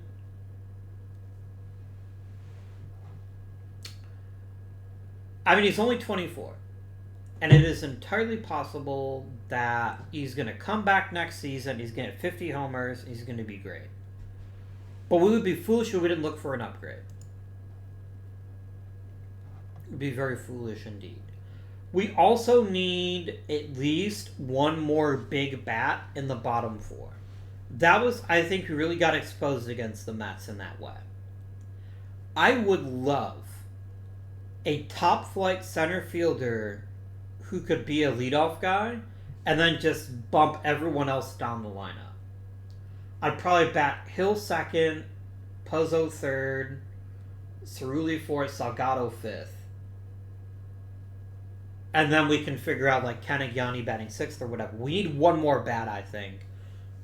I mean, he's only 24. And it is entirely possible that he's going to come back next season, he's going to hit 50 homers, he's going to be great. But we would be foolish if we didn't look for an upgrade. It would be very foolish indeed. We also need at least one more big bat in the bottom 4. That was, I think, we really got exposed against the Mets in that way. I would love a top-flight center fielder who could be a leadoff guy and then just bump everyone else down the lineup. I'd probably bat Hill second, Pozo third, Cerulli fourth, Salgado fifth, And then we can figure out, like, Kanagiani batting 6th or whatever. We need one more bat, I think,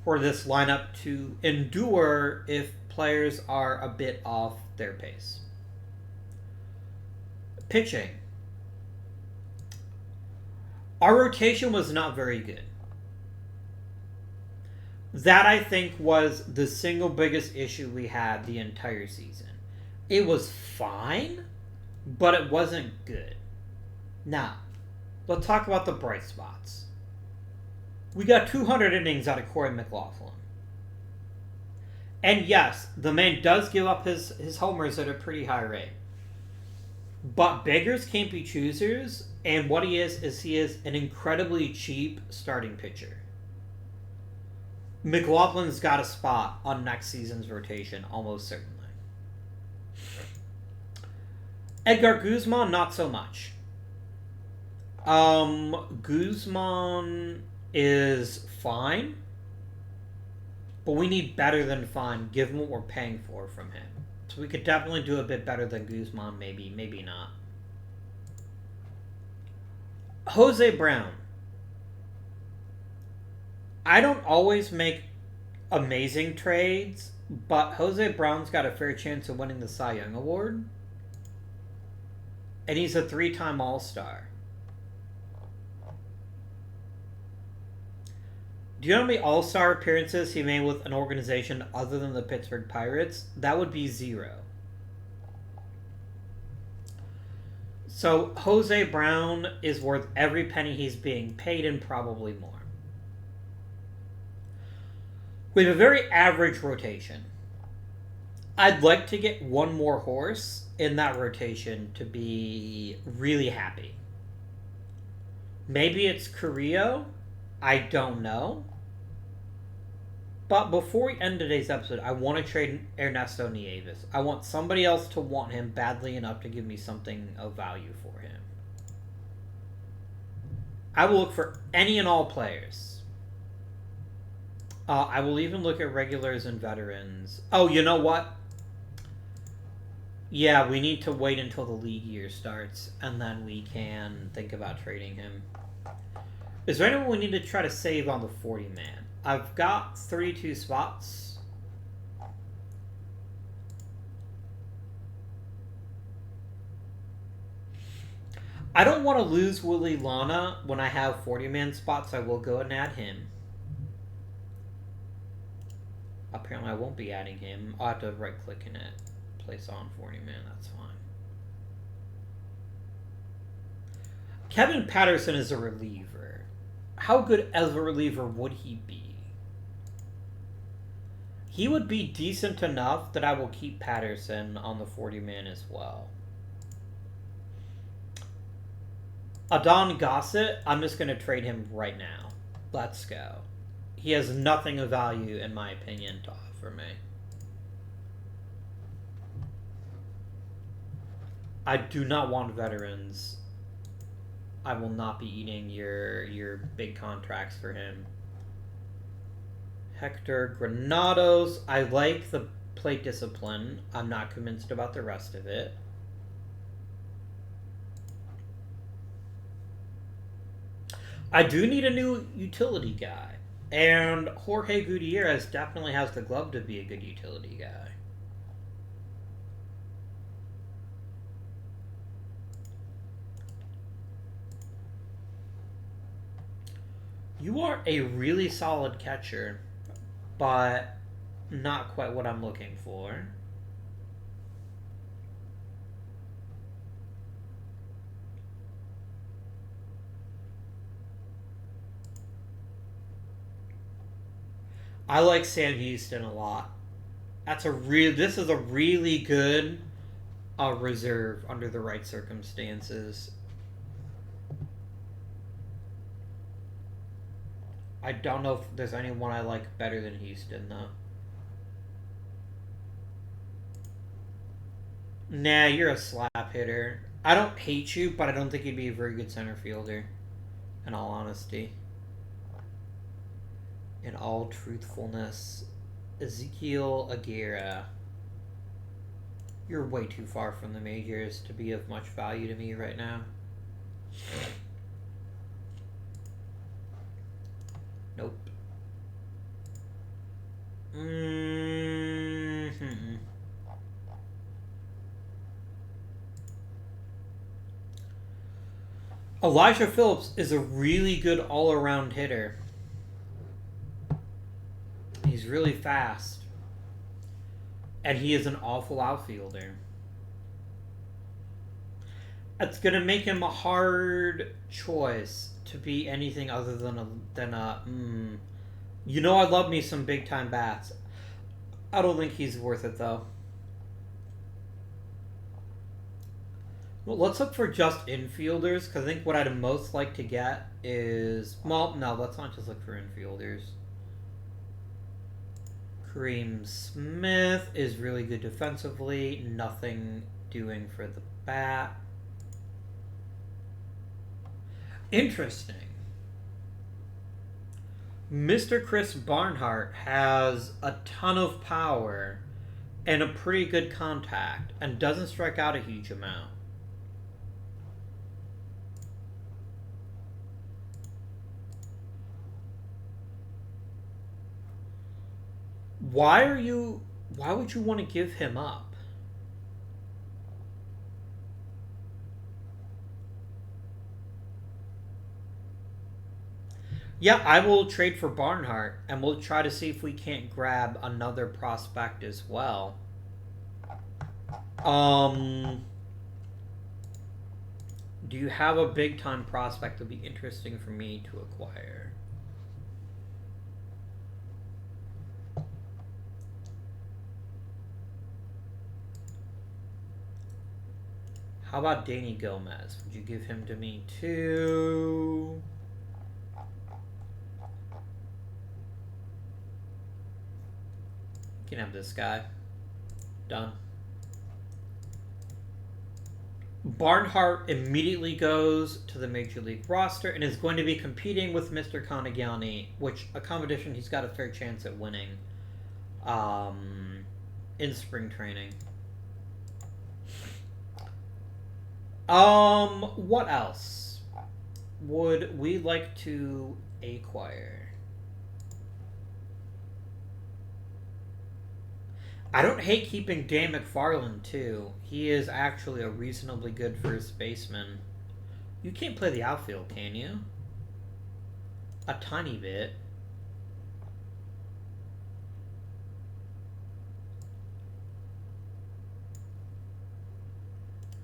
for this lineup to endure if players are a bit off their pace. Pitching. Our rotation was not very good. That, I think, was the single biggest issue we had the entire season. It was fine, but it wasn't good. Now, let's talk about the bright spots. We got 200 innings out of Corey McLaughlin. And yes, the man does give up his homers at a pretty high rate. But beggars can't be choosers, and what he is an incredibly cheap starting pitcher. McLaughlin's got a spot on next season's rotation, almost certainly. Edgar Guzman, not so much. Guzman is fine, but we need better than fine given what we're paying for from him. So we could definitely do a bit better than Guzman, maybe not. Jose Brown. I don't always make amazing trades, but Jose Brown's got a fair chance of winning the Cy Young Award. And he's a 3-time All-Star. Do you know how many All-Star appearances he made with an organization other than the Pittsburgh Pirates? That would be 0. So Jose Brown is worth every penny he's being paid and probably more. We have a very average rotation. I'd like to get one more horse in that rotation to be really happy. Maybe it's Carrillo. I don't know. But before we end today's episode, I want to trade Ernesto Nieves. I want somebody else to want him badly enough to give me something of value for him. I will look for any and all players. I will even look at regulars and veterans. Oh, you know what? Yeah, we need to wait until the league year starts, and then we can think about trading him. Is there anyone we need to try to save on the 40-man? I've got 32 spots. I don't want to lose Willie Lana when I have 40-man spots. I will go and add him. Apparently I won't be adding him. I'll have to right-click in it. Place on 40-man, that's fine. Kevin Patterson is a reliever. How good as a reliever would he be? He would be decent enough that I will keep Patterson on the 40-man as well. Adon Gossett, I'm just going to trade him right now. Let's go. He has nothing of value, in my opinion, to offer me. I do not want veterans. I will not be eating your big contracts for him. Hector Granados. I like the plate discipline. I'm not convinced about the rest of it. I do need a new utility guy. And Jorge Gutierrez definitely has the glove to be a good utility guy. You are a really solid catcher, but not quite what I'm looking for. I like Sam Houston a lot. This is a really good reserve under the right circumstances. I don't know if there's anyone I like better than Houston, though. Nah, you're a slap hitter. I don't hate you, but I don't think you'd be a very good center fielder, in all honesty. In all truthfulness, Ezekiel Aguirre. You're way too far from the majors to be of much value to me right now. Elijah Phillips is a really good all-around hitter. He's really fast. And he is an awful outfielder. It's going to make him a hard choice to be anything other than a You know I love me some big-time bats. I don't think he's worth it, though. Well, let's look for just infielders, because I think what I'd most like to get is... Well, no, let's not just look for infielders. Kareem Smith is really good defensively. Nothing doing for the bat. Interesting. Mr. Chris Barnhart has a ton of power and a pretty good contact and doesn't strike out a huge amount. Why would you want to give him up? Yeah, I will trade for Barnhart, and we'll try to see if we can't grab another prospect as well. Do you have a big-time prospect that would be interesting for me to acquire? How about Danny Gomez? Would you give him to me too? You can have this guy. Done. Barnhart immediately goes to the Major League roster and is going to be competing with Mr. Kanagiani, which a competition he's got a fair chance at winning in spring training. What else would we like to acquire? I don't hate keeping Dan McFarland, too. He is actually a reasonably good first baseman. You can't play the outfield, can you? A tiny bit.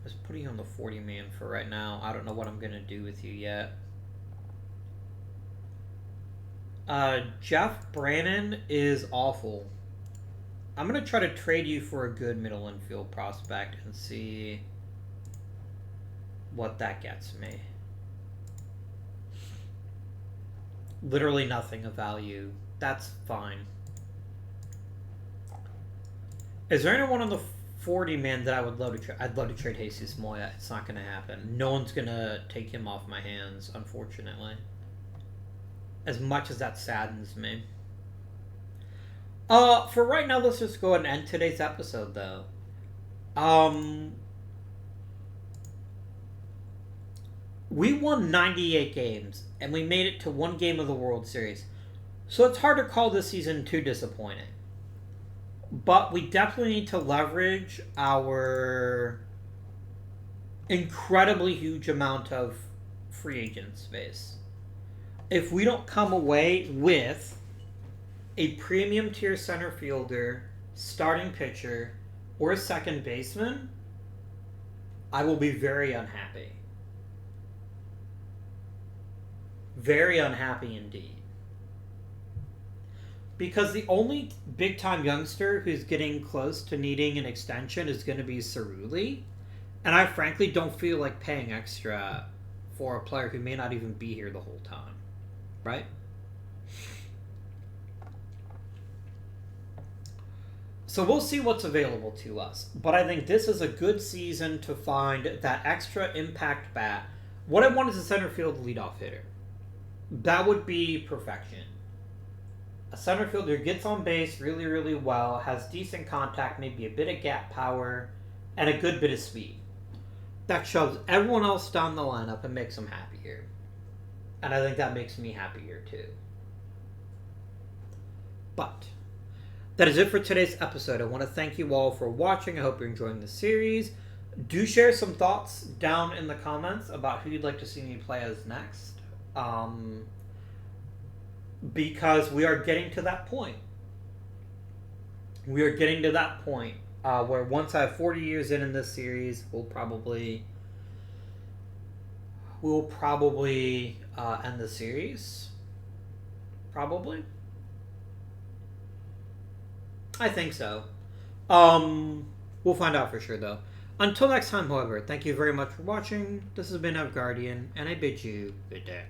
Just putting you on the 40-man for right now. I don't know what I'm going to do with you yet. Jeff Brannon is awful. I'm going to try to trade you for a good middle infield prospect and see what that gets me. Literally nothing of value. That's fine. Is there anyone on the 40-man that I would love to trade? I'd love to trade Jesus Moya. It's not going to happen. No one's going to take him off my hands, unfortunately. As much as that saddens me. For right now, let's just go ahead and end today's episode, though. We won 98 games, and we made it to one game of the World Series. So it's hard to call this season too disappointing. But we definitely need to leverage our incredibly huge amount of free agent space. If we don't come away with a premium tier center fielder, starting pitcher, or a second baseman, I will be very unhappy. Very unhappy indeed. Because the only big-time youngster who's getting close to needing an extension is going to be Cerulli. And I frankly don't feel like paying extra for a player who may not even be here the whole time. Right? So we'll see what's available to us. But I think this is a good season to find that extra impact bat. What I want is a center field leadoff hitter. That would be perfection. A center fielder gets on base really, really well, has decent contact, maybe a bit of gap power, and a good bit of speed. That shoves everyone else down the lineup and makes them happier. And I think that makes me happier too. But that is it for today's episode. I want to thank you all for watching. I hope you're enjoying the series. Do share some thoughts down in the comments about who you'd like to see me play as next. Because we are getting to that point. We are getting to that point where once I have 40 years in this series, we'll probably end the series. Probably. I think so. We'll find out for sure though. Until next time, however, thank you very much for watching. This has been Guardian, and I bid you good day.